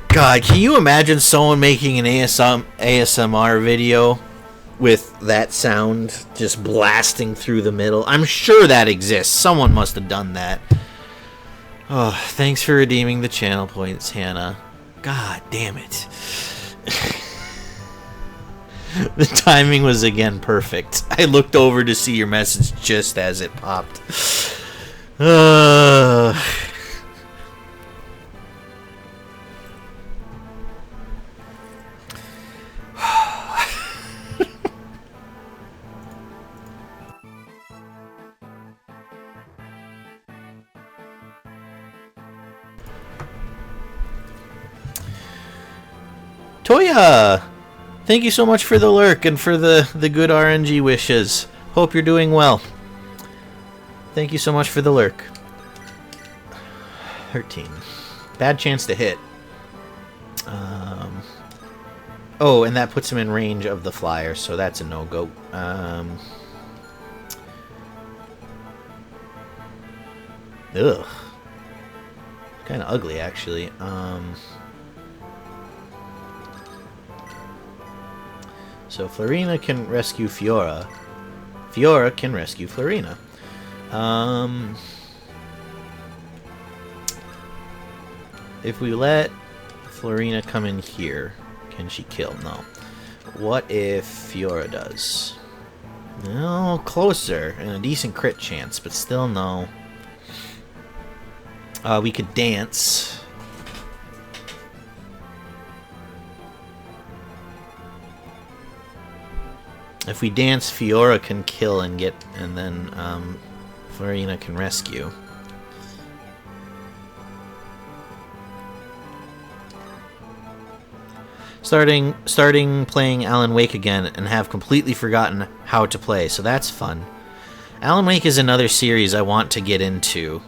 God, can you imagine someone making an ASMR video with that sound just blasting through the middle? I'm sure that exists. Someone must have done that. Oh, thanks for redeeming the channel points, Hannah. God damn it. The timing was again perfect. I looked over to see your message just as it popped. Toya! Thank you so much for the lurk and for the good RNG wishes. Hope you're doing well. Thank you so much for the lurk. 13. Bad chance to hit. Oh, and that puts him in range of the flyer, so that's a no-go. Ugh. Kind of ugly, actually. So Florina can rescue Fiora. Fiora can rescue Florina. If we let Florina come in here, can she kill? No. What if Fiora does? No, closer. And a decent crit chance, but still no. We could dance. If we dance, Fiora can kill and get, and then Florina can rescue. Starting playing Alan Wake again and have completely forgotten how to play, so that's fun. Alan Wake is another series I want to get into.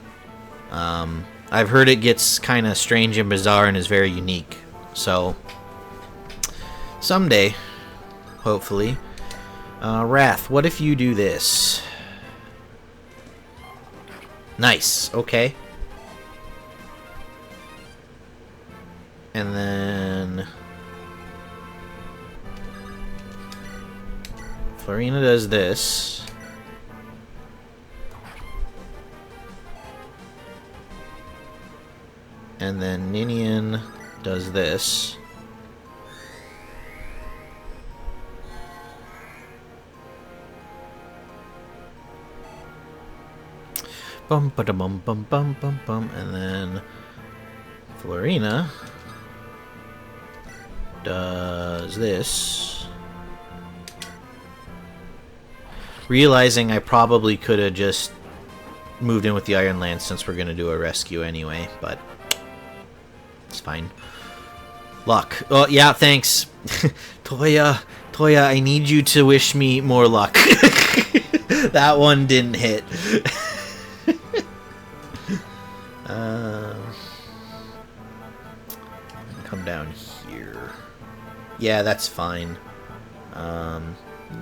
I've heard it gets kind of strange and bizarre and is very unique. So, someday, hopefully. Wrath, what if you do this? Nice, okay. And then Florina does this. And then Ninian does this. Bum ba da bum bum bum bum bum, and then Florina does this. Realizing I probably could have just moved in with the Iron Lance since we're gonna do a rescue anyway, but it's fine. Luck. Oh yeah, thanks. Toya, I need you to wish me more luck. That one didn't hit. Come down here. Yeah, that's fine.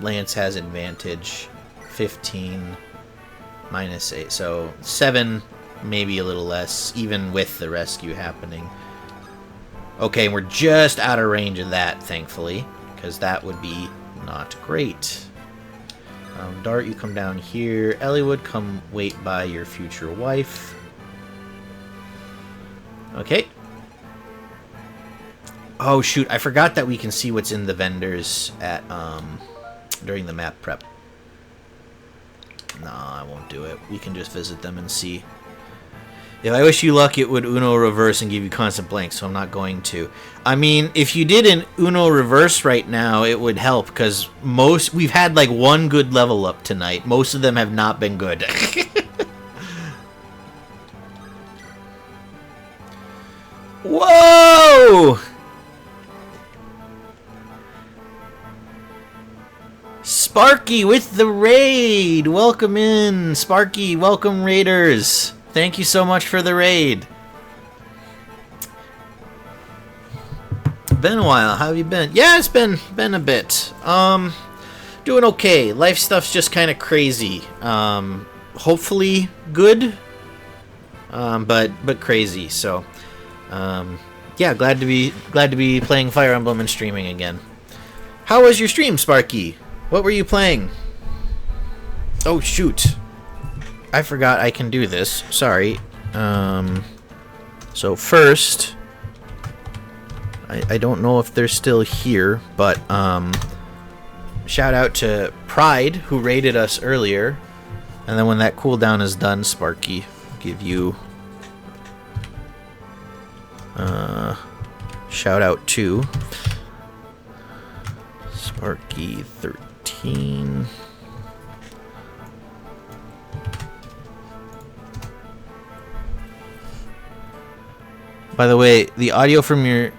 Lance has advantage. 15 minus 8, so 7, maybe a little less, even with the rescue happening. Okay, we're just out of range of that, thankfully, because that would be not great. Dart, you come down here. Eliwood, come wait by your future wife. Okay. Oh shoot, I forgot that we can see what's in the vendors at during the map prep. Nah, I won't do it. We can just visit them and see. If I wish you luck, it would Uno reverse and give you constant blanks, so I'm not going to. I mean, if you did an Uno reverse right now, it would help, because we've had like one good level up tonight. Most of them have not been good. Whoa! Sparky with the raid! Welcome in, Sparky. Welcome, raiders. Thank you so much for the raid. Been a while. How have you been? Yeah, it's been a bit. Doing okay. Life stuff's just kind of crazy. Hopefully good. But crazy. So, yeah, glad to be playing Fire Emblem and streaming again. How was your stream, Sparky? What were you playing? Oh shoot. I forgot I can do this. Sorry. So first, I don't know if they're still here, but shout out to Pride, who raided us earlier. And then when that cooldown is done, Sparky, I'll give you shout out to Sparky 13. By the way, the audio from your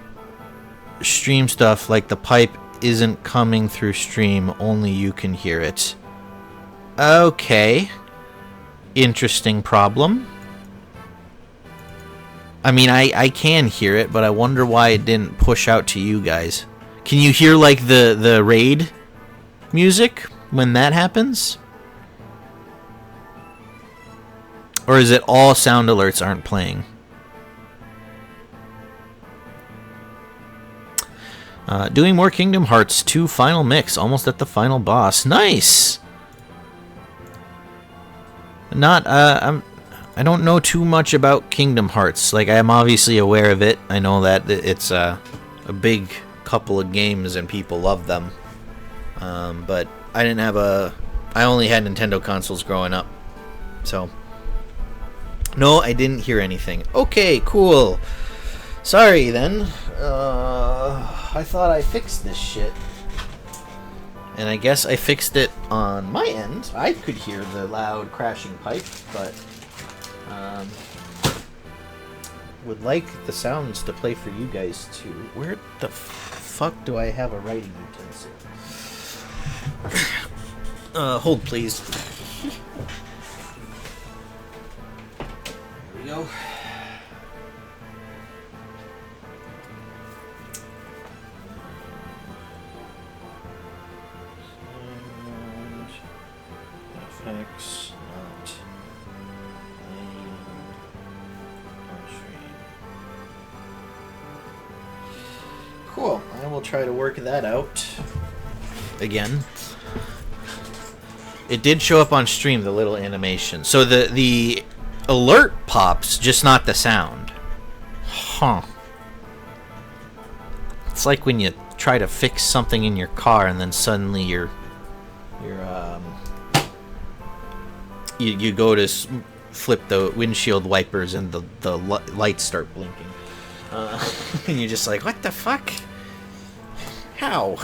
stream stuff, like the pipe isn't coming through stream, only you can hear it. Okay. Interesting problem. I mean, I can hear it, but I wonder why it didn't push out to you guys. Can you hear, like, the raid music when that happens? Or is it all sound alerts aren't playing? Doing more Kingdom Hearts 2 final mix, almost at the final boss. Nice! I don't know too much about Kingdom Hearts. Like, I am obviously aware of it. I know that it's a big couple of games and people love them. But I only had Nintendo consoles growing up. So, no, I didn't hear anything. Okay, cool. Sorry, then. I thought I fixed this shit. And I guess I fixed it on my end. I could hear the loud crashing pipe, but would like the sounds to play for you guys too. Where the fuck do I have a writing utensil? Hold please. There we go. FX not cool. I will try to work that out again. It did show up on stream, the little animation. So the alert pops, just not the sound. Huh. It's like when you try to fix something in your car and then suddenly you go to flip the windshield wipers and the lights start blinking. And you're just like, what the fuck? How?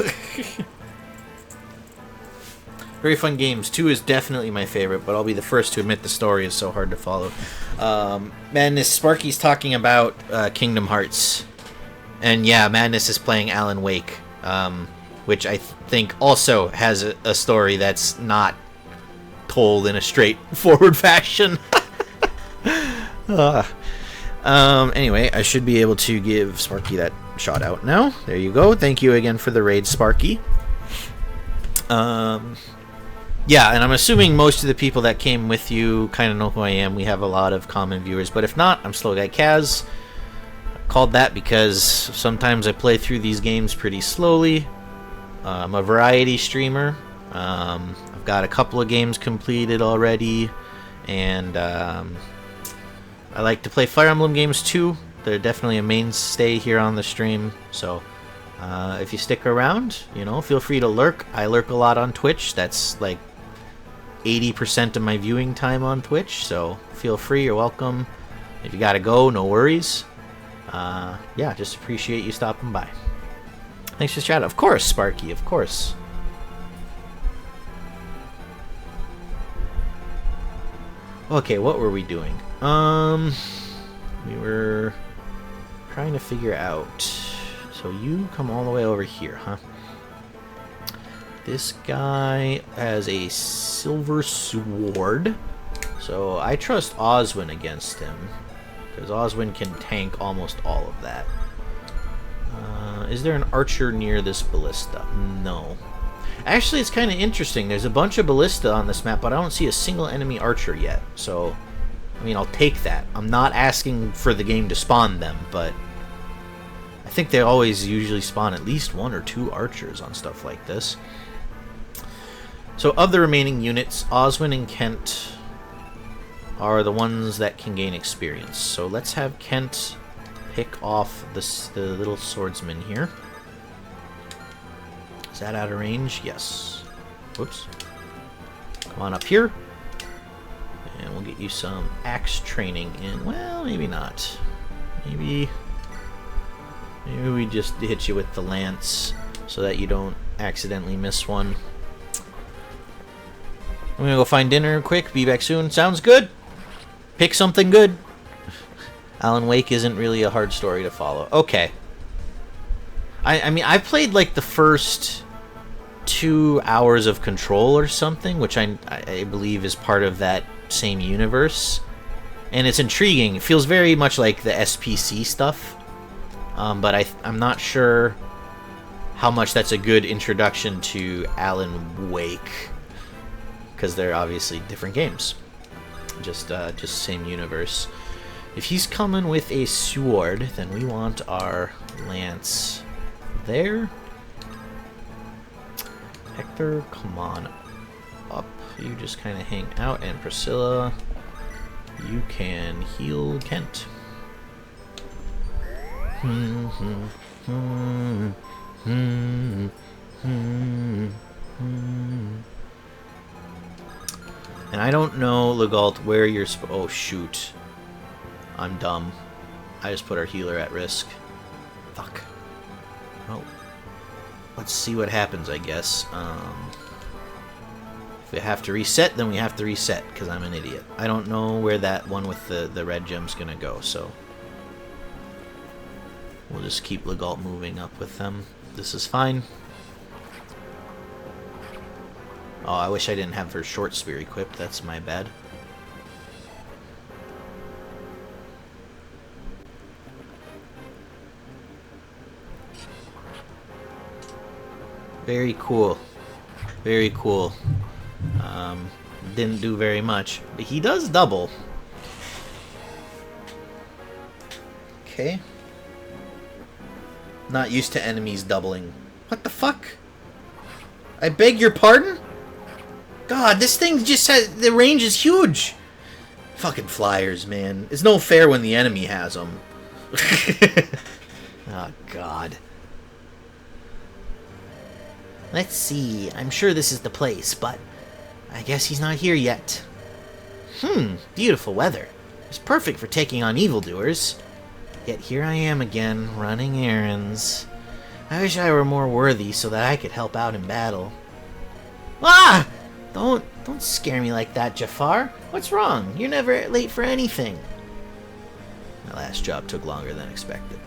Very fun games. 2 is definitely my favorite, but I'll be the first to admit the story is so hard to follow. Madness, Sparky's talking about Kingdom Hearts. And yeah, Madness is playing Alan Wake, which I think also has a story that's not told in a straightforward fashion. Anyway, I should be able to give Sparky that shout out now. There you go. Thank you again for the raid, Sparky. Yeah, and I'm assuming most of the people that came with you kind of know who I am. We have a lot of common viewers, but if not, I'm SlowguyCaz. Called that because sometimes I play through these games pretty slowly. I'm a variety streamer. I've got a couple of games completed already, and I like to play Fire Emblem games too. They're definitely a mainstay here on the stream, so if you stick around, you know, feel free to lurk. I lurk a lot on Twitch. That's like 80% of my viewing time on Twitch, so feel free, you're welcome. If you gotta go, no worries. Yeah, just appreciate you stopping by. Thanks for the chat. Of course, Sparky, of course. Okay, what were we doing? We were trying to figure out. So you come all the way over here, huh? This guy has a silver sword. So I trust Oswin against him, because Oswin can tank almost all of that. Is there an archer near this ballista? No. Actually, it's kind of interesting. There's a bunch of ballista on this map, but I don't see a single enemy archer yet. So, I mean, I'll take that. I'm not asking for the game to spawn them, but I think they always usually spawn at least 1 or 2 archers on stuff like this. So, of the remaining units, Oswin and Kent are the ones that can gain experience. So let's have Kent pick off the little swordsman here. Is that out of range? Yes. Whoops. Come on up here. And we'll get you some axe training in. Well, maybe not. Maybe we just hit you with the lance so that you don't accidentally miss one. I'm gonna go find dinner quick. Be back soon. Sounds good. Pick something good. Alan Wake isn't really a hard story to follow. Okay. I mean, I played like the first 2 hours of Control or something, which I believe is part of that same universe, and it's intriguing. It feels very much like the SPC stuff, but I'm not sure how much that's a good introduction to Alan Wake, because they're obviously different games, just same universe. If he's coming with a sword, then we want our lance there. Hector, come on up. You just kind of hang out, and Priscilla, you can heal Kent. And I don't know, Legault, where you're oh shoot. I'm dumb. I just put our healer at risk. Fuck. Oh. Let's see what happens, I guess. If we have to reset, then we have to reset, because I'm an idiot. I don't know where that one with the red gem's gonna go, so we'll just keep Legault moving up with them. This is fine. Oh, I wish I didn't have her short spear equipped. That's my bad. Very cool. Very cool. Didn't do very much, but he does double. Okay. Not used to enemies doubling. What the fuck? I beg your pardon? God, this thing just has... the range is huge. Fucking flyers, man. It's no fair when the enemy has them. Oh, God. Let's see. I'm sure this is the place, but I guess he's not here yet. Beautiful weather. It's perfect for taking on evildoers. Yet here I am again, running errands. I wish I were more worthy so that I could help out in battle. Ah! Don't scare me like that, Jafar. What's wrong? You're never late for anything. My last job took longer than expected.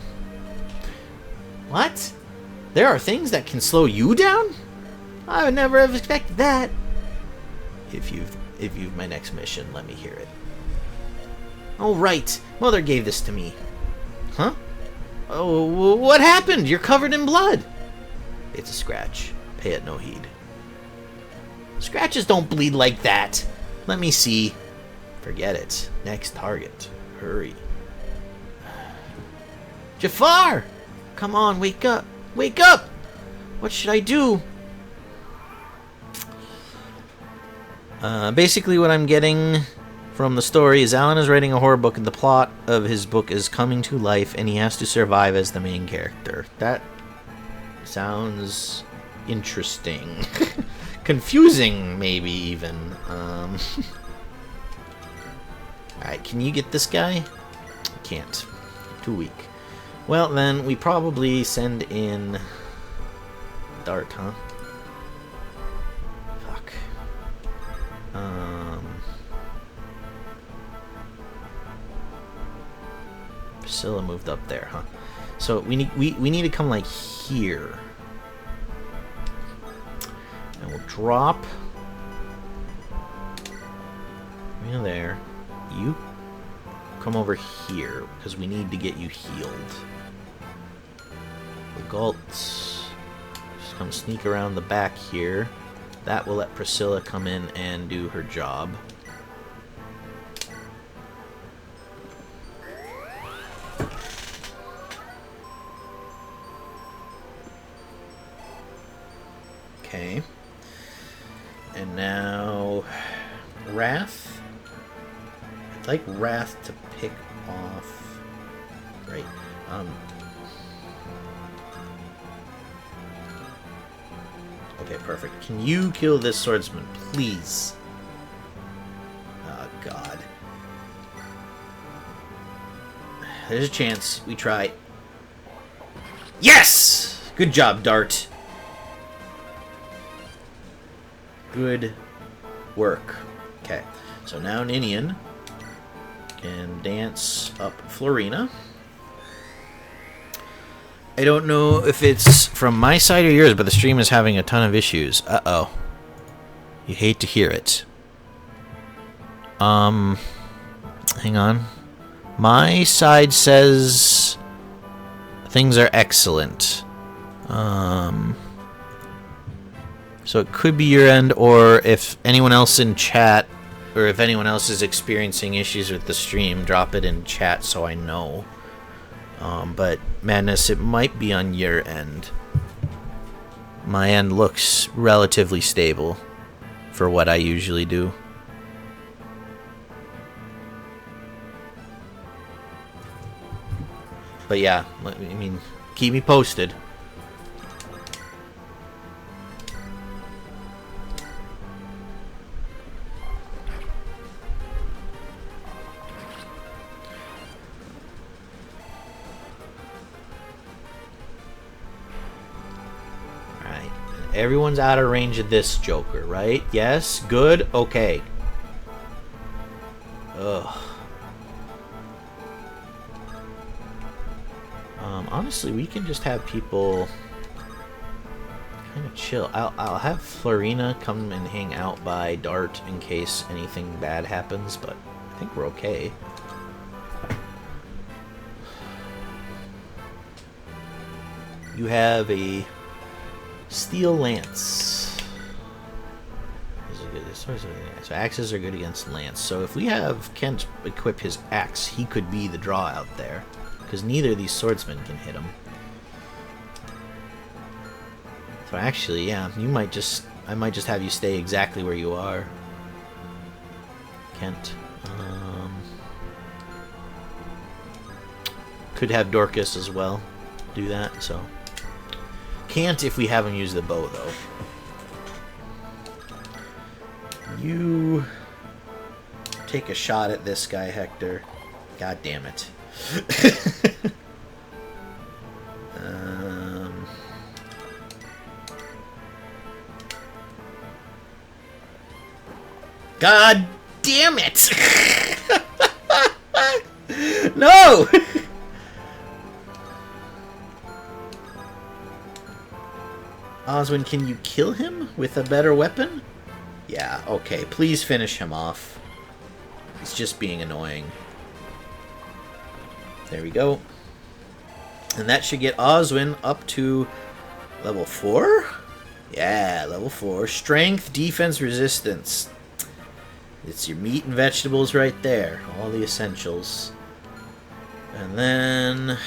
What? There are things that can slow you down? I would never have expected that. If you've my next mission, let me hear it. Oh, right. Mother gave this to me. Huh? Oh, what happened? You're covered in blood. It's a scratch. Pay it no heed. Scratches don't bleed like that. Let me see. Forget it. Next target. Hurry. Jafar! Come on, wake up. Wake up! What should I do? Basically what I'm getting from the story is Alan is writing a horror book and the plot of his book is coming to life and he has to survive as the main character. That sounds interesting. Confusing, maybe, even. Alright, can you get this guy? Can't. Too weak. Well, then, we probably send in Dart, huh? Fuck. Priscilla moved up there, huh? So we need to come like here. And we'll drop you there. You come over here because we need to get you healed. The Geitz just come sneak around the back here. That will let Priscilla come in and do her job. Okay. And now Wrath. I'd like Wrath to pick off. Right. Okay, perfect. Can you kill this swordsman, please? Oh, God. There's a chance. We try. Yes! Good job, Dart. Good work. Okay, so now Ninian can dance up Florina. I don't know if it's from my side or yours, but the stream is having a ton of issues. Uh-oh. You hate to hear it. Hang on. My side says things are excellent. So it could be your end, or if anyone else in chat, or if anyone else is experiencing issues with the stream, drop it in chat so I know. But Madness, it might be on your end. My end looks relatively stable for what I usually do. But yeah, I mean, keep me posted. Everyone's out of range of this Joker, right? Yes? Good? Okay. Ugh. Honestly, we can just have people kind of chill. I'll have Florina come and hang out by Dart in case anything bad happens, but I think we're okay. You have a Steel Lance. So axes are good against Lance. So if we have Kent equip his axe, he could be the draw out there. Because neither of these swordsmen can hit him. So actually, yeah, I might just have you stay exactly where you are, Kent. Could have Dorcas as well do that, so. Can't if we have him use the bow, though. You take a shot at this guy, Hector. God damn it. God damn it! No! Oswin, can you kill him with a better weapon? Yeah, okay. Please finish him off. He's just being annoying. There we go. And that should get Oswin up to level 4? Yeah, level 4. Strength, defense, resistance. It's your meat and vegetables right there. All the essentials. And then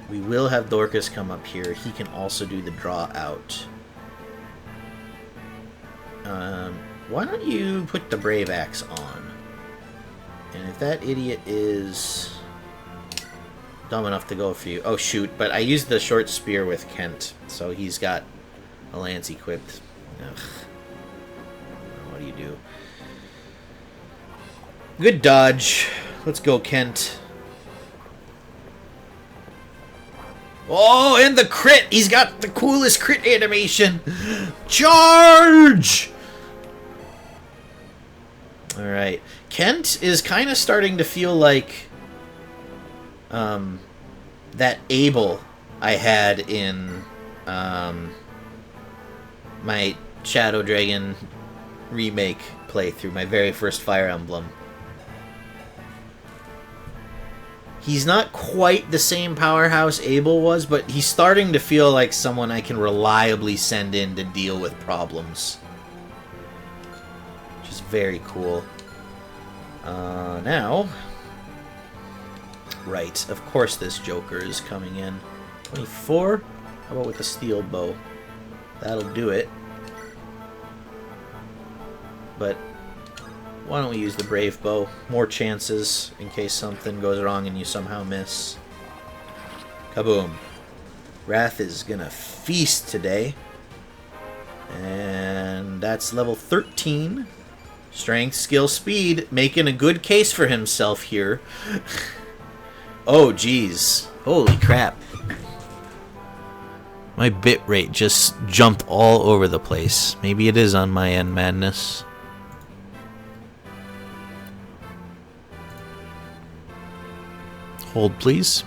we will have Dorcas come up here. He can also do the draw out. Why don't you put the Brave Axe on? And if that idiot is dumb enough to go for you... Oh, shoot. But I used the short spear with Kent, so he's got a lance equipped. Ugh. What do you do? Good dodge. Let's go, Kent. Oh, and the crit! He's got the coolest crit animation! Charge! Alright. Kent is kind of starting to feel like that Abel I had in my Shadow Dragon remake playthrough, my very first Fire Emblem. He's not quite the same powerhouse Abel was, but he's starting to feel like someone I can reliably send in to deal with problems. Which is very cool. Now... Right, of course this Joker is coming in. 24? How about with the steel bow? That'll do it. But why don't we use the Brave Bow? More chances in case something goes wrong and you somehow miss. Kaboom. Wrath is gonna feast today. And that's level 13. Strength, skill, speed. Making a good case for himself here. Oh, geez. Holy crap. My bitrate just jumped all over the place. Maybe it is on my end, Madness. Hold, please.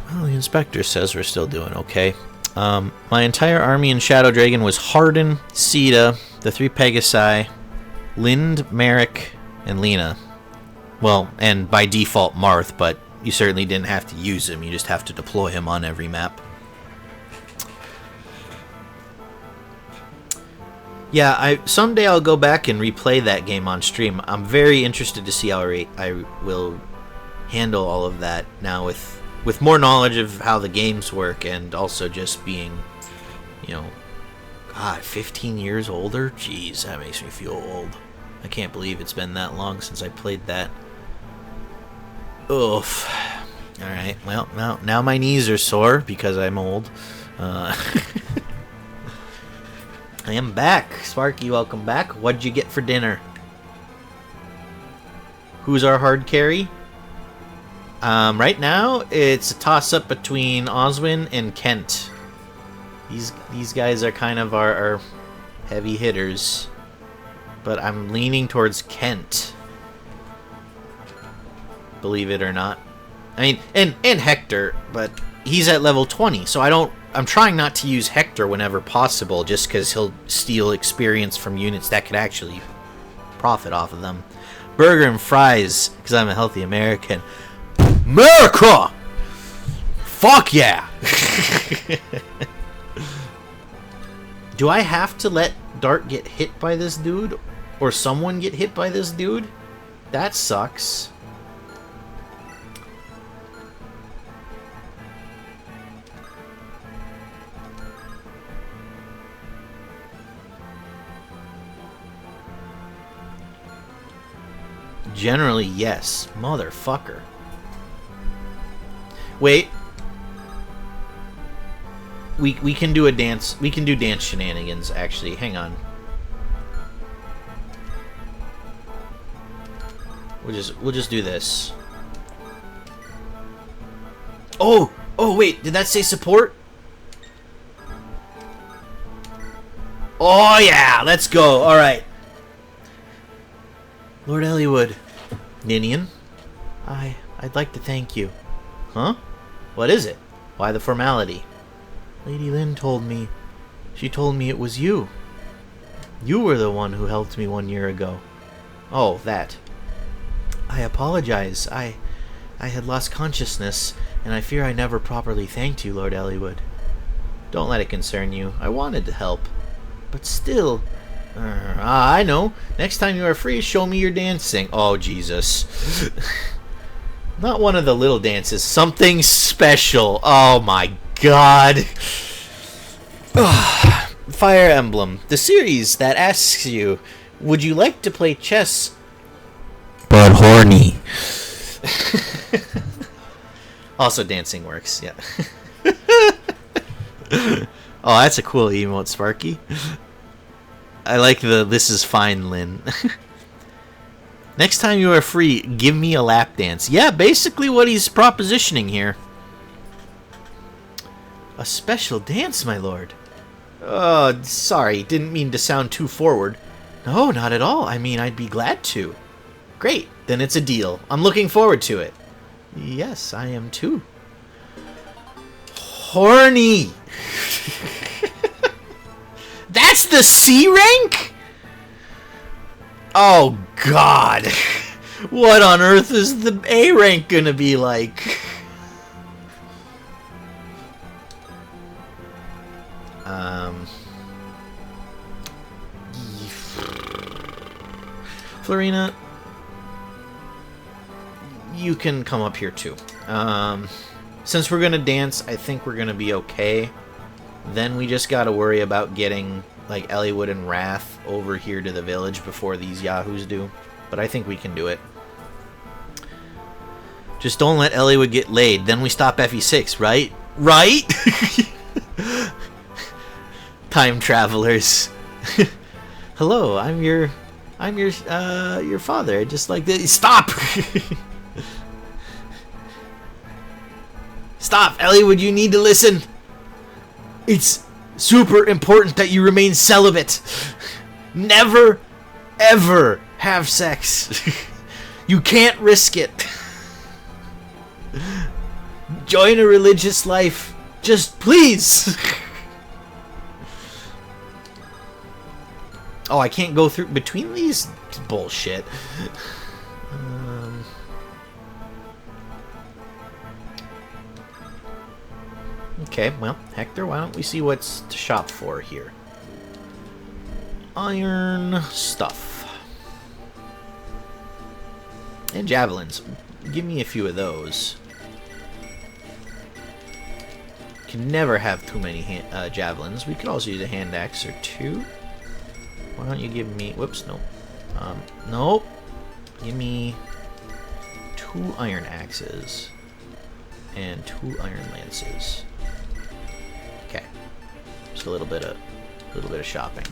Well, the inspector says we're still doing okay. My entire army in Shadow Dragon was Hardin, Sita, the 3 Pegasi, Lind, Merrick, and Lena. Well, and by default Marth, but you certainly didn't have to use him. You just have to deploy him on every map. Yeah, someday I'll go back and replay that game on stream. I'm very interested to see how I will handle all of that now with more knowledge of how the games work, and also just being, God, 15 years older? Jeez, that makes me feel old. I can't believe it's been that long since I played that. Oof. Alright, well, now my knees are sore because I'm old. I am back. Sparky, welcome back. What'd you get for dinner? Who's our hard carry? Right now, it's a toss-up between Oswin and Kent. These guys are kind of our heavy hitters. But I'm leaning towards Kent. Believe it or not. I mean, and Hector, but he's at level 20, so I'm trying not to use Hector whenever possible, just because he'll steal experience from units that could actually profit off of them. Burger and fries, because I'm a healthy American. America! Fuck yeah! Do I have to let Dart get hit by this dude? Or someone get hit by this dude? That sucks. Generally, yes. Motherfucker. Wait. We can do a dance. We can do dance shenanigans, actually. Hang on. We'll just do this. Oh, wait. Did that say support? Oh yeah, let's go. All right. Lord Eliwood. Ninian? I'd like to thank you. Huh? What is it? Why the formality? Lady Lynn told me. She told me it was you. You were the one who helped me 1 year ago. Oh, that. I apologize. I had lost consciousness, and I fear I never properly thanked you, Lord Eliwood. Don't let it concern you. I wanted to help. But still... I know. Next time you are free, show me your dancing. Oh, Jesus. Not one of the little dances. Something special. Oh, my God. Fire Emblem. The series that asks you, would you like to play chess? But horny. Also, dancing works. Yeah. Oh, that's a cool emote, Sparky. I like the "this is fine, Lynn." Next time you are free, give me a lap dance. Yeah, basically what he's propositioning here. A special dance, my lord. Oh, sorry, didn't mean to sound too forward. No, not at all. I mean, I'd be glad to. Great, then it's a deal. I'm looking forward to it. Yes, I am too. Horny! That's the C rank? Oh, God. What on earth is the A rank gonna be like? Florina, you can come up here too. Since we're gonna dance, I think we're gonna be okay. Then we just gotta worry about getting like Eliwood and Wrath over here to the village before these yahoos do. But I think we can do it. Just don't let Eliwood get laid. Then we stop FE6, right? Right? Time travelers. Hello, I'm your father. Just like this. Stop! Stop, Eliwood, you need to listen. It's super important that you remain celibate. Never, ever have sex. You can't risk it. join a religious life. Just please. Oh, I can't go through between these? Bullshit. Okay, well, Hector, why don't we see what's to shop for here? Iron stuff. And javelins. Give me a few of those. Can never have too many javelins. We could also use a hand axe or two. Why don't you give me... Whoops, nope. Nope. Give me 2 iron axes. And 2 iron lances. Okay. Just a little bit of shopping.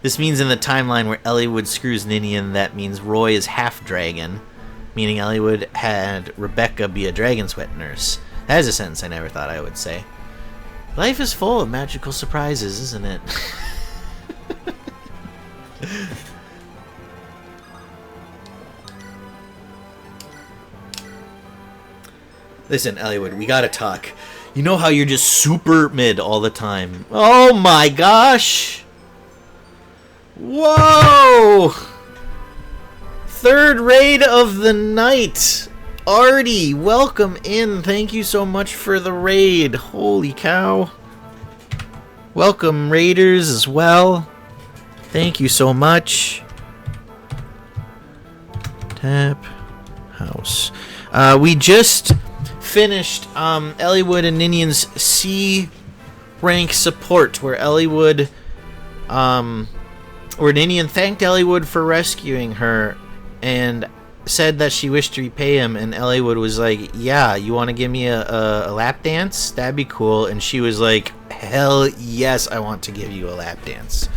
This means in the timeline where Eliwood screws Ninian, that means Roy is half dragon, meaning Eliwood had Rebecca be a dragon sweat nurse. That is a sentence I never thought I would say. Life is full of magical surprises, isn't it? Listen, Eliwood, we gotta talk. You know how you're just super mid all the time. Oh my gosh! Whoa! 3rd raid of the night. Artie, welcome in. Thank you so much for the raid. Holy cow. Welcome, raiders, as well. Thank you so much. Tap house. We just finished Eliwood and Ninian's C rank support, where Eliwood, where Ninian thanked Eliwood for rescuing her and said that she wished to repay him, and Eliwood was like, yeah, you want to give me a lap dance? That'd be cool. And she was like, hell yes, I want to give you a lap dance.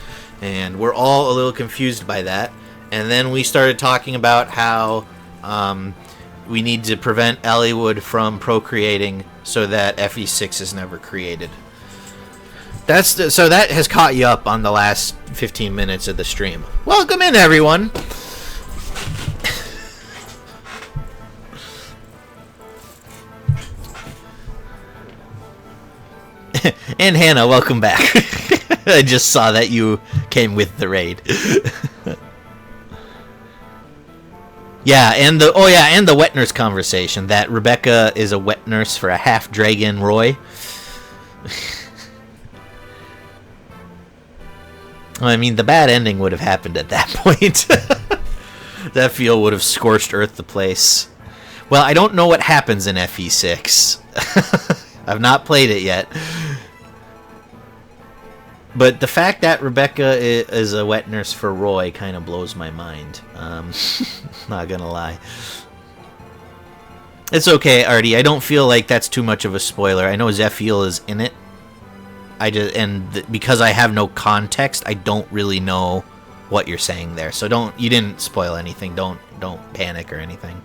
And we're all a little confused by that. And then we started talking about how we need to prevent Eliwood from procreating so that FE6 is never created. So that has caught you up on the last 15 minutes of the stream. Welcome in, everyone. And Hannah, welcome back. I just saw that you came with the raid. Yeah, and the wet nurse conversation, that Rebecca is a wet nurse for a half dragon Roy. I mean, the bad ending would have happened at that point. That field would have scorched earth the place. Well, I don't know what happens in FE6. I've not played it yet. But the fact that Rebecca is a wet nurse for Roy kind of blows my mind. Not gonna lie. It's okay, Artie. I don't feel like that's too much of a spoiler. I know Zephiel is in it. Because I have no context, I don't really know what you're saying there. So you didn't spoil anything. Don't panic or anything.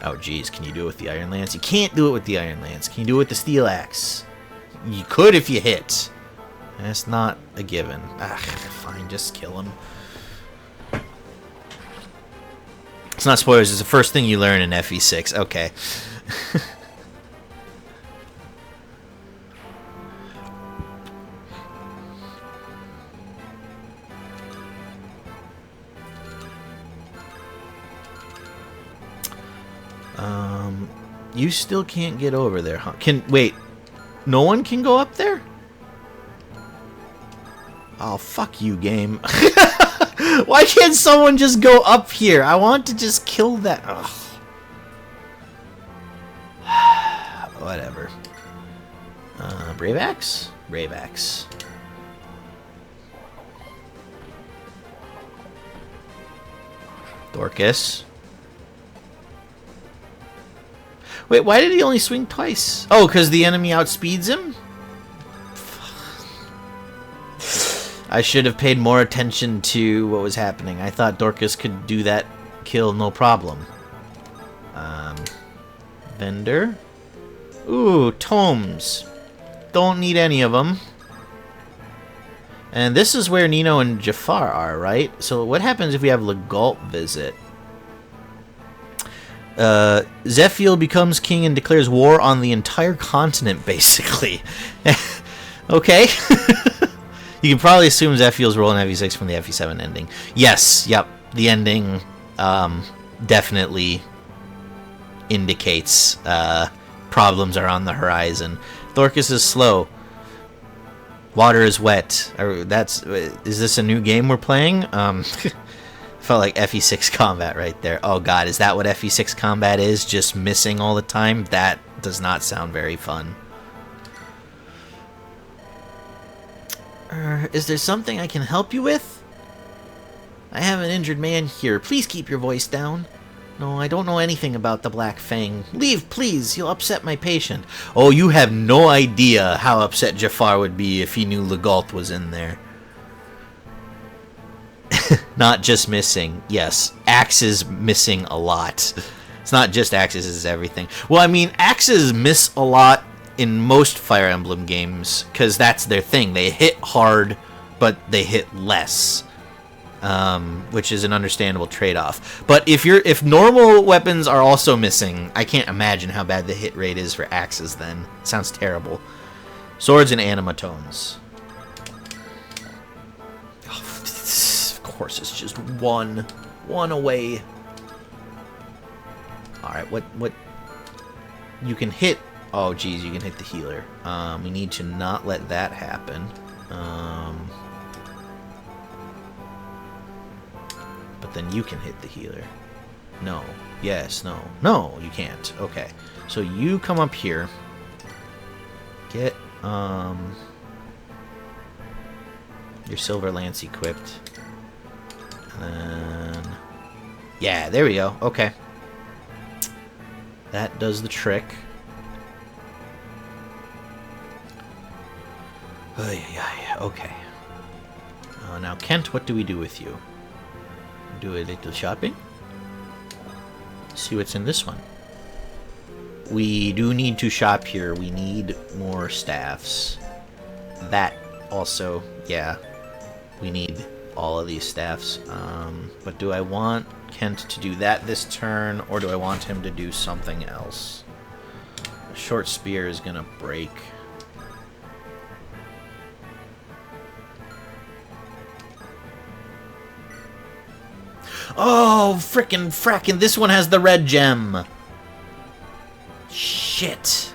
Oh, geez, can you do it with the Iron Lance? You can't do it with the Iron Lance. Can you do it with the Steel Axe? You could if you hit. That's not a given. Fine, just kill him. It's not spoilers, it's the first thing you learn in FE6. Okay. You still can't get over there, huh? Wait, no one can go up there? Oh, fuck you, game. Why can't someone just go up here? I want to just kill that. Ugh. Whatever. Brave Axe? Brave Axe. Dorcas. Wait, why did he only swing twice? Oh, because the enemy outspeeds him? I should have paid more attention to what was happening. I thought Dorcas could do that kill no problem. Vendor. Ooh, tomes. Don't need any of them. And this is where Nino and Jafar are, right? So what happens if we have Legault visit? Zephiel becomes king and declares war on the entire continent, basically. Okay. You can probably assume Zephiel's role in FE6 from the FE7 ending. Yes, yep. The ending definitely indicates problems are on the horizon. Thorcus is slow. Water is wet. Is this a new game we're playing? Felt like FE6 combat right there. Oh god, is that what FE6 combat is? Just missing all the time? That does not sound very fun. Is there something I can help you with? I have an injured man here. Please keep your voice down. No, I don't know anything about the Black Fang. Leave, please. You'll upset my patient. Oh, you have no idea how upset Jafar would be if he knew Legault was in there. Not just missing. Yes, axes missing a lot. It's not just axes, it's everything. Well, I mean, axes miss a lot in most Fire Emblem games, because that's their thing. They hit hard, but they hit less. Which is an understandable trade-off. But if normal weapons are also missing, I can't imagine how bad the hit rate is for axes then. Sounds terrible. Swords and animatones. Oh, of course, it's just one away. Alright, what... You can hit... Oh, geez, you can hit the healer. We need to not let that happen. But then you can hit the healer. No. Yes, no. No, you can't. Okay. So you come up here. Get, your silver lance equipped. And then... Yeah, there we go. Okay. That does the trick. Okay. Now, Kent, what do we do with you? Do a little shopping. See what's in this one. We do need to shop here. We need more staffs. That also, yeah. We need all of these staffs. But do I want Kent to do that this turn, or do I want him to do something else? A short spear is gonna break. Oh, frackin', this one has the red gem. Shit.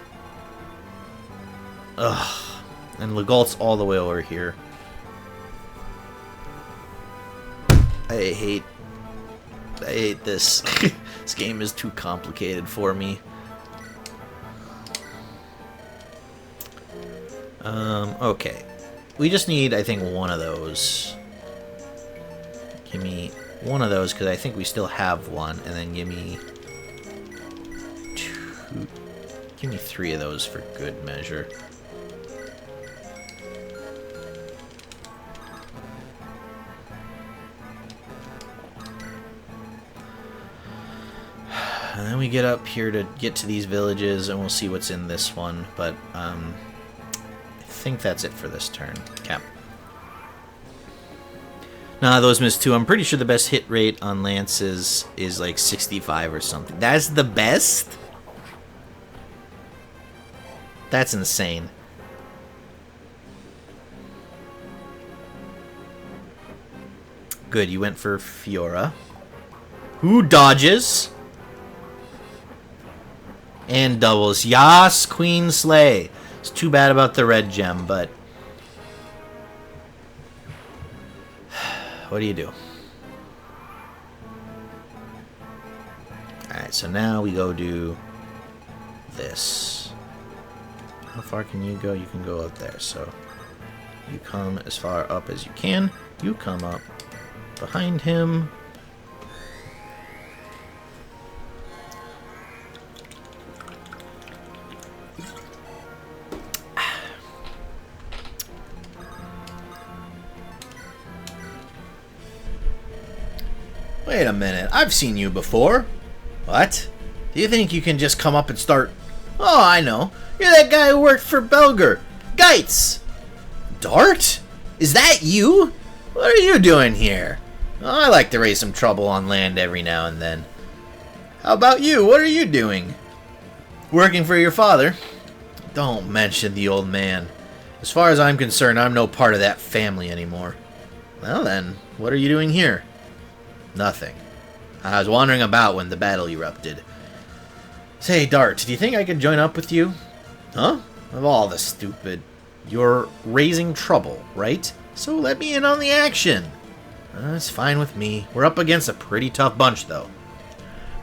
Ugh. And Legault's all the way over here. I hate this. This game is too complicated for me. Okay. We just need, I think, one of those. Give me one of those, because I think we still have one, and then give me two. Give me 3 of those for good measure. And then we get up here to get to these villages, and we'll see what's in this one, but I think that's it for this turn. Cap. Nah, those missed too. I'm pretty sure the best hit rate on lances is like 65 or something. That's the best? That's insane. Good, you went for Fiora. Who dodges? And doubles. Yas, Queen Slay. It's too bad about the red gem, but... What do you do? Alright, so now we go do this. How far can you go? You can go up there, so you come as far up as you can. You come up behind him. Wait a minute, I've seen you before. What? Do you think you can just come up and start... Oh, I know. You're that guy who worked for Belger. Geitz! Dart? Is that you? What are you doing here? Oh, I like to raise some trouble on land every now and then. How about you? What are you doing? Working for your father? Don't mention the old man. As far as I'm concerned, I'm no part of that family anymore. Well then, what are you doing here? Nothing. I was wandering about when the battle erupted. Say, Dart, do you think I could join up with you? Huh? Of all the stupid... You're raising trouble, right? So let me in on the action. It's fine with me. We're up against a pretty tough bunch, though.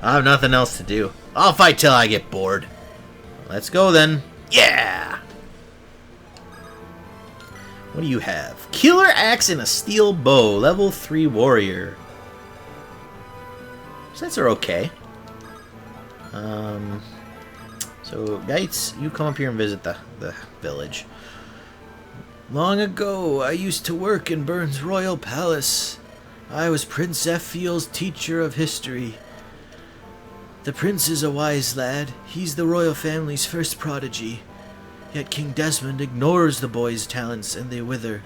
I have nothing else to do. I'll fight till I get bored. Let's go, then. Yeah! What do you have? Killer Axe and a Steel Bow. Level 3 Warrior. Sets are okay. So, Geitz, you come up here and visit the village. Long ago, I used to work in Bern's royal palace. I was Prince Ephiel's teacher of history. The prince is a wise lad. He's the royal family's first prodigy. Yet King Desmond ignores the boy's talents and they wither.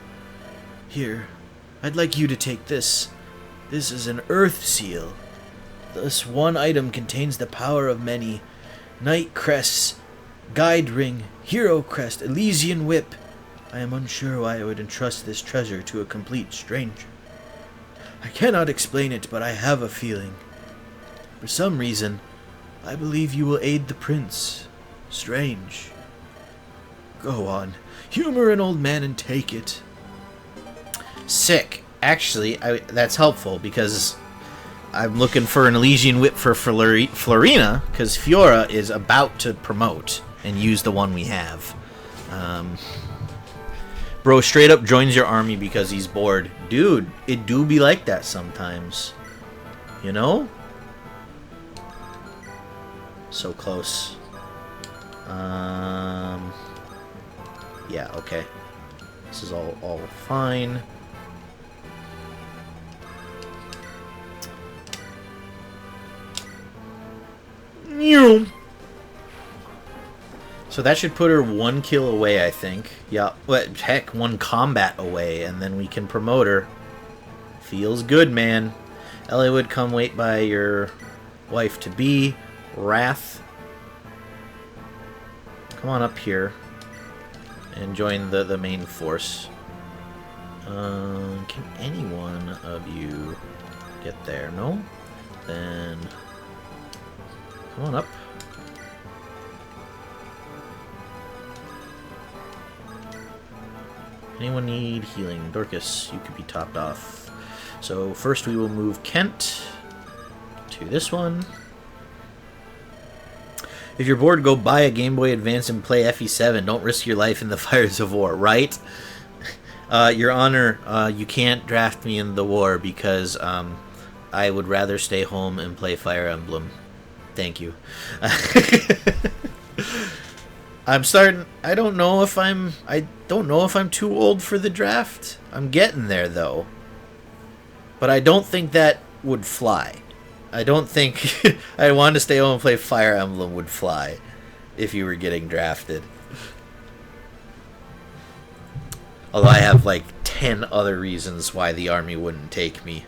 Here, I'd like you to take this. This is an earth seal. This one item contains the power of many. Knight crests, guide ring, hero crest, Elysian whip. I am unsure why I would entrust this treasure to a complete stranger. I cannot explain it, but I have a feeling. For some reason, I believe you will aid the prince. Strange. Go on, humor an old man and take it. Sick. Actually, that's helpful because I'm looking for an Elysian whip for Florina because Fiora is about to promote and use the one we have. Bro straight up joins your army because he's bored. Dude, it do be like that sometimes. You know? So close. Yeah, okay. This is all fine. So that should put her 1 kill away, I think. Yeah, but heck, 1 combat away, and then we can promote her. Feels good, man. Eliwood, come wait by your wife-to-be. Wrath. Come on up here. And join the main force. Can any one of you get there? No? Then... come on up. Anyone need healing? Dorcas, you could be topped off. So first we will move Kent to this one. If you're bored, go buy a Game Boy Advance and play FE7. Don't risk your life in the fires of war, right? Your Honor, you can't draft me in the war because I would rather stay home and play Fire Emblem. Thank you. I'm starting. I don't know if I'm too old for the draft. I'm getting there though. But I don't think that would fly. I don't think I want to stay home and play Fire Emblem would fly if you were getting drafted. Although I have like 10 other reasons why the army wouldn't take me.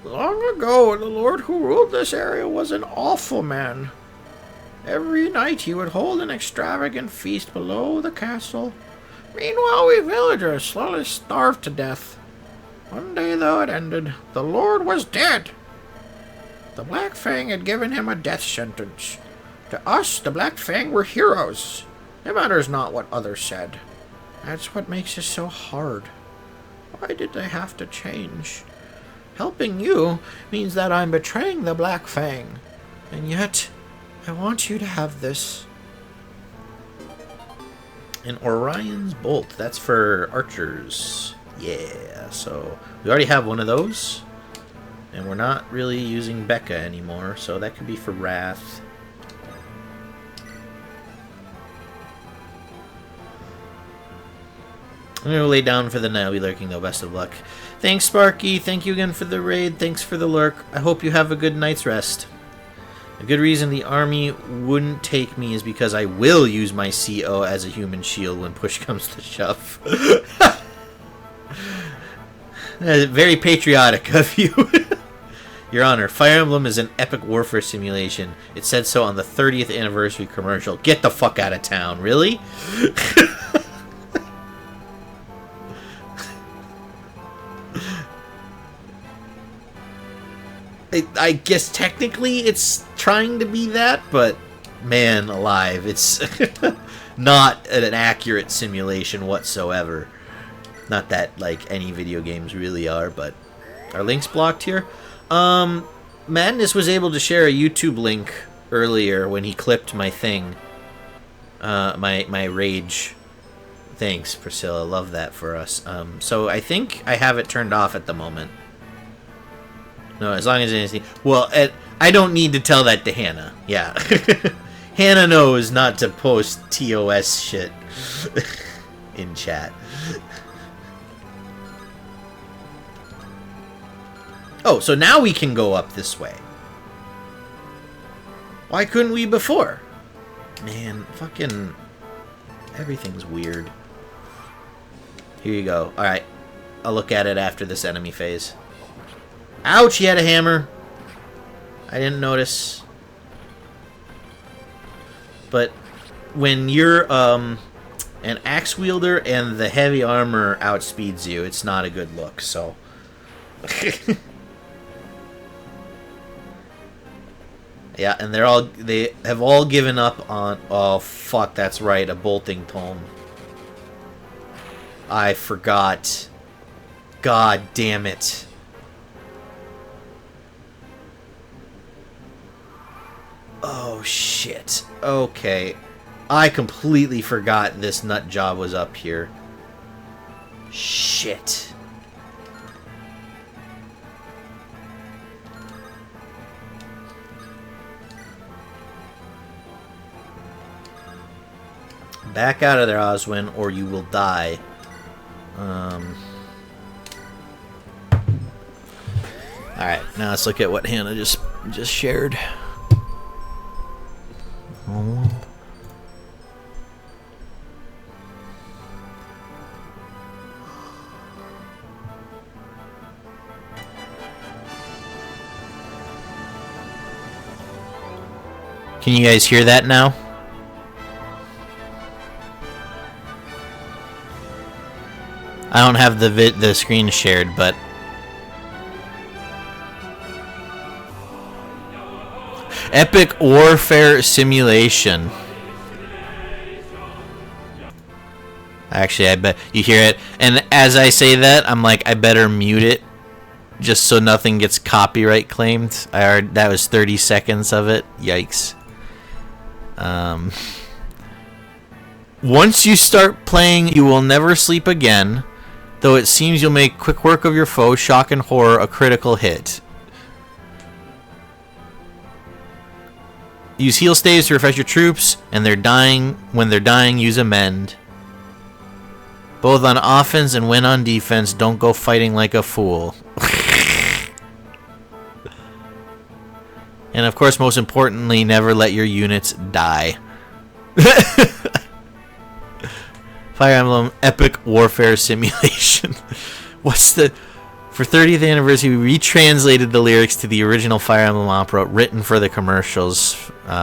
Long ago, the lord who ruled this area was an awful man. Every night he would hold an extravagant feast below the castle. Meanwhile, we villagers slowly starved to death. One day, though, it ended. The lord was dead. The Black Fang had given him a death sentence. To us, the Black Fang were heroes. It matters not what others said. That's what makes it so hard. Why did they have to change? Helping you means that I'm betraying the Black Fang. And yet, I want you to have this. An Orion's Bolt. That's for archers. Yeah, so we already have one of those. And we're not really using Becca anymore, so that could be for Wrath. I'm going to lay down for the night. I'll be lurking though. Best of luck. Thanks, Sparky. Thank you again for the raid. Thanks for the lurk. I hope you have a good night's rest. A good reason the army wouldn't take me is because I will use my CO as a human shield when push comes to shove. Very patriotic of you. Your Honor, Fire Emblem is an epic warfare simulation. It said so on the 30th anniversary commercial. Get the fuck out of town, really? I guess technically it's trying to be that, but man alive, it's not an accurate simulation whatsoever. Not that, like, any video games really are, but... Are links blocked here? Madness was able to share a YouTube link earlier when he clipped my thing. My rage. Thanks, Priscilla. Love that for us. So I think I have it turned off at the moment. No, as long as anything... Well, I don't need to tell that to Hannah. Yeah. Hannah knows not to post TOS shit in chat. Oh, so now we can go up this way. Why couldn't we before? Man, fucking... Everything's weird. Here you go. Alright. I'll look at it after this enemy phase. Ouch, he had a hammer. I didn't notice. But when you're an axe wielder and the heavy armor outspeeds you, it's not a good look, so... Yeah, and they have all given up on... Oh, fuck, that's right, a bolting tome. I forgot. God damn it. Oh, shit. Okay. I completely forgot this nut job was up here. Shit. Back out of there, Oswin, or you will die. Alright, now let's look at what Hannah just shared. Oh. Can you guys hear that now? I don't have the screen shared, but epic warfare simulation. Actually, I bet you hear it. And as I say that, I'm like, I better mute it just so nothing gets copyright claimed. That was 30 seconds of it. Yikes. Once you start playing, you will never sleep again. Though it seems you'll make quick work of your foe, shock and horror, a critical hit. Use heal staves to refresh your troops, and when they're dying, use amend. Both on offense and when on defense, don't go fighting like a fool. And of course, most importantly, never let your units die. Fire Emblem Epic Warfare Simulation. What's the... For 30th anniversary, we retranslated the lyrics to the original Fire Emblem opera written for the commercials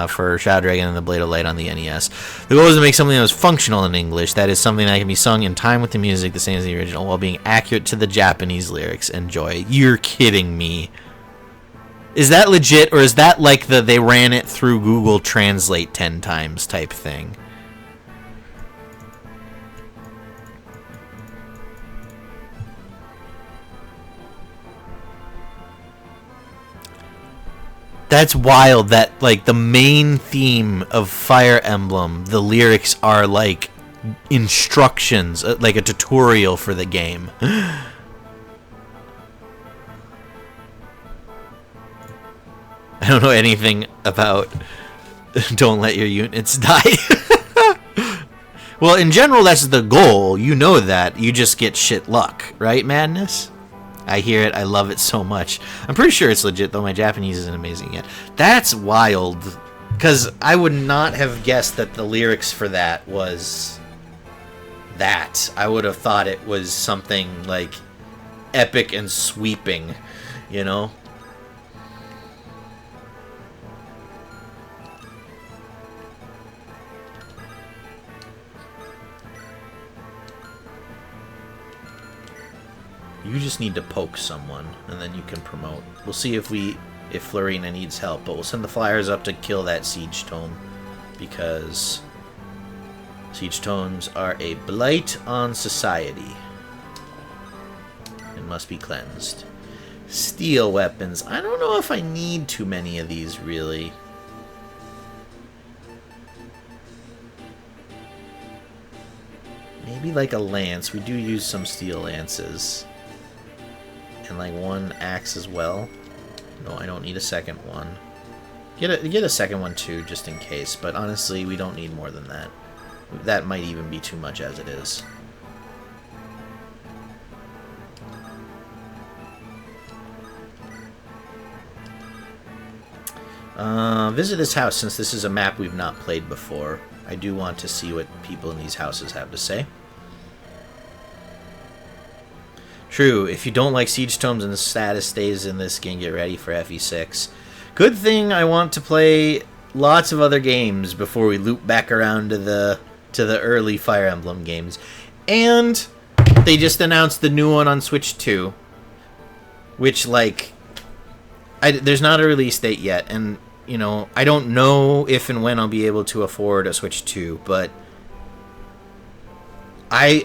for Shadow Dragon and the Blade of Light on the NES. The goal is to make something that was functional in English, that is, something that can be sung in time with the music the same as the original, while being accurate to the Japanese lyrics. Enjoy. You're kidding me. Is that legit, or is that like they ran it through Google Translate 10 times type thing? That's wild that, like, the main theme of Fire Emblem, the lyrics are, like, instructions, like a tutorial for the game. I don't know anything about don't let your units die. Well, in general, that's the goal. You know that. You just get shit luck, right, Madness? I hear it. I love it so much. I'm pretty sure it's legit, though my Japanese isn't amazing yet. That's wild. Because I would not have guessed that the lyrics for that was that. I would have thought it was something, like, epic and sweeping, you know? You just need to poke someone, and then you can promote. We'll see if Florina needs help, but we'll send the flyers up to kill that siege tome, because siege tomes are a blight on society and must be cleansed. Steel weapons. I don't know if I need too many of these, really. Maybe like a lance. We do use some steel lances. And like one axe as well. No, I don't need a second one. Get a second one too, just in case. But honestly, we don't need more than that. That might even be too much as it is. Visit this house, since this is a map we've not played before. I do want to see what people in these houses have to say. True, if you don't like siege tomes and the status stays in this game, get ready for FE6. Good thing I want to play lots of other games before we loop back around to the early Fire Emblem games. And they just announced the new one on Switch 2, which, like, there's not a release date yet, and, you know, I don't know if and when I'll be able to afford a Switch 2, but I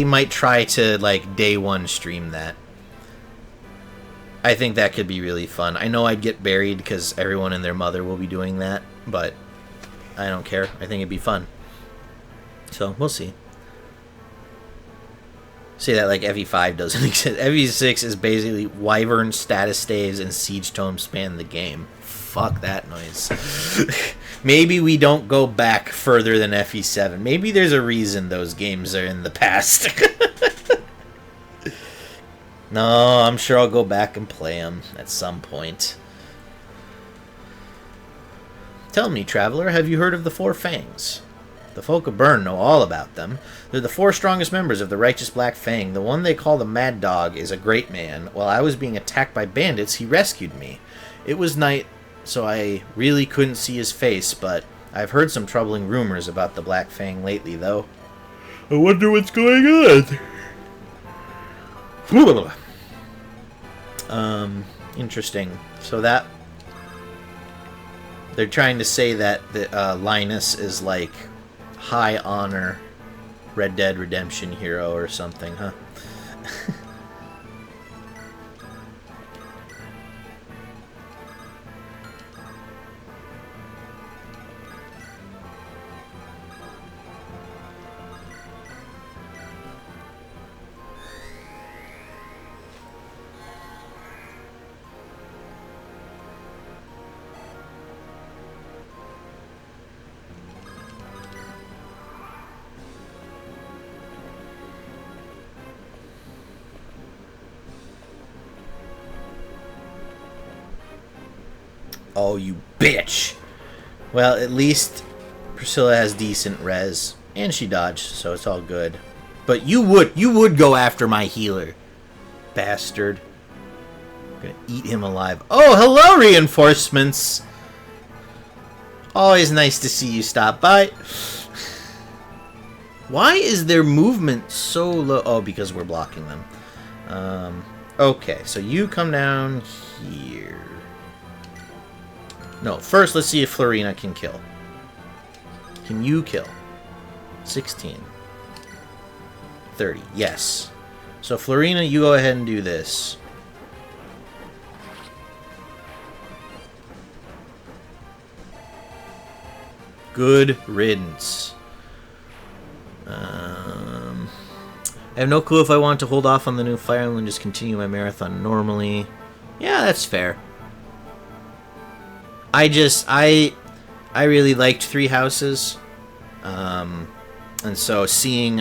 might try to, like, day one stream that. I think that could be really fun. I know I'd get buried because everyone and their mother will be doing that, but I don't care. I think it'd be fun. So, we'll see. Say that like FE5 doesn't exist. FE6 is basically Wyvern status staves and siege tomes span the game. Fuck that noise. Maybe we don't go back further than FE7. Maybe there's a reason those games are in the past. No, I'm sure I'll go back and play them at some point. Tell me, traveler, have you heard of the Four Fangs? The folk of Bern know all about them. They're the four strongest members of the Righteous Black Fang. The one they call the Mad Dog is a great man. While I was being attacked by bandits, he rescued me. It was night, so I really couldn't see his face, but I've heard some troubling rumors about the Black Fang lately, though. I wonder what's going on. Interesting. So that... They're trying to say that the, Linus is like high honor Red Dead Redemption hero or something, huh? Oh, you bitch! Well, at least Priscilla has decent res, and she dodged, so it's all good. But you would go after my healer, bastard. I'm gonna eat him alive. Oh, hello, reinforcements! Always nice to see you stop by. Why is their movement so low? Oh, because we're blocking them. Okay, so you come down here. No, first let's see if Florina can kill. Can you kill? 16. 30. Yes. So Florina, you go ahead and do this. Good riddance. I have no clue if I want to hold off on the new Fire Emblem and just continue my marathon normally. Yeah, that's fair. I really liked Three Houses, and so seeing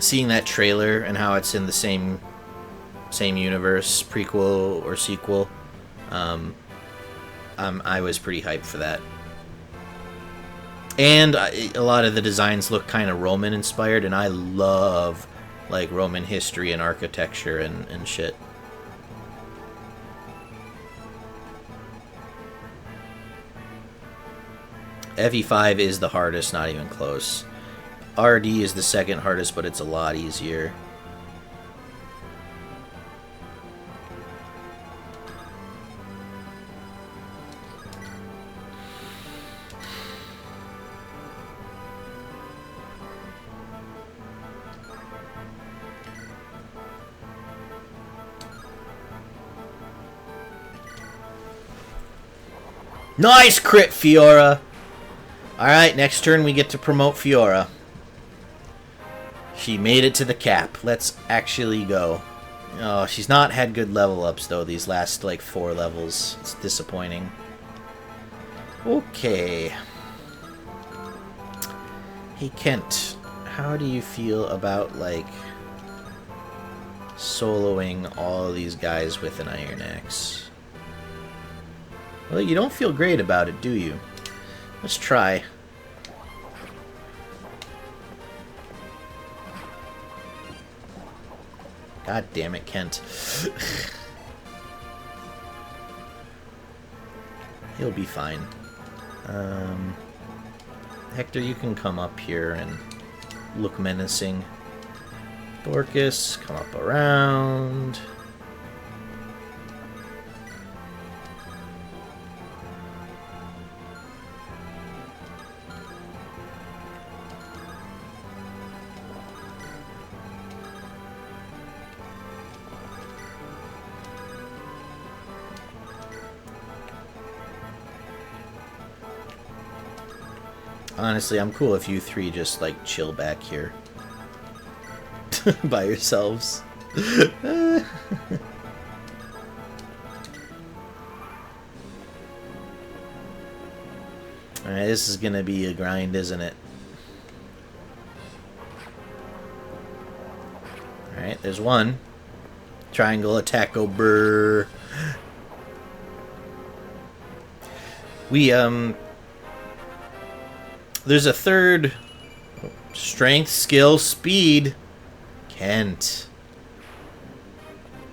seeing that trailer and how it's in the same universe, prequel or sequel, I was pretty hyped for that. And a lot of the designs look kind of Roman inspired, and I love like Roman history and architecture and shit. FE5 is the hardest, not even close. RD is the second hardest, but it's a lot easier. Nice crit, Fiora! Alright, next turn we get to promote Fiora. She made it to the cap. Let's actually go. Oh, she's not had good level ups, though, these last, like, 4 levels. It's disappointing. Okay. Hey, Kent. How do you feel about, like, soloing all of these guys with an Iron Axe? Well, you don't feel great about it, do you? Let's try. God damn it, Kent. He'll be fine. Hector, you can come up here and look menacing. Dorcas, come up around. Honestly, I'm cool if you three just, like, chill back here. By yourselves. Alright, this is gonna be a grind, isn't it? Alright, there's one. Triangle attack, go brrr. There's a third. Strength, skill, speed. Kent.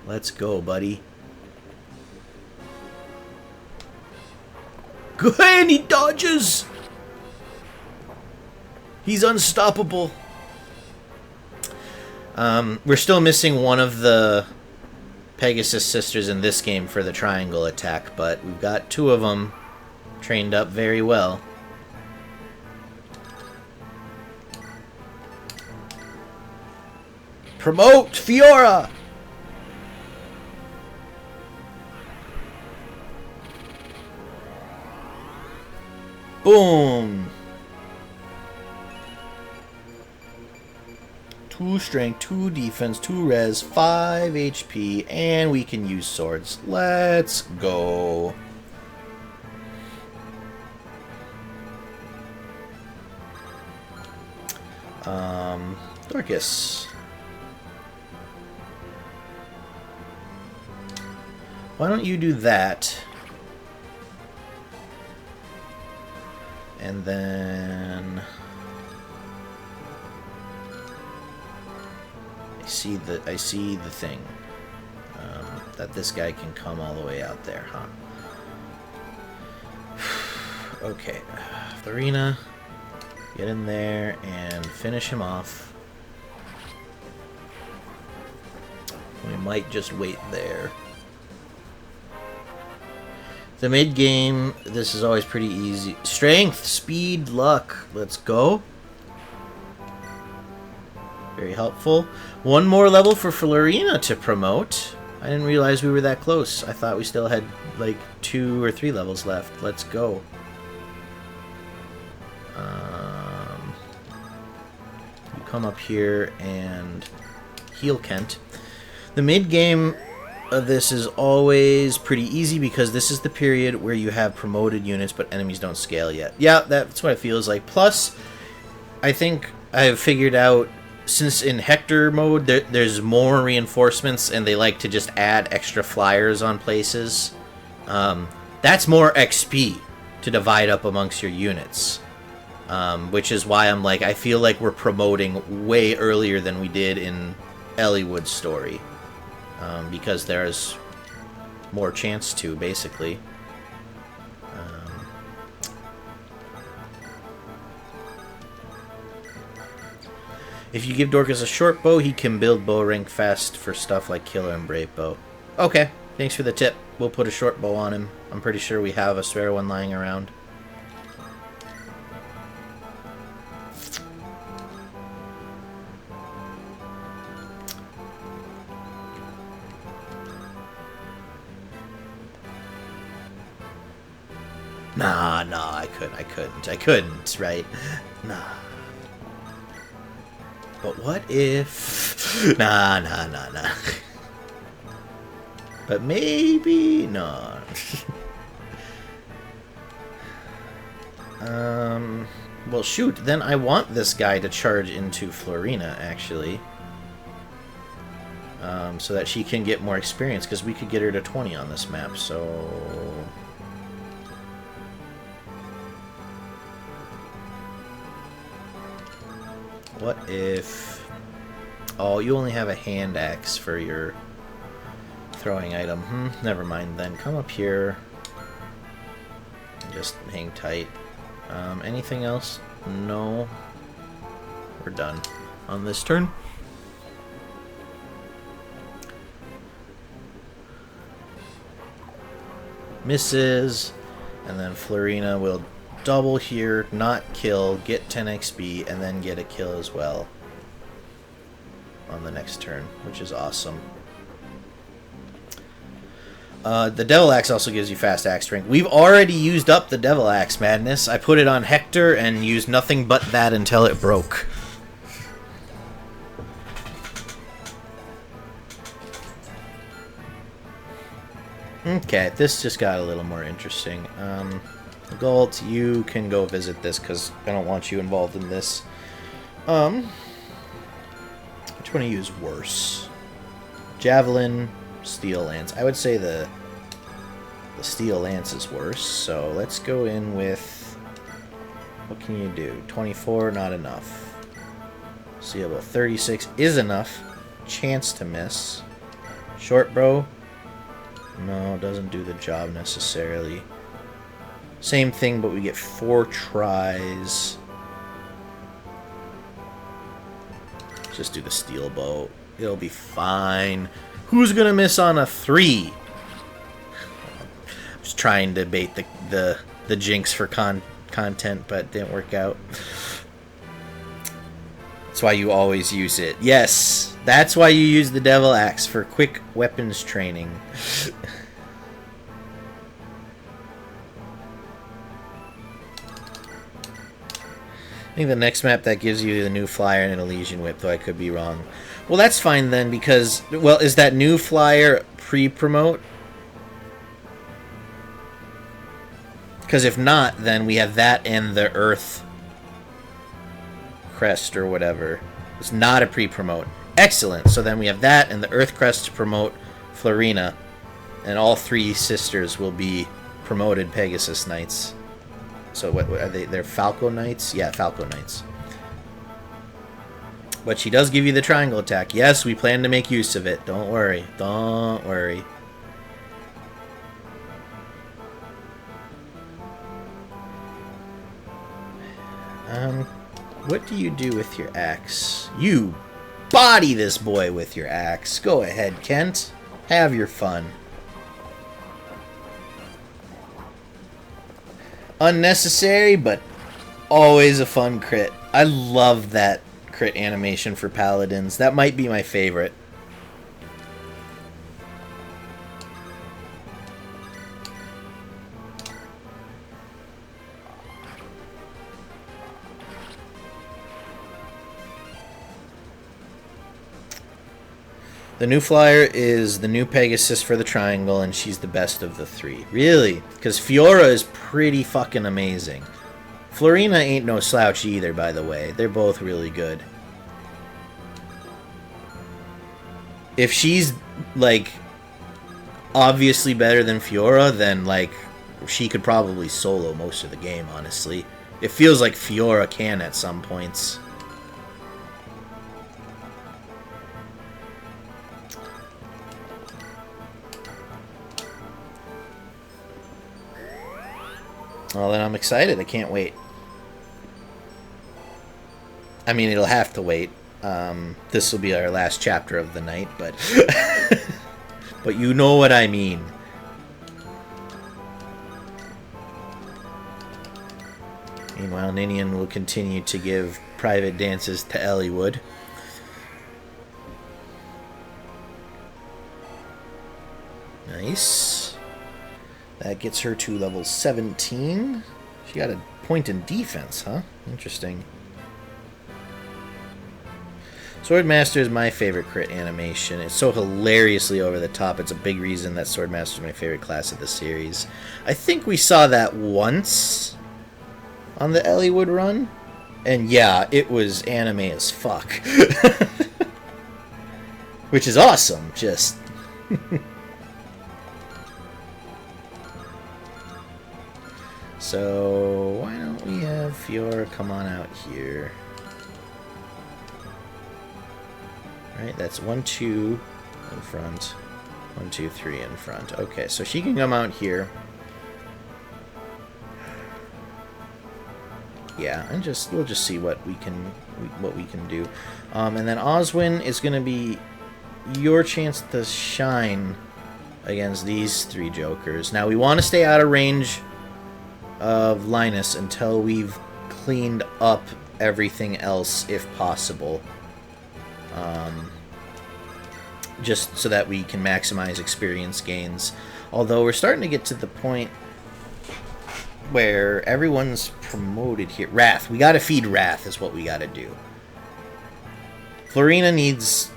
Let's go, buddy. Good, and he dodges. He's unstoppable. We're still missing one of the Pegasus sisters in this game for the triangle attack, but we've got 2 of them trained up very well. Promote Fiora! Boom! 2 strength, 2 defense, 2 res, 5 HP, and we can use swords. Let's go. Dorcas. Why don't you do that? And then I see the thing that this guy can come all the way out there, huh? Okay, Florina, get in there and finish him off. We might just wait there. The mid-game, this is always pretty easy. Strength, speed, luck. Let's go. Very helpful. 1 more level for Florina to promote. I didn't realize we were that close. I thought we still had like 2 or 3 levels left. Let's go. You come up here and heal Kent. The mid-game of this is always pretty easy because this is the period where you have promoted units but enemies don't scale yet. Yeah, that's what it feels like. Plus, I think I have figured out since in Hector mode there's more reinforcements and they like to just add extra flyers on places, that's more XP to divide up amongst your units. Which is why I'm like, I feel like we're promoting way earlier than we did in Eliwood's story. Because there's more chance to, basically. If you give Dorcas a short bow, he can build bow rank fast for stuff like killer and brave bow. Okay, thanks for the tip. We'll put a short bow on him. I'm pretty sure we have a spare one lying around. Nah, I couldn't, right? Nah. But what if... Nah. But maybe not. Well, shoot, then I want this guy to charge into Florina, actually. So that she can get more experience, because we could get her to 20 on this map, so... What if... Oh, you only have a hand axe for your throwing item. Never mind then. Come up here. Just hang tight. Anything else? No. We're done on this turn. Misses. And then Florina will double here, not kill, get 10 XP, and then get a kill as well on the next turn, which is awesome. The Devil Axe also gives you fast axe strength. We've already used up the Devil Axe madness. I put it on Hector and used nothing but that until it broke. Okay, this just got a little more interesting. Galt, you can go visit this because I don't want you involved in this. Which one of you is worse? Javelin, Steel Lance. I would say the Steel Lance is worse, so let's go in with... What can you do? 24, not enough. Seeable, 36 is enough. Chance to miss. Short bow. No, doesn't do the job necessarily. Same thing, but we get 4 tries. Just do the steel bow. It'll be fine. Who's gonna miss on a 3? Just trying to bait the jinx for content, but didn't work out. That's why you always use it. Yes, that's why you use the Devil Axe, for quick weapons training. I think the next map that gives you the new flyer and an Elysian Whip, though I could be wrong. Well, that's fine then, because... Well, is that new flyer pre-promote? Because if not, then we have that and the Earth Crest or whatever. It's not a pre-promote. Excellent! So then we have that and the Earth Crest to promote Florina. And all 3 sisters will be promoted Pegasus Knights. So what are they? They're Falco Knights? Yeah, Falco Knights. But she does give you the triangle attack. Yes, we plan to make use of it. Don't worry. Don't worry. What do you do with your axe? You body this boy with your axe. Go ahead, Kent. Have your fun. Unnecessary, but always a fun crit. I love that crit animation for paladins. That might be my favorite. The new flyer is the new Pegasus for the triangle, and she's the best of the 3. Really? Because Fiora is pretty fucking amazing. Florina ain't no slouch either, by the way. They're both really good. if she's, like, obviously better than Fiora, then, like, she could probably solo most of the game, honestly. It feels like Fiora can at some points. Well, then I'm excited. I can't wait. I mean, it'll have to wait. This will be our last chapter of the night, but... but you know what I mean. Meanwhile, Ninian will continue to give private dances to Eliwood. Nice. That gets her to level 17. She got a point in defense, huh? Interesting. Swordmaster is my favorite crit animation. It's so hilariously over the top. It's a big reason that Swordmaster is my favorite class of the series. I think we saw that once on the Eliwood run. And yeah, it was anime as fuck. Which is awesome, just... So, why don't we have Fiora come on out here? Right, that's 1, 2 in front. 1, 2, 3 in front. Okay, so she can come out here. Yeah, and we'll just see what we can do. And then Oswin is going to be your chance to shine against these 3 jokers. Now we want to stay out of range of Linus until we've cleaned up everything else, if possible. Just so that we can maximize experience gains. Although we're starting to get to the point where everyone's promoted here. Wrath. We gotta feed Wrath is what we gotta do. Florina needs,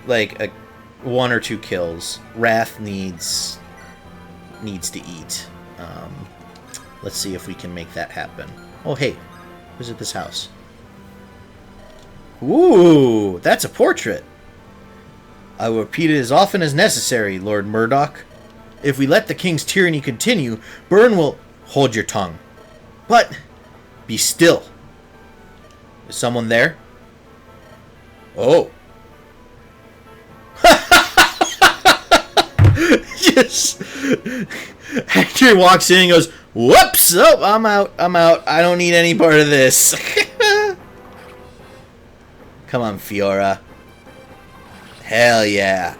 like, 1 or 2 kills. Wrath needs to eat. Let's see if we can make that happen. Oh, hey. Who's at this house? Ooh, that's a portrait. I will repeat it as often as necessary, Lord Murdoch. If we let the king's tyranny continue, Bern will... Hold your tongue. But, be still. Is someone there? Oh. Just... Hector walks in and goes, whoops! Oh, I'm out. I don't need any part of this. Come on, Fiora. Hell yeah.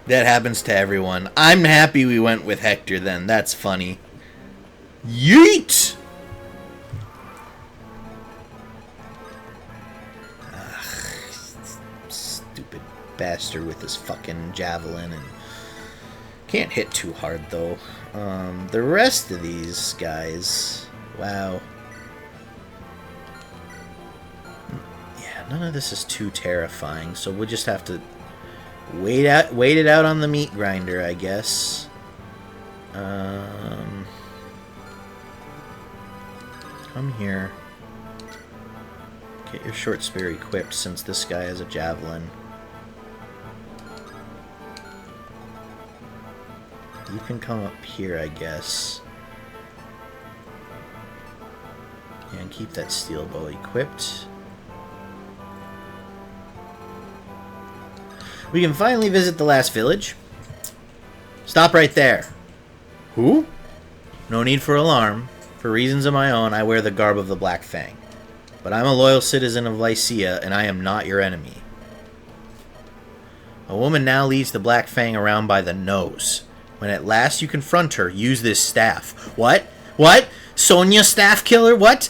That happens to everyone. I'm happy we went with Hector then. That's funny. Yeet! Ugh, stupid bastard with his fucking javelin. And can't hit too hard though. The rest of these guys... Wow. None of this is too terrifying, so we'll just have to wait it out on the meat grinder, I guess. Come here. Get your short spear equipped since this guy has a javelin. You can come up here, I guess. And keep that steel bow equipped. We can finally visit the last village. Stop right there. Who? No need for alarm. For reasons of my own, I wear the garb of the Black Fang. But I'm a loyal citizen of Lycia, and I am not your enemy. A woman now leads the Black Fang around by the nose. When at last you confront her, use this staff. What? What? Sonia staff killer? What?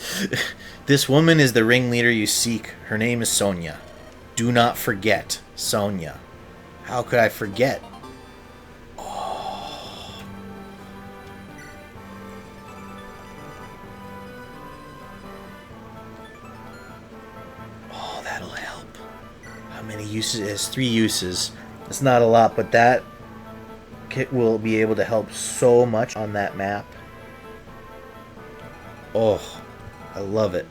This woman is the ringleader you seek. Her name is Sonia. Do not forget Sonia. How could I forget? Oh. Oh, that'll help. How many uses? It has 3 uses. It's not a lot, but that kit will be able to help so much on that map. Oh, I love it.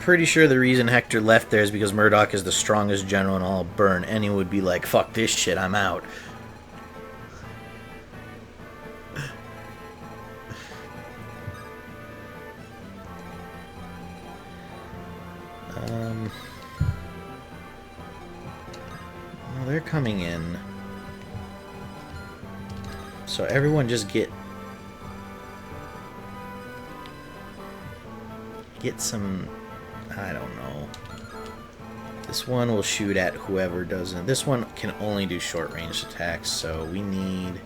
pretty sure the reason Hector left there is because Murdoch is the strongest general in all of Bern, and he would be like, fuck this shit, I'm out. Well, they're coming in. So everyone just get some, I don't know. This one will shoot at whoever doesn't. This one can only do short-range attacks, so we need...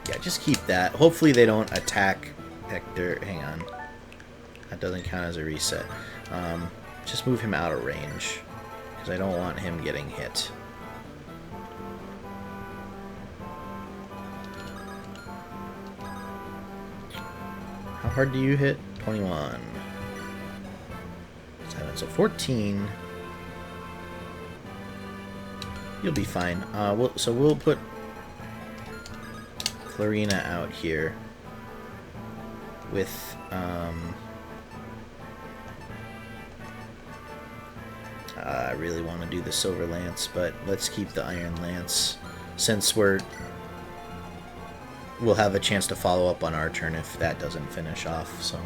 Yeah, just keep that. Hopefully they don't attack Hector. Hang on. That doesn't count as a reset. Just move him out of range, because I don't want him getting hit. How hard do you hit? 21. 7, so 14. You'll be fine. So we'll put Florina out here with I really want to do the Silver Lance, but let's keep the Iron Lance since we'll have a chance to follow up on our turn if that doesn't finish off. So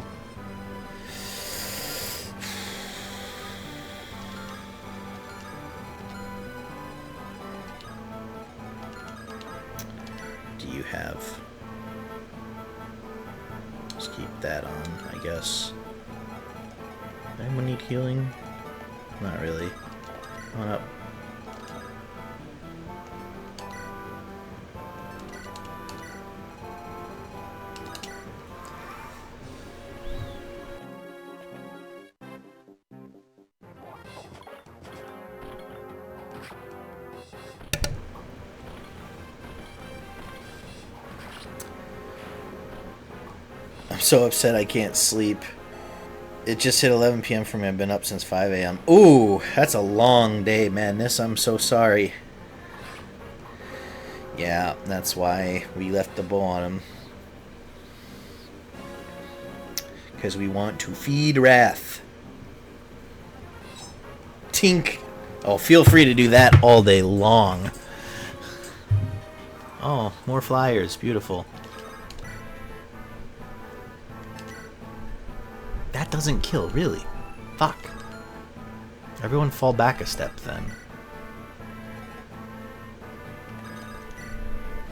do you have? Just keep that on, I guess. Anyone need healing? Not really. Come on up. I'm so upset I can't sleep. It just hit 11 p.m. for me. I've been up since 5 a.m. Ooh, that's a long day, madness. I'm so sorry. Yeah, that's why we left the bow on him. Because we want to feed Wrath. Tink. Oh, feel free to do that all day long. Oh, more flyers. Beautiful. That doesn't kill, really. Fuck. Everyone fall back a step, then.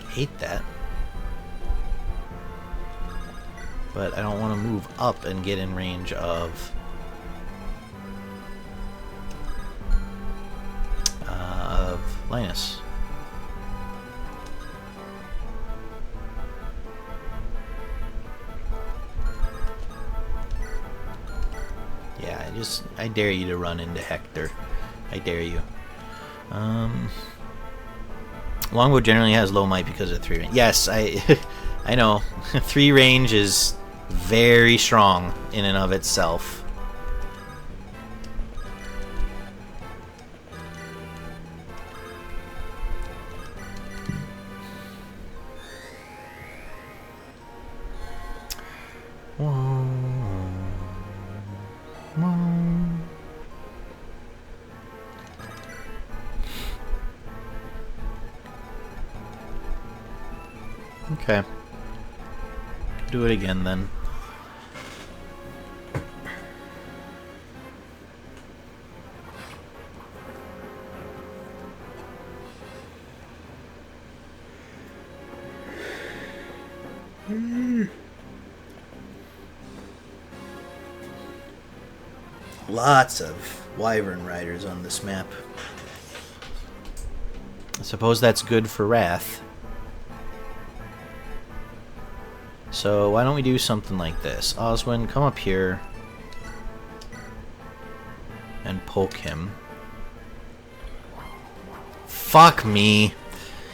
Hate that. But I don't want to move up and get in range of... Linus. Yeah, I dare you to run into Hector. I dare you. Longbow generally has low might because of 3 range. Yes, I know. 3 range is very strong in and of itself. Okay. Do it again then. Lots of wyvern riders on this map. I suppose that's good for Wrath. So why don't we do something like this? Oswin, come up here and poke him. Fuck me.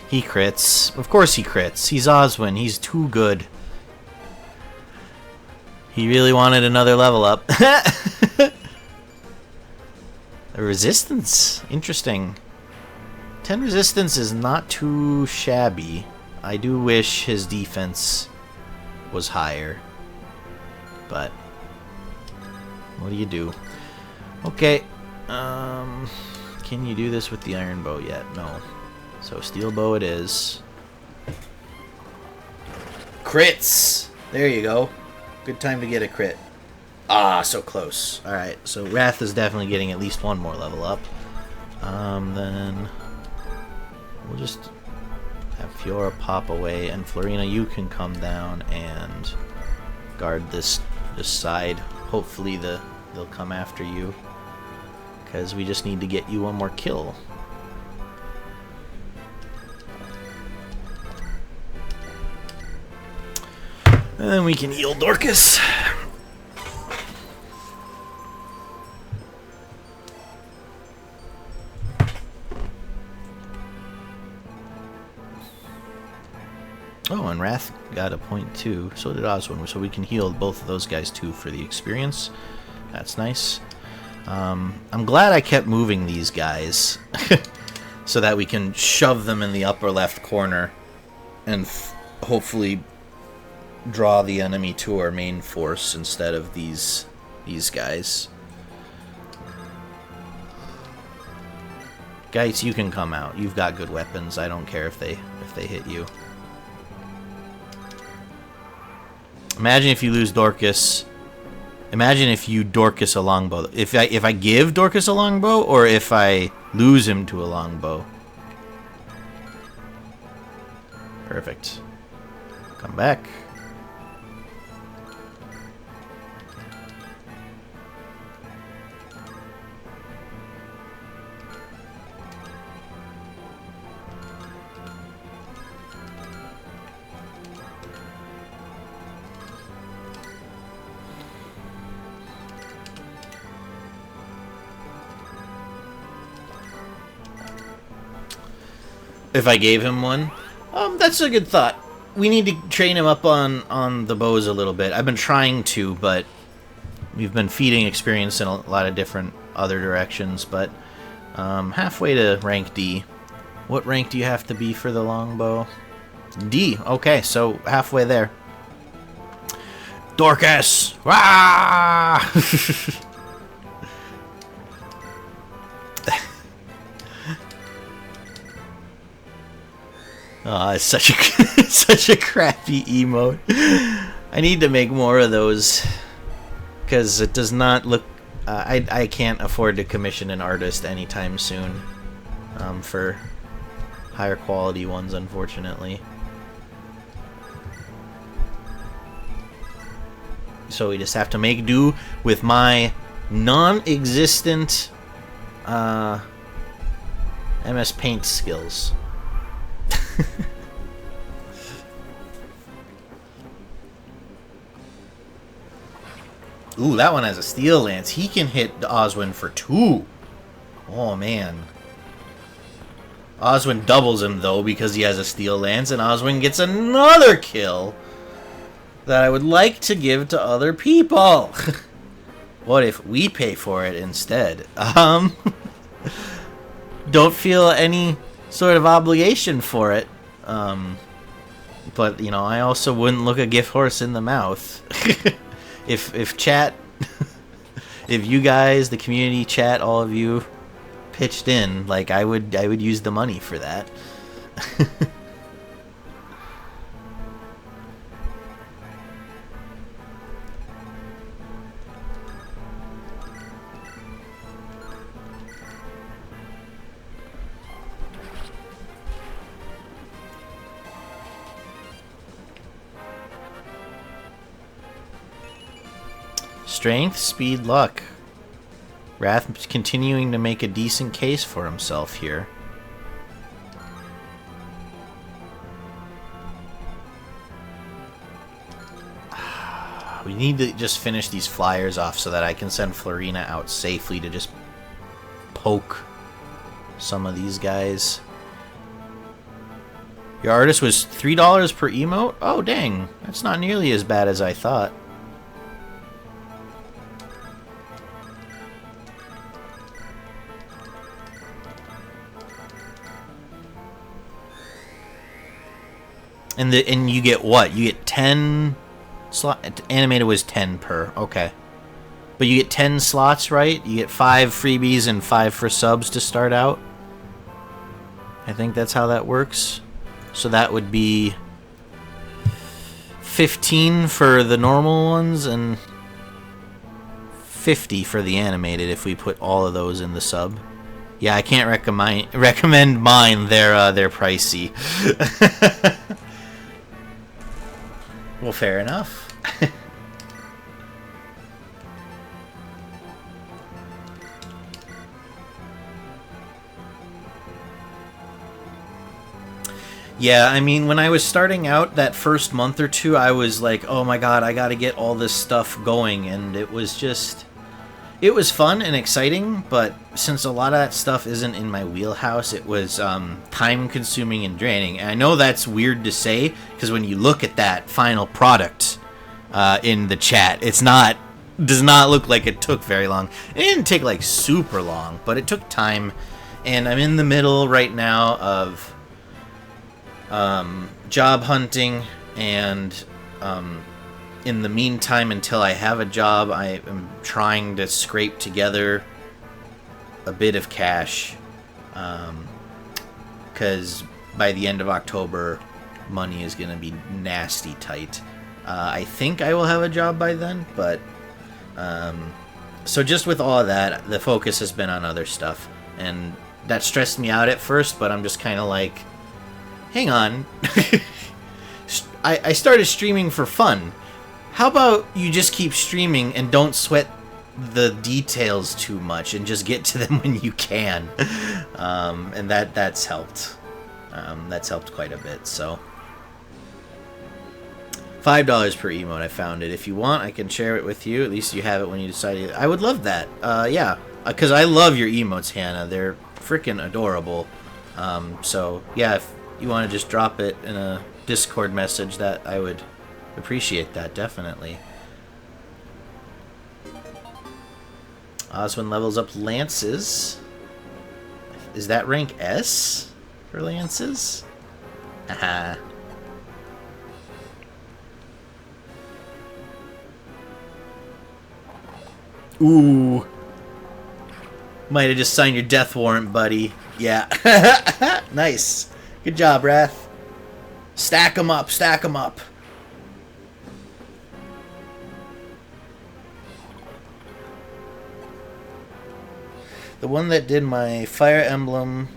He crits. Of course he crits. He's Oswin. He's too good. He really wanted another level up. The resistance. Interesting. 10 resistance is not too shabby. I do wish his defense was higher, but What do you do? Okay. Can you do this with the iron bow yet? No. So steel bow it is. Crits! There you go. Good time to get a crit. Ah, so close. Alright, so Wrath is definitely getting at least one more level up. Then we'll just have Fiora pop away, and Florina, you can come down and guard this side. Hopefully they'll come after you, because we just need to get you one more kill. And then we can heal Dorcas. Oh, and Wrath got a point too. So did Oswin. So we can heal both of those guys too for the experience. That's nice. I'm glad I kept moving these guys so that we can shove them in the upper left corner and hopefully draw the enemy to our main force instead of these guys. Geitz, you can come out. You've got good weapons. I don't care if they hit you. Imagine if you lose Dorcas. Imagine if you Dorcas a longbow. If I give Dorcas a longbow, or if I lose him to a longbow. Perfect. Come back. If I gave him one, that's a good thought. We need to train him up on the bows a little bit. I've been trying to, but we've been feeding experience in a lot of different other directions. But halfway to rank D. What rank do you have to be for the longbow? D. Okay, so halfway there. Dorcas! Ah! Oh, it's such a such a crappy emote. I need to make more of those, because it does not look. I can't afford to commission an artist anytime soon for higher quality ones, unfortunately. So we just have to make do with my non-existent MS Paint skills. Ooh, that one has a steel lance. He can hit Oswin for 2. Oh, man. Oswin doubles him, though, because he has a steel lance, and Oswin gets another kill that I would like to give to other people. What if we pay for it instead? Don't feel any sort of obligation for it. But, you know, I also wouldn't look a gift horse in the mouth. If chat, if you guys, the community chat, all of you pitched in, like, I would use the money for that. Strength, speed, luck. Wrath continuing to make a decent case for himself here. We need to just finish these flyers off so that I can send Florina out safely to just poke some of these guys. Your artist was $3 per emote? Oh, dang. That's not nearly as bad as I thought. And you get what? You get 10 slot. Animated was 10 per. Okay. But you get 10 slots, right? You get 5 freebies and 5 for subs to start out. I think that's how that works. So that would be 15 for the normal ones and 50 for the animated if we put all of those in the sub. Yeah, I can't recommend mine. They're pricey. Well, fair enough. Yeah, I mean, when I was starting out that first month or two, I was like, oh my god, I gotta get all this stuff going, and it was just... It was fun and exciting, but since a lot of that stuff isn't in my wheelhouse, it was time-consuming and draining. And I know that's weird to say, because when you look at that final product in the chat, does not look like it took very long. It didn't take, like, super long, but it took time, and I'm in the middle right now of... job hunting, and in the meantime, until I have a job, I am trying to scrape together a bit of cash, because by the end of October, money is going to be nasty tight. I think I will have a job by then, but so just with all of that, the focus has been on other stuff, and that stressed me out at first, but I'm just kind of like, hang on. I started streaming for fun. How about you just keep streaming and don't sweat the details too much and just get to them when you can? And that's helped. That's helped quite a bit. So $5 per emote. I found it. If you want, I can share it with you. At least you have it when you decide. I would love that. Yeah, because I love your emotes, Hannah. They're freaking adorable. So yeah, if you want to just drop it in a Discord message, that I would appreciate that, definitely. Oswin levels up lances. Is that rank S for lances? Haha. Ooh. Might have just signed your death warrant, buddy. Yeah. Nice. Good job, Wrath. Stack them up, stack them up. The one that did my Fire Emblem,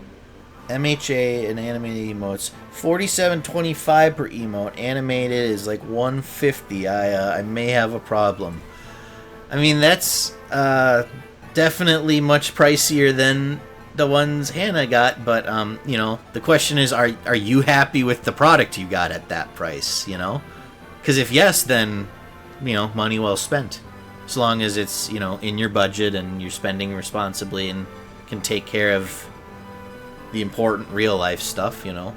MHA, and animated emotes, $47.25 per emote. Animated is like $150. I may have a problem. I mean, that's definitely much pricier than the ones Hannah got, but you know, the question is, are you happy with the product you got at that price, you know? Because if yes, then, you know, money well spent. As long as it's, you know, in your budget and you're spending responsibly and can take care of the important real life stuff, you know.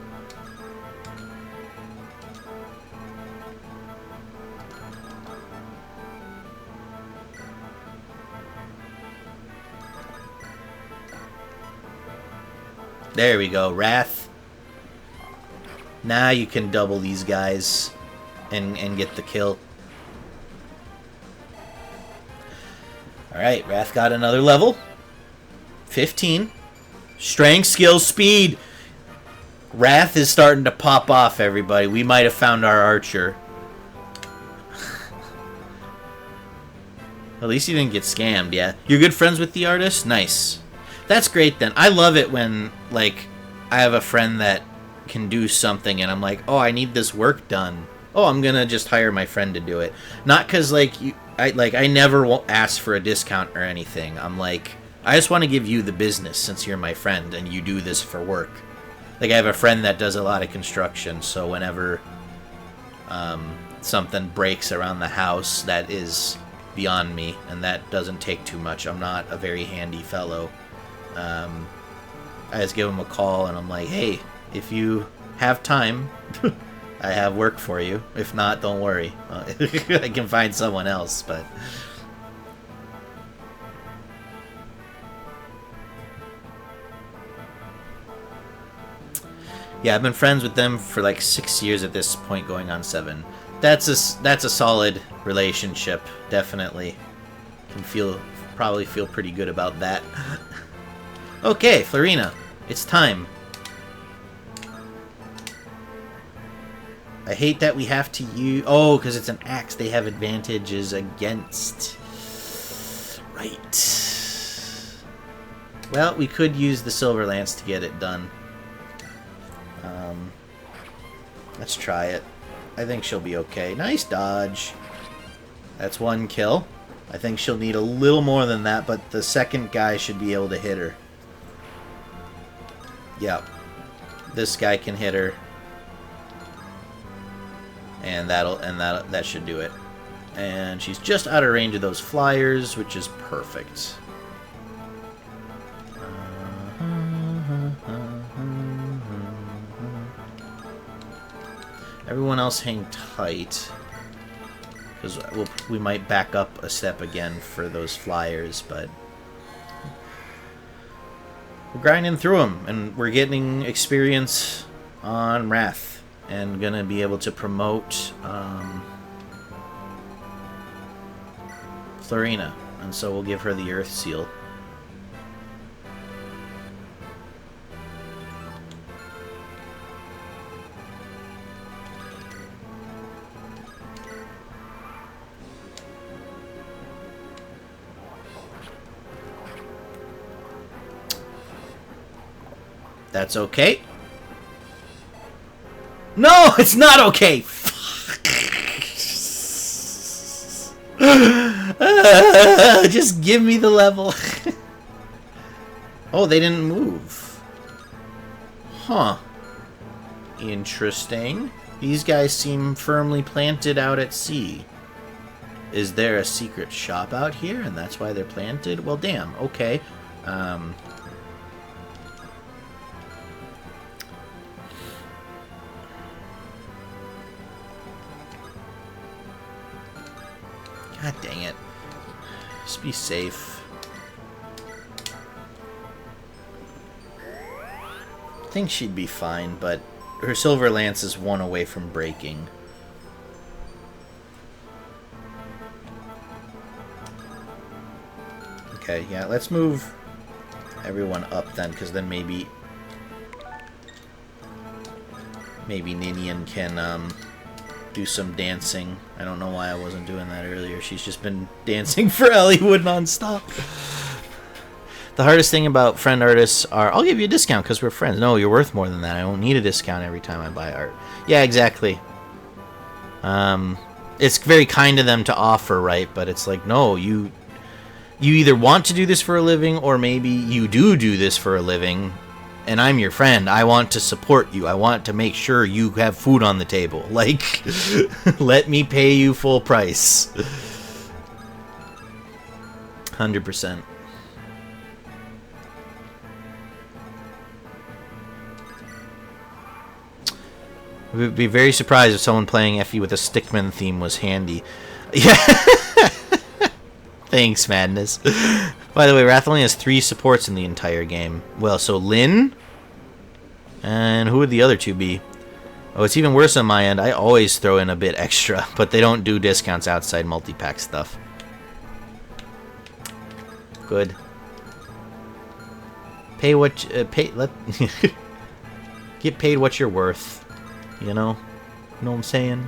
There we go, Wrath. Now you can double these guys and get the kill. Alright, Wrath got another level. 15. Strength, skill, speed. Wrath is starting to pop off, everybody. We might have found our archer. At least you didn't get scammed, yeah. You're good friends with the artist? Nice. That's great then. I love it when, like, I have a friend that can do something and I'm like, oh, I need this work done. Oh, I'm gonna just hire my friend to do it. Not because, like, I never ask for a discount or anything. I'm like, I just want to give you the business since you're my friend and you do this for work. Like, I have a friend that does a lot of construction, so whenever something breaks around the house, that is beyond me, and that doesn't take too much. I'm not a very handy fellow. I just give him a call and I'm like, hey, if you have time, I have work for you. If not, don't worry. I can find someone else, but... Yeah, I've been friends with them for like 6 years at this point, going on 7. That's a solid relationship, definitely. can probably feel pretty good about that. Okay, Florina, it's time. I hate that we have to use... Oh, because it's an axe. They have advantages against... Right. Well, we could use the Silver Lance to get it done. Let's try it. I think she'll be okay. Nice dodge. That's one kill. I think she'll need a little more than that, but the second guy should be able to hit her. Yep. This guy can hit her. And that should do it. And she's just out of range of those flyers, which is perfect. Everyone else hang tight, because we might back up a step again for those flyers, but we're grinding through them, and we're getting experience on Wrath, and gonna be able to promote Florina, and so we'll give her the Earth Seal. That's okay. No, it's not okay. Just give me the level. Oh, they didn't move. Huh. Interesting. These guys seem firmly planted out at sea. Is there a secret shop out here, and that's why they're planted? Well, damn. Okay. God dang it. Just be safe. I think she'd be fine, but her Silver Lance is one away from breaking. Okay, yeah, let's move everyone up then, because then maybe Ninian can do some dancing. I don't know why I wasn't doing that earlier. She's just been dancing for Eliwood nonstop. The hardest thing about friend artists are, I'll give you a discount because we're friends. No, you're worth more than that. I don't need a discount every time I buy art. Yeah, exactly. It's very kind of them to offer, right? But it's like, no, you either want to do this for a living, or maybe you do this for a living, and I'm your friend. I want to support you. I want to make sure you have food on the table. Like, let me pay you full price. 100%. We'd be very surprised if someone playing FE with a Stickman theme was handy. Yeah. Thanks, Madness. By the way, Wrath only has 3 supports in the entire game. Well, so Lynn? And who would the other 2 be? Oh, it's even worse on my end. I always throw in a bit extra, but they don't do discounts outside multi-pack stuff. Good. Pay what... Get paid what you're worth. You know? You know what I'm saying?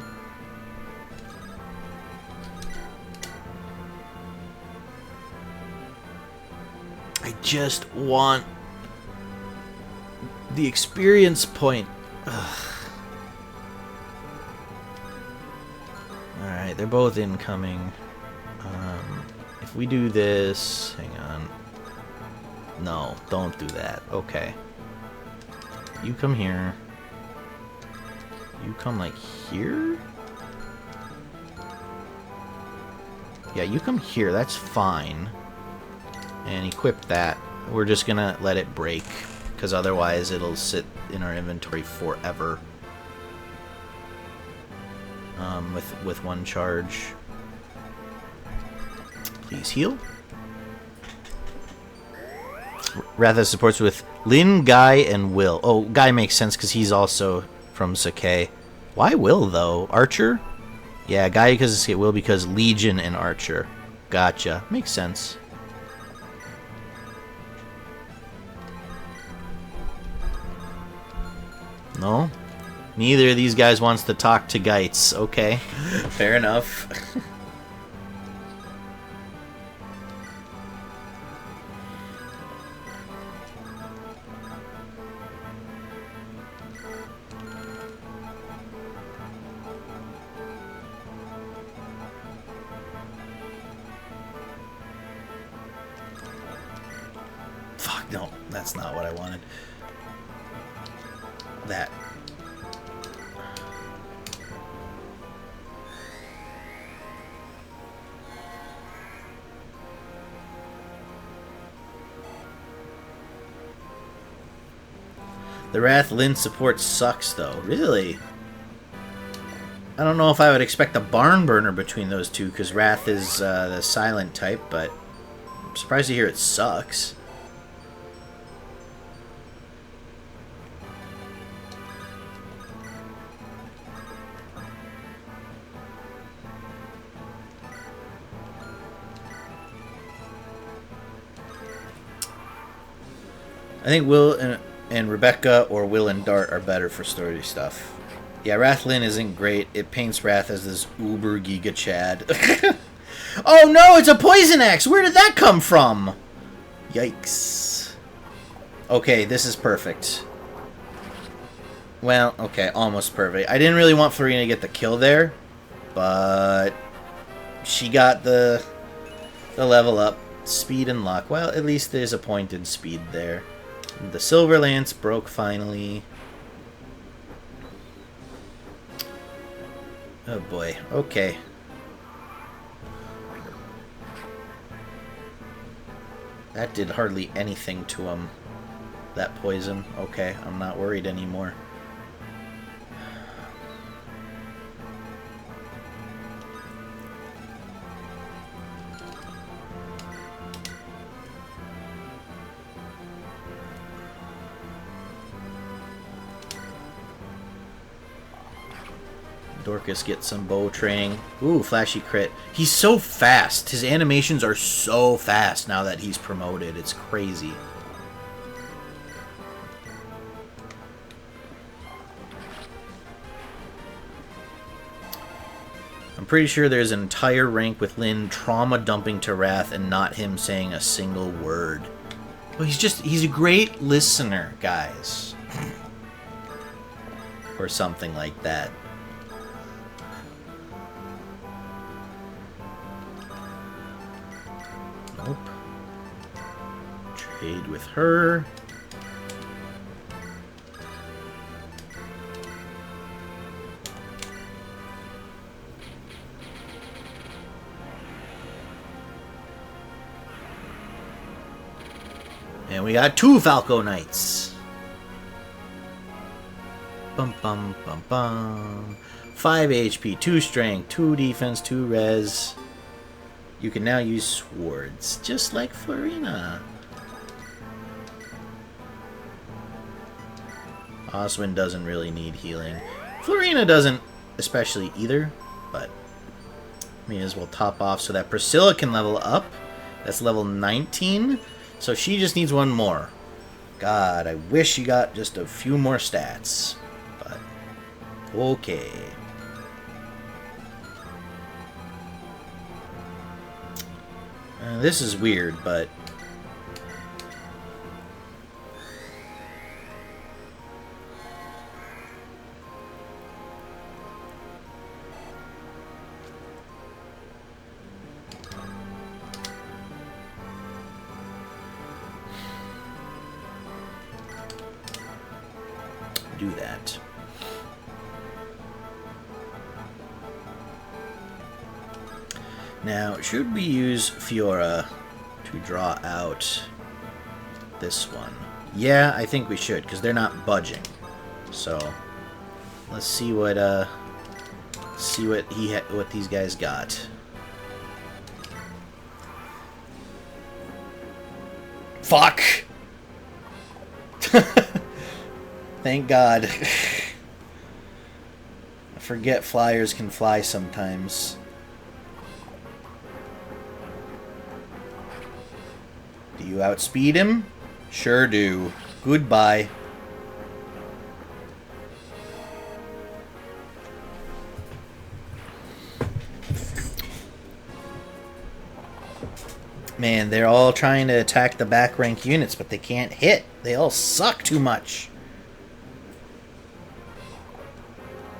I just want the experience point. Alright, they're both incoming. If we do this... Hang on. No, don't do that. Okay. You come here. You come, like, here? Yeah, you come here. That's fine. And equip that. We're just gonna let it break, because otherwise it'll sit in our inventory forever. With one charge. Please heal. Ratha supports with Lin, Guy, and Will. Oh, Guy makes sense because he's also from Sakai. Why Will, though? Archer? Yeah, Guy because of Sakai. Will because Legion and Archer. Gotcha. Makes sense. No? Neither of these guys wants to talk to Geitz. Okay. Fair enough. Fuck, no. That's not what I wanted. That. The Wrath Lyn support sucks, though. Really? I don't know if I would expect a barn burner between those two, because Wrath is the silent type, but I'm surprised to hear it sucks. I think Will and Rebecca or Will and Dart are better for story stuff. Yeah, Wrath Lyn isn't great. It paints Wrath as this uber giga Chad. Oh no, it's a poison axe! Where did that come from? Yikes. Okay, this is perfect. Well, okay, almost perfect. I didn't really want Florina to get the kill there, but she got the level up. Speed and luck. Well, at least there's a point in speed there. The Silver Lance broke finally. Oh boy. Okay. That did hardly anything to him. That poison. Okay, I'm not worried anymore. Dorcas gets some bow training. Ooh, flashy crit. He's so fast. His animations are so fast now that he's promoted. It's crazy. I'm pretty sure there's an entire rank with Lyn trauma dumping to Wrath and not him saying a single word. Well, he's a great listener, guys. Or something like that. Nope. Trade with her. And we got 2 Falco Knights. Bum bum bum bum. 5 HP, 2 strength, 2 defense, 2 res. You can now use swords, just like Florina. Oswin doesn't really need healing. Florina doesn't especially either, but may as well top off so that Priscilla can level up. That's level 19, so she just needs 1 more. God, I wish she got just a few more stats, but okay. This is weird, but do that. Now, should we use Fiora to draw out this one? Yeah, I think we should, because they're not budging. So, let's see what what these guys got. Fuck! Thank God. I forget flyers can fly sometimes. Do you outspeed him? Sure do. Goodbye. Man, they're all trying to attack the back rank units, but they can't hit. They all suck too much.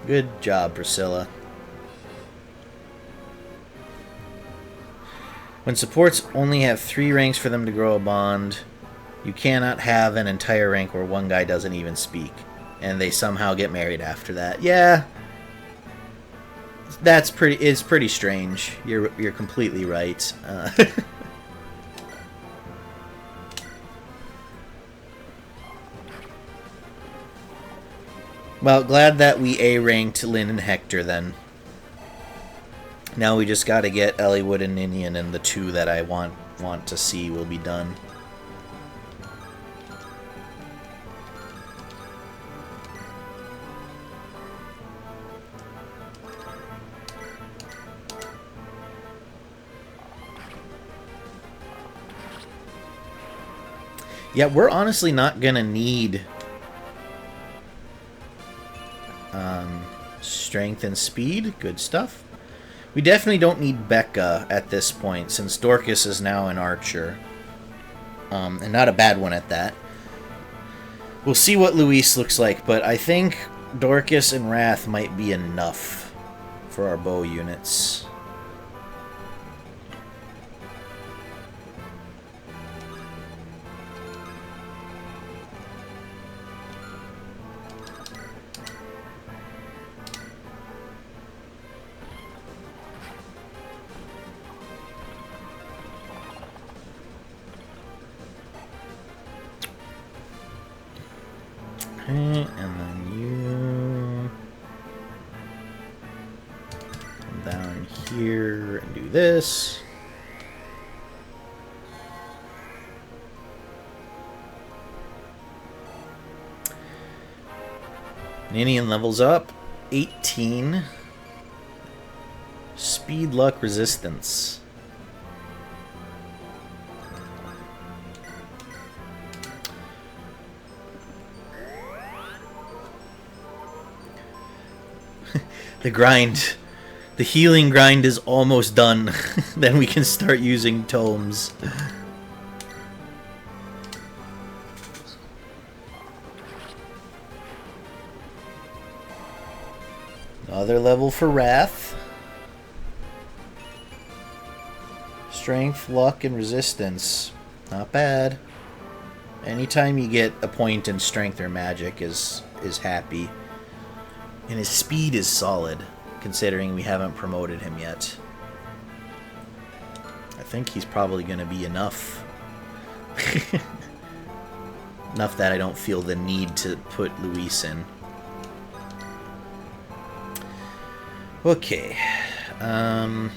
Good job, Priscilla. When supports only have 3 ranks for them to grow a bond, you cannot have an entire rank where one guy doesn't even speak, and they somehow get married after that. Yeah, that's pretty strange. You're completely right. Well, glad that we A-ranked Lynn and Hector then. Now we just gotta get Eliwood and Ninian, and the 2 that I want to see will be done. Yeah, we're honestly not gonna need strength and speed. Good stuff. We definitely don't need Becca at this point, since Dorcas is now an archer. And not a bad one at that. We'll see what Luis looks like, but I think Dorcas and Wrath might be enough for our bow units. And then you come down here and do this. Ninian levels up 18. Speed, luck, resistance. The grind, the healing grind is almost done. Then we can start using tomes. Another level for Wrath. Strength, luck, and resistance. Not bad. Anytime you get a point in strength or magic is happy. And his speed is solid, considering we haven't promoted him yet. I think he's probably going to be enough. Enough that I don't feel the need to put Luis in. Okay. I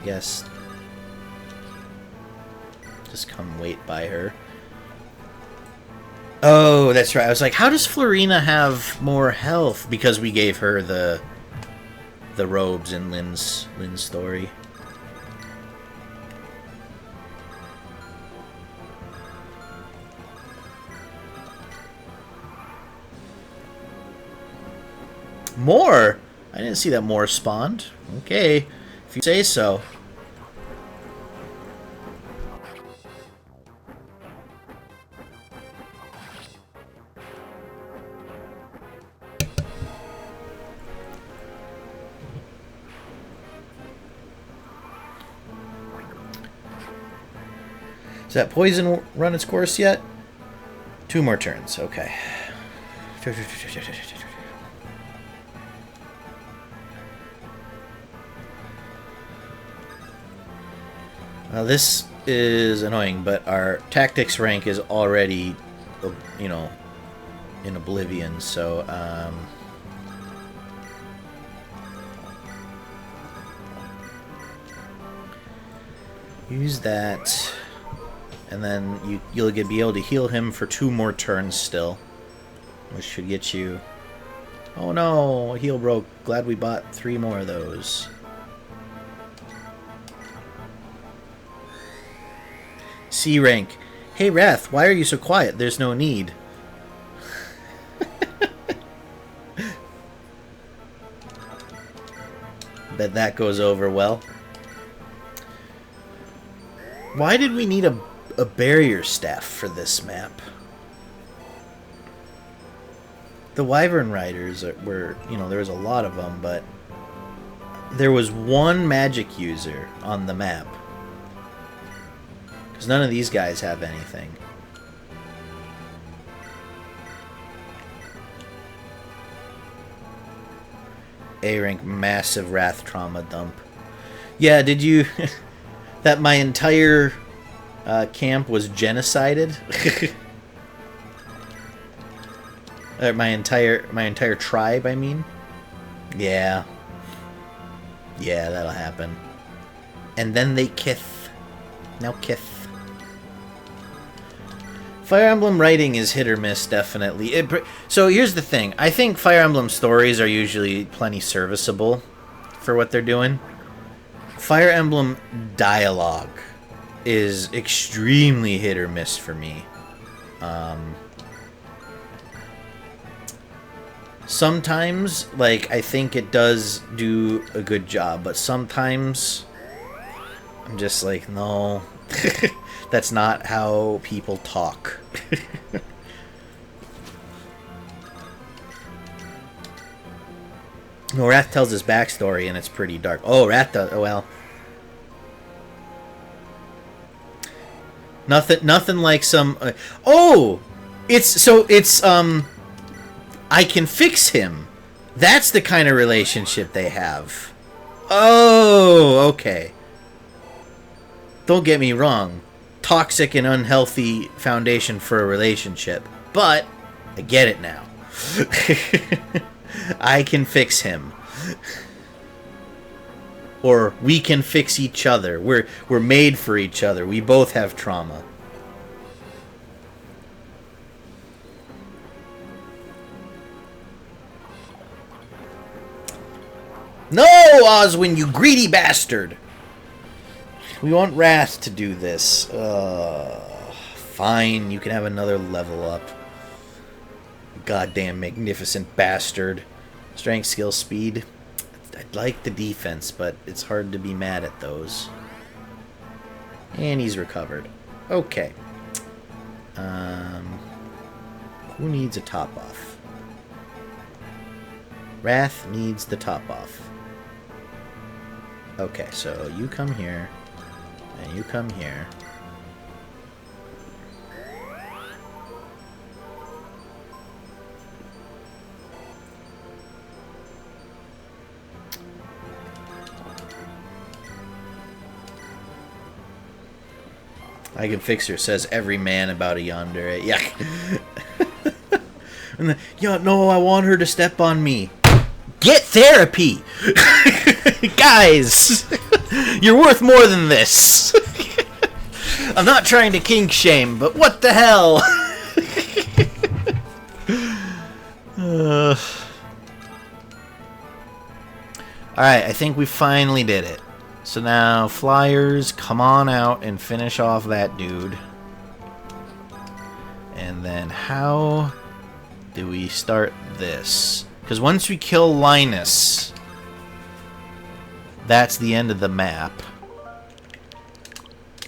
guess just come wait by her. Oh, that's right. I was like, how does Florina have more health? Because we gave her the robes in Lynn's story. More? I didn't see that more spawned. Okay, if you say so. Does that poison run its course yet? 2 more turns, okay. Now this is annoying, but our tactics rank is already, you know, in oblivion, so, use that, and then you'll be able to heal him for 2 more turns still, which should get you... Oh no, heal broke. Glad we bought 3 more of those. C rank. Hey, Wrath, why are you so quiet? There's no need. Bet that goes over well. Why did we need a barrier staff for this map? The Wyvern Riders were, you know, there was a lot of them, but there was one magic user on the map. Because none of these guys have anything. A rank massive Wrath trauma dump. Yeah, did you... that my entire camp was genocided? my entire tribe, I mean? Yeah. Yeah, that'll happen. And then they kith. Now kith. Fire Emblem writing is hit or miss, definitely. So here's the thing. I think Fire Emblem stories are usually plenty serviceable for what they're doing. Fire Emblem dialogue is extremely hit or miss for me. Sometimes, like, I think it does do a good job, but sometimes I'm just like, no, that's not how people talk. No, Wrath tells his backstory, and it's pretty dark. Oh, Wrath does. Oh, well. Nothing like some... oh! It's, I can fix him. That's the kind of relationship they have. Oh, okay. Don't get me wrong. Toxic and unhealthy foundation for a relationship. But, I get it now. I can fix him. Or, we can fix each other. We're made for each other. We both have trauma. No, Oswin, you greedy bastard! We want Wrath to do this. Fine, you can have another level up. Goddamn magnificent bastard. Strength, skill, speed. I'd like the defense, but it's hard to be mad at those. And he's recovered. Okay. Who needs a top off? Wrath needs the top off. Okay, so you come here, and you come here. I can fix her, says every man about a yandere. Yeah. And then, yeah, no, I want her to step on me. Get therapy! Guys! You're worth more than this! I'm not trying to kink shame, but what the hell? Alright, I think we finally did it. So now, Flyers, come on out and finish off that dude. And then how do we start this? Because once we kill Linus, that's the end of the map.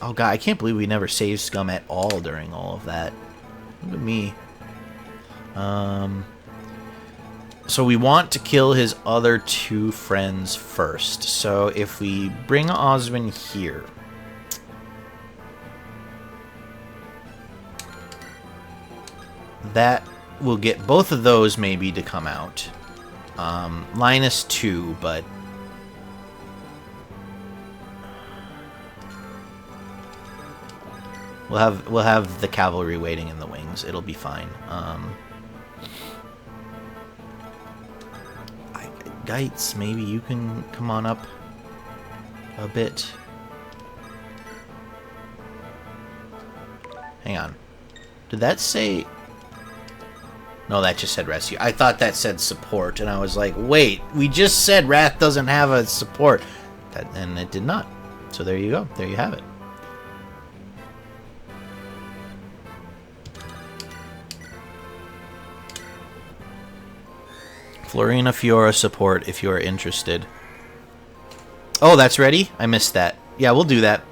Oh god, I can't believe we never saved Scum at all during all of that. Look at me. So we want to kill his other two friends first. So if we bring Oswin here, that will get both of those maybe to come out. Linus too, but we'll have the cavalry waiting in the wings. It'll be fine. Geitz, maybe you can come on up a bit. Hang on. Did that say... No, that just said rescue. I thought that said support, and I was like, wait, we just said Wrath doesn't have a support. And it did not. So there you go. There you have it. Florina Fiora support if you're interested. Oh, that's ready? I missed that. Yeah, we'll do that.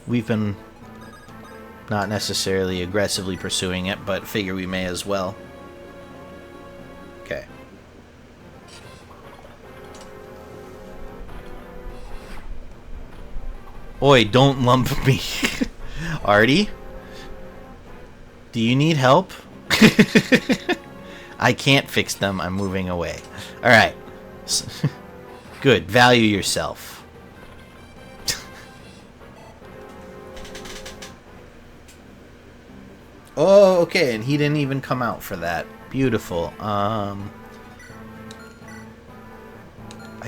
We've been not necessarily aggressively pursuing it, but figure we may as well. Okay. Oi, don't lump me. Artie? Do you need help? I can't fix them. I'm moving away. Alright. Good. Value yourself. Oh, okay. And he didn't even come out for that. Beautiful. I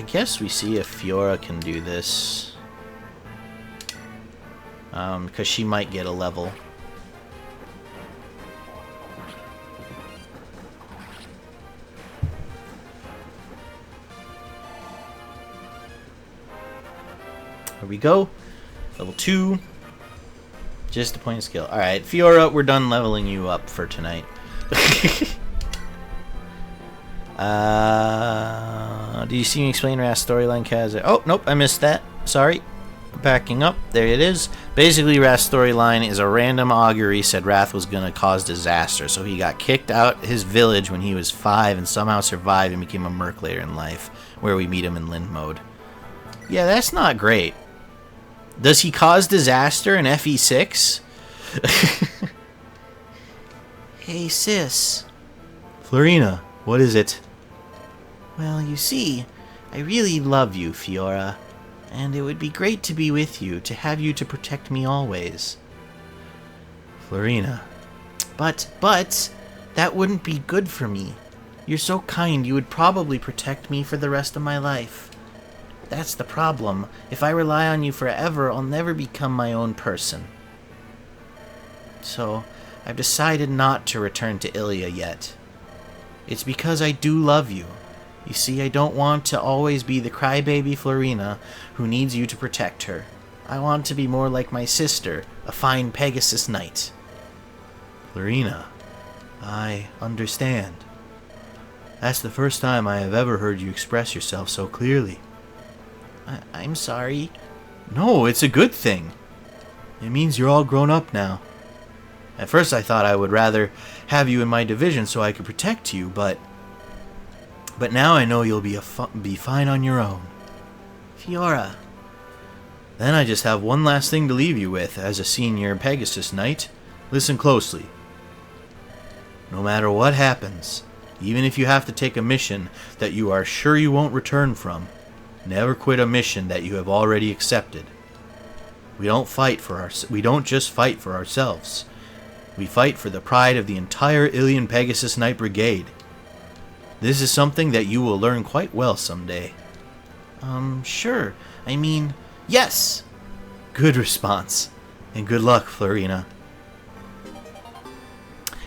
guess we see if Fiora can do this. Because she might get a level. Here we go. Level 2. Just a point of skill. Alright, Fiora, we're done leveling you up for tonight. Do you see me explain Wrath's storyline, Kaz? Oh, nope, I missed that. Sorry. Backing up. There it is. Basically, Wrath's storyline is a random augury said Wrath was going to cause disaster. So he got kicked out his village when he was 5 and somehow survived and became a merc later in life, where we meet him in Lind mode. Yeah, that's not great. Does he cause disaster in FE6? Hey, sis. Florina, what is it? Well, you see, I really love you, Fiora. And it would be great to be with you, to have you to protect me always. Florina. But, that wouldn't be good for me. You're so kind, you would probably protect me for the rest of my life. That's the problem. If I rely on you forever, I'll never become my own person. So, I've decided not to return to Ilia yet. It's because I do love you. You see, I don't want to always be the crybaby Florina who needs you to protect her. I want to be more like my sister, a fine Pegasus knight. Florina, I understand. That's the first time I have ever heard you express yourself so clearly. I'm sorry. No, it's a good thing. It means you're all grown up now. At first I thought I would rather have you in my division so I could protect you, but now I know you'll be fine on your own. Fiora. Then I just have one last thing to leave you with as a senior Pegasus Knight. Listen closely. No matter what happens, even if you have to take a mission that you are sure you won't return from, never quit a mission that you have already accepted. We don't just fight for ourselves. We fight for the pride of the entire Ilian Pegasus Knight Brigade. This is something that you will learn quite well someday. Sure. I mean, yes! Good response. And good luck, Florina.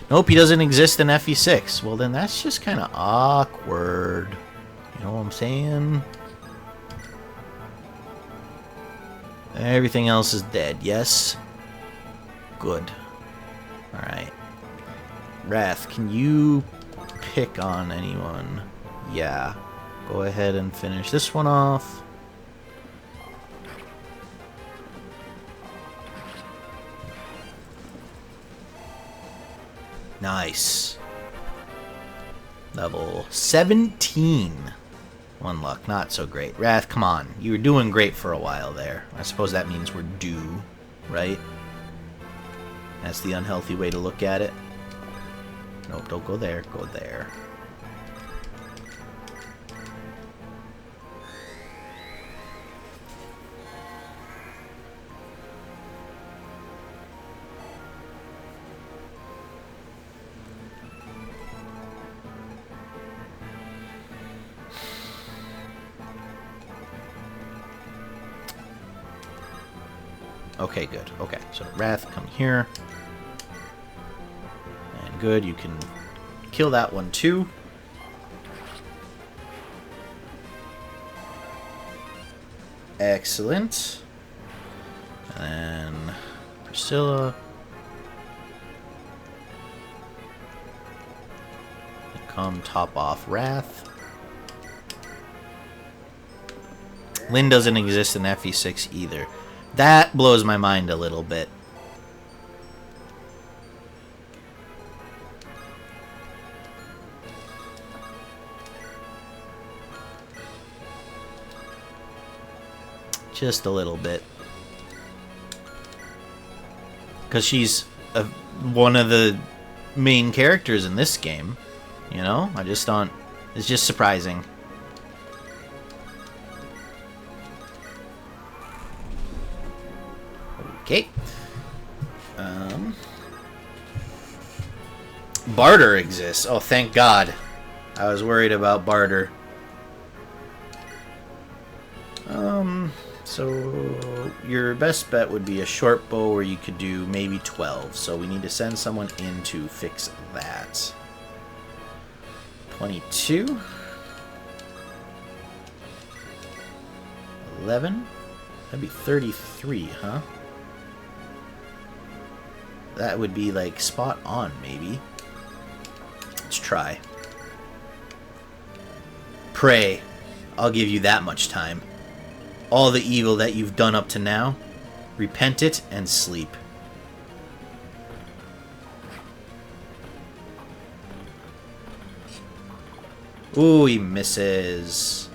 Nope, he doesn't exist in FE6. Well, then that's just kind of awkward. You know what I'm saying? Everything else is dead, yes? Good. Alright. Wrath, can you pick on anyone? Yeah. Go ahead and finish this one off. Nice. Level 17. One luck, not so great. Wrath, come on. You were doing great for a while there. I suppose that means we're due, right? That's the unhealthy way to look at it. Nope, don't go there. Go there. Okay, good. Okay, so Wrath, come here. And good, you can kill that one too. Excellent. And then Priscilla. come top off Wrath. Lynn doesn't exist in FE6 either. That blows my mind a little bit. Just a little bit. Because she's one of the main characters in this game. You know? I just don't... It's just surprising. Okay. Barter exists. Oh, thank God. I was worried about barter. So your best bet would be a short bow where you could do maybe 12. So we need to send someone in to fix that. 22. 11. That'd be 33, huh? That would be like spot on, maybe. Let's try. Pray. I'll give you that much time. All the evil that you've done up to now, repent it and sleep. Ooh, he misses.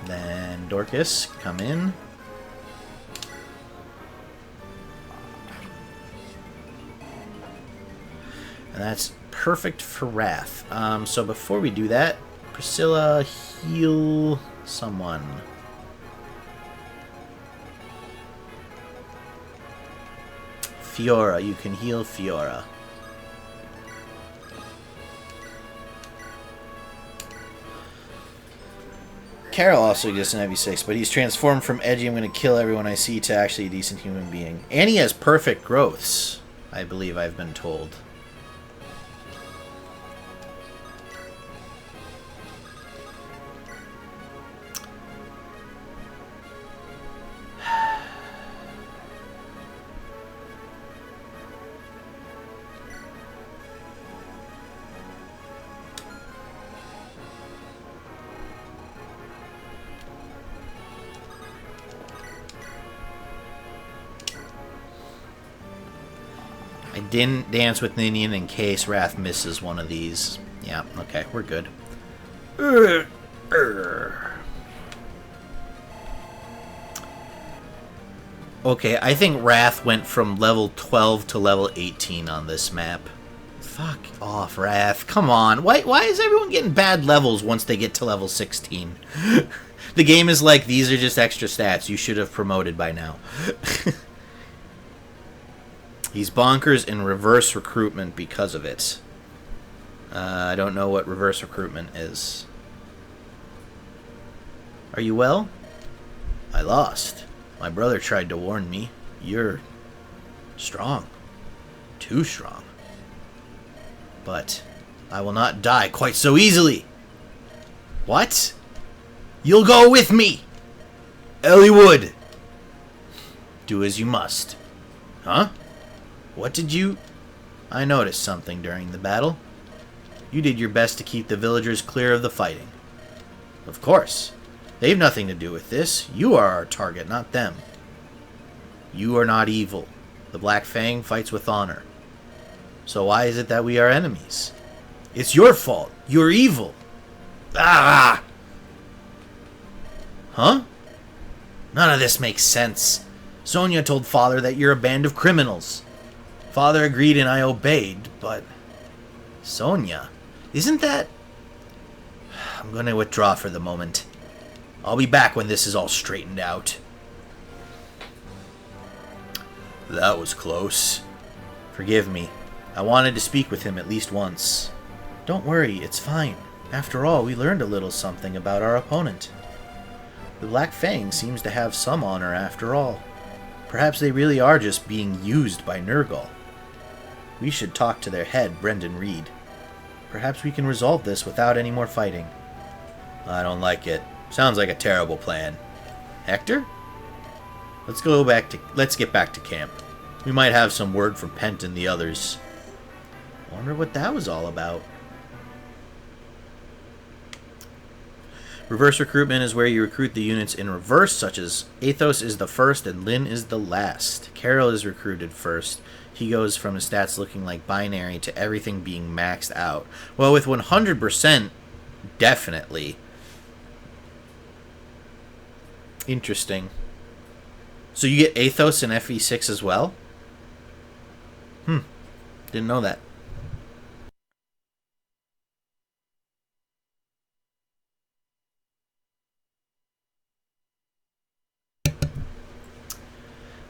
Then Dorcas, come in. And that's perfect for Wrath. So before we do that, Priscilla, heal someone. Fiora, you can heal Fiora. Carol also exists in FE6, but he's transformed from edgy, I'm going to kill everyone I see, to actually a decent human being. And he has perfect growths, I believe I've been told. I didn't dance with Ninian in case Wrath misses one of these. Yeah, okay, we're good. Okay, I think Wrath went from level 12 to level 18 on this map. Fuck off, Wrath. Come on. Why is everyone getting bad levels once they get to level 16? The game is like, these are just extra stats. You should have promoted by now. He's bonkers in reverse recruitment because of it. I don't know what reverse recruitment is. Are you well? I lost. My brother tried to warn me. You're strong. Too strong. But I will not die quite so easily. What? You'll go with me. Eliwood. Do as you must. Huh? What did you... I noticed something during the battle. You did your best to keep the villagers clear of the fighting. Of course. They've nothing to do with this. You are our target, not them. You are not evil. The Black Fang fights with honor. So why is it that we are enemies? It's your fault. You're evil. Ah! Huh? None of this makes sense. Sonia told Father that you're a band of criminals. Father agreed and I obeyed, but... Sonia? Isn't that... I'm going to withdraw for the moment. I'll be back when this is all straightened out. That was close. Forgive me. I wanted to speak with him at least once. Don't worry, it's fine. After all, we learned a little something about our opponent. The Black Fang seems to have some honor after all. Perhaps they really are just being used by Nurgle. We should talk to their head, Brendan Reed. Perhaps we can resolve this without any more fighting. I don't like it. Sounds like a terrible plan. Hector? Let's get back to camp. We might have some word from Pent and the others. Wonder what that was all about. Reverse recruitment is where you recruit the units in reverse, such as Athos is the first and Lyn is the last. Carol is recruited first. He goes from his stats looking like binary to everything being maxed out. Well, with 100%, definitely. Interesting. So you get Athos in FE6 as well? Didn't know that.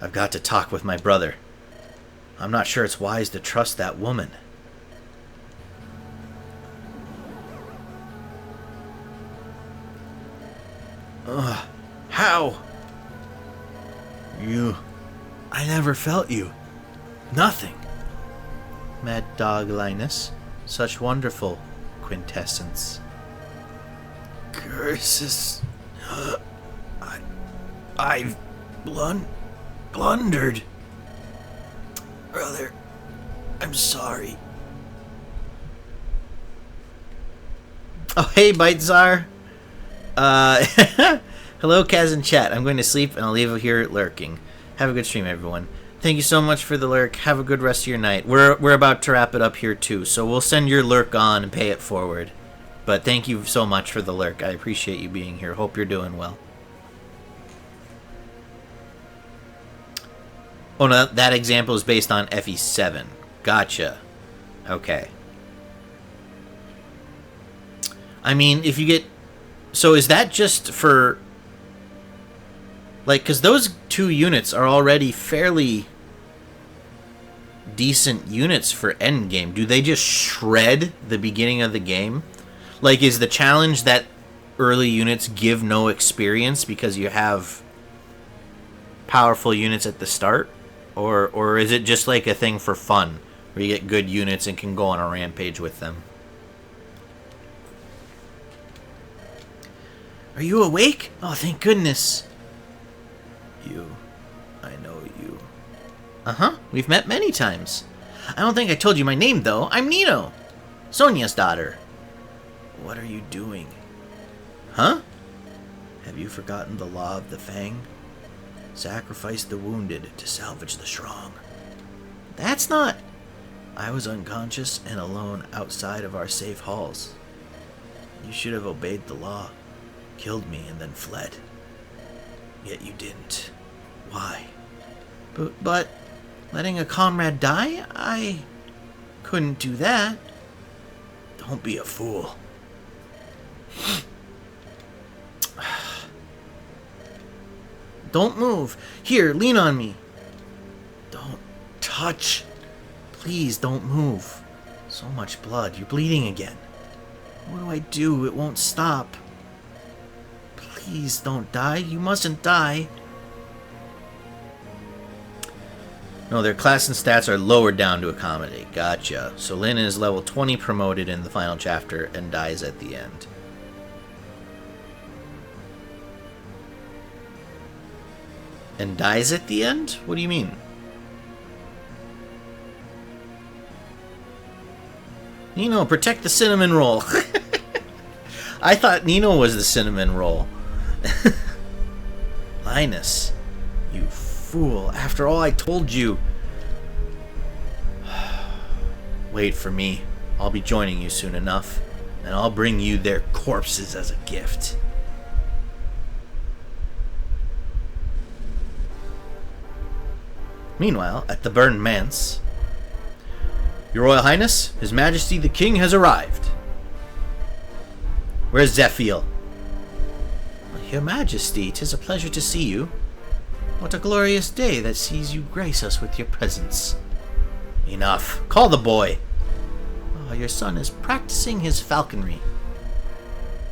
I've got to talk with my brother. I'm not sure it's wise to trust that woman. How? I never felt you. Nothing. Mad Dog Linus. Such wonderful quintessence. Curses. I've blundered. Brother, I'm sorry. Oh, hey, Bitezar. Hello, Kaz in chat. I'm going to sleep, and I'll leave it here lurking. Have a good stream, everyone. Thank you so much for the lurk. Have a good rest of your night. We're about to wrap it up here, too, so we'll send your lurk on and pay it forward. But thank you so much for the lurk. I appreciate you being here. Hope you're doing well. Oh, no, that example is based on FE7. Gotcha. Okay. I mean, if you get... So is that just for... Like, because those two units are already fairly decent units for endgame. Do they just shred the beginning of the game? Like, is the challenge that early units give no experience because you have powerful units at the start? Or is it just like a thing for fun, where you get good units and can go on a rampage with them? Are you awake? Oh, thank goodness. I know you. Uh-huh, we've met many times. I don't think I told you my name, though. I'm Nino, Sonia's daughter. What are you doing? Huh? Have you forgotten the law of the Fang? Sacrifice the wounded to salvage the strong. That's not... I was unconscious and alone outside of our safe halls. You should have obeyed the law, killed me, and then fled. Yet you didn't. Why? But letting a comrade die? I couldn't do that. Don't be a fool. Don't move. Here, lean on me. Don't touch. Please don't move. So much blood. You're bleeding again. What do I do? It won't stop. Please don't die. You mustn't die. No, their class and stats are lowered down to accommodate. Gotcha. So Lyn is level 20 promoted in the final chapter and dies at the end. And dies at the end? What do you mean? Nino, protect the cinnamon roll. I thought Nino was the cinnamon roll. Linus, you fool. After all I told you. Wait for me. I'll be joining you soon enough. And I'll bring you their corpses as a gift. Meanwhile, at the Bern manse. Your Royal Highness, His Majesty the King has arrived. Where's Zephiel? Your Majesty, 'tis a pleasure to see you. What a glorious day that sees you grace us with your presence. Enough. Call the boy. Oh, your son is practicing his falconry.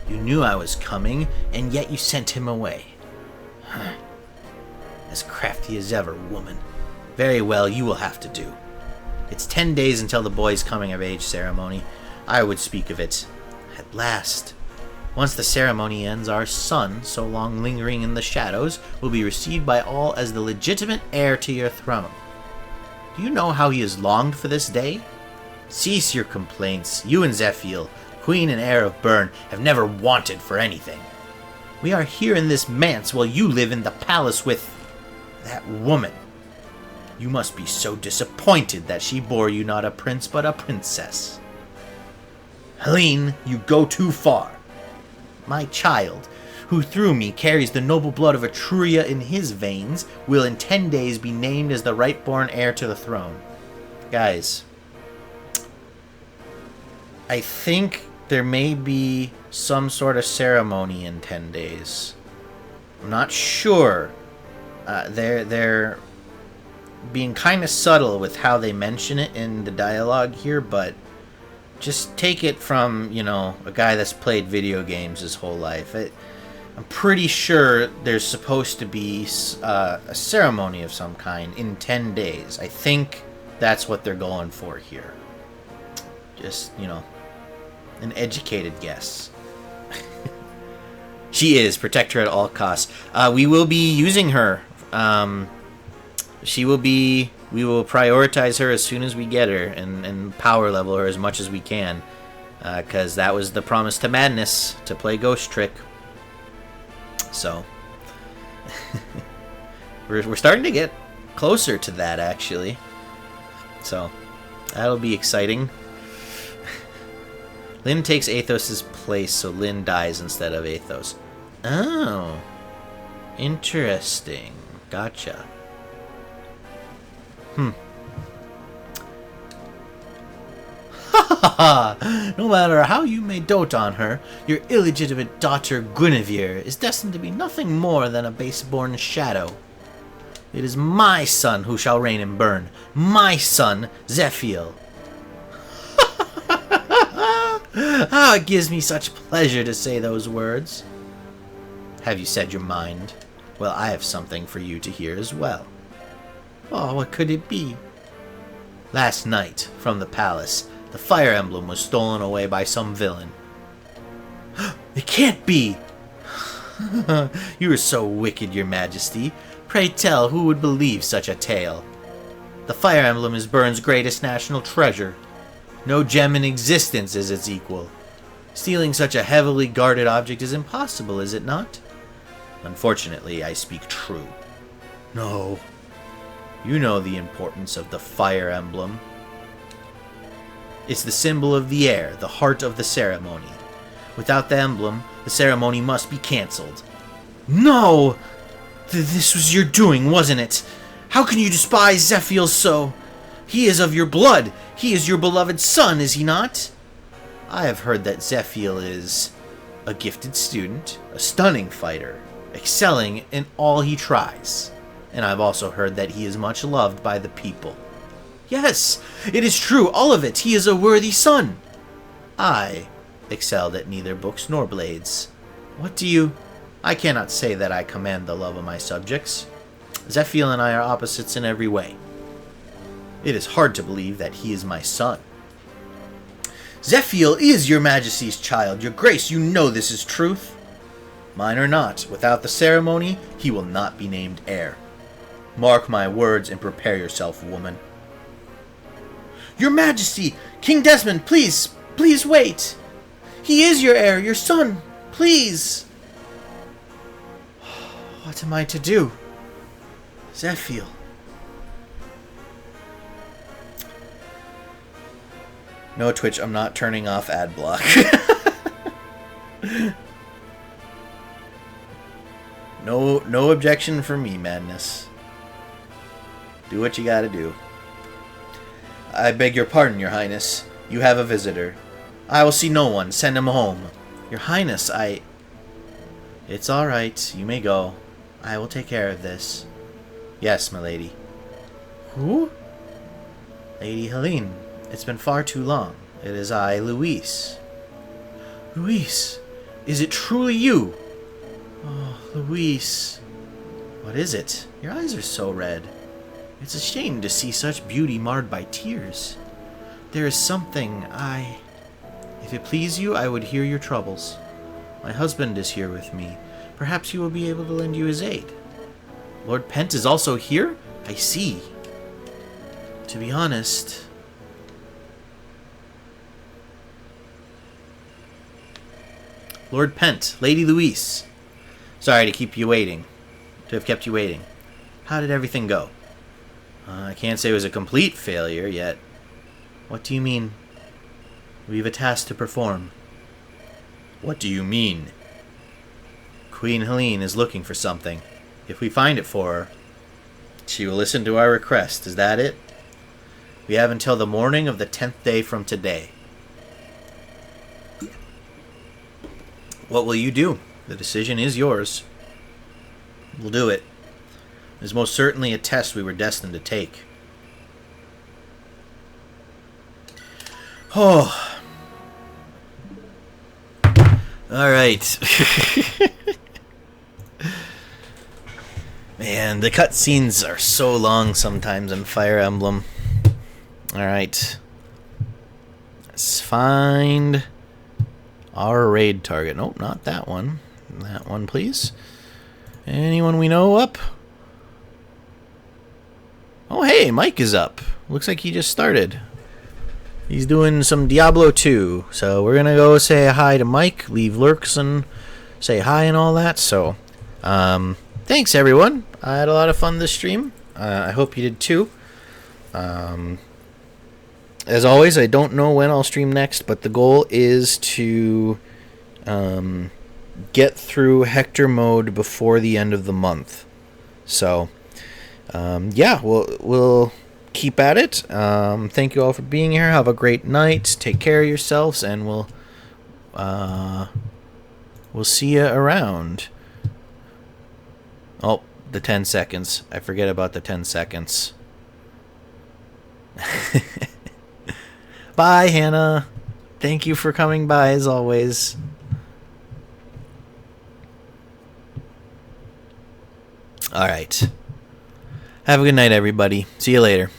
You knew I was coming, and yet you sent him away. Huh. As crafty as ever, woman. Very well, you will have to do. It's 10 days until the boy's coming-of-age ceremony. I would speak of it. At last. Once the ceremony ends, our son, so long lingering in the shadows, will be received by all as the legitimate heir to your throne. Do you know how he has longed for this day? Cease your complaints. You and Zephiel, Queen and heir of Bern, have never wanted for anything. We are here in this manse while you live in the palace with that woman. You must be so disappointed that she bore you not a prince but a princess. Helene, you go too far. My child, who through me carries the noble blood of Etruria in his veins, will in 10 days be named as the right-born heir to the throne. Guys, I think there may be some sort of ceremony in 10 days. I'm not sure. They're being kind of subtle with how they mention it in the dialogue here, but just take it from, you know, a guy that's played video games his whole life. I'm pretty sure there's supposed to be a ceremony of some kind in 10 days. I think that's what they're going for here. Just, you know, an educated guess. She is. Protect her at all costs. We will be using her. We will prioritize her as soon as we get her and power level her as much as we can. Because that was the promise to Madness, to play Ghost Trick. So, we're starting to get closer to that, actually. So, that'll be exciting. Lyn takes Athos' place, so Lyn dies instead of Athos. Oh. Interesting. Gotcha. No matter how you may dote on her, your illegitimate daughter Guinevere is destined to be nothing more than a base-born shadow. It is my son who shall reign in Bern. My son, Zephiel. It gives me such pleasure to say those words. Have you said your mind? Well, I have something for you to hear as well. Oh, what could it be? Last night, from the palace, the Fire Emblem was stolen away by some villain. It can't be! You are so wicked, your majesty. Pray tell, who would believe such a tale? The Fire Emblem is Bern's greatest national treasure. No gem in existence is its equal. Stealing such a heavily guarded object is impossible, is it not? Unfortunately, I speak true. No. You know the importance of the Fire Emblem. It's the symbol of the air, the heart of the ceremony. Without the emblem, the ceremony must be cancelled. No! This was your doing, wasn't it? How can you despise Zephiel so? He is of your blood. He is your beloved son, is he not? I have heard that Zephiel is a gifted student, a stunning fighter, excelling in all he tries. And I've also heard that he is much loved by the people. Yes, it is true, all of it. He is a worthy son. I excelled at neither books nor blades. What do you... I cannot say that I command the love of my subjects. Zephiel and I are opposites in every way. It is hard to believe that he is my son. Zephiel is your majesty's child. Your grace, you know this is truth. Mine or not, without the ceremony, he will not be named heir. Mark my words and prepare yourself, woman. Your Majesty! King Desmond, please! Please wait! He is your heir, your son! Please! What am I to do? Zephiel. No, Twitch, I'm not turning off ad block. No objection from me, Madness. Do what you gotta do. I beg your pardon, Your Highness. You have a visitor. I will see no one. Send him home. Your Highness, It's alright. You may go. I will take care of this. Yes, milady. Who? Lady Helene. It's been far too long. It is I, Luis. Luis, is it truly you? Oh, Luis. What is it? Your eyes are so red. It's a shame to see such beauty marred by tears. There is something If it please you, I would hear your troubles. My husband is here with me. Perhaps he will be able to lend you his aid. Lord Pent is also here? I see. To be honest, Lord Pent, Lady Louise. Sorry to keep you waiting. To have kept you waiting. How did everything go? I can't say it was a complete failure yet. What do you mean? We've a task to perform. What do you mean? Queen Helene is looking for something. If we find it for her, she will listen to our request. Is that it? We have until the morning of the 10th day from today. What will you do? The decision is yours. We'll do it. It is most certainly a test we were destined to take. Oh. Alright. Man, the cutscenes are so long sometimes in Fire Emblem. Alright. Let's find our raid target. Nope, not that one. That one, please. Anyone we know up? Oh, hey, Mike is up. Looks like he just started. He's doing some Diablo 2. So we're going to go say hi to Mike, leave lurks and say hi and all that. So, thanks, everyone. I had a lot of fun this stream. I hope you did too. As always, I don't know when I'll stream next, but the goal is to get through Hector mode before the end of the month. So, yeah, we'll keep at it. Thank you all for being here. Have a great night. Take care of yourselves, and we'll see you around. Oh, the 10 seconds. I forget about the 10 seconds. Bye, Hannah. Thank you for coming by, as always. All right. Have a good night, everybody. See you later.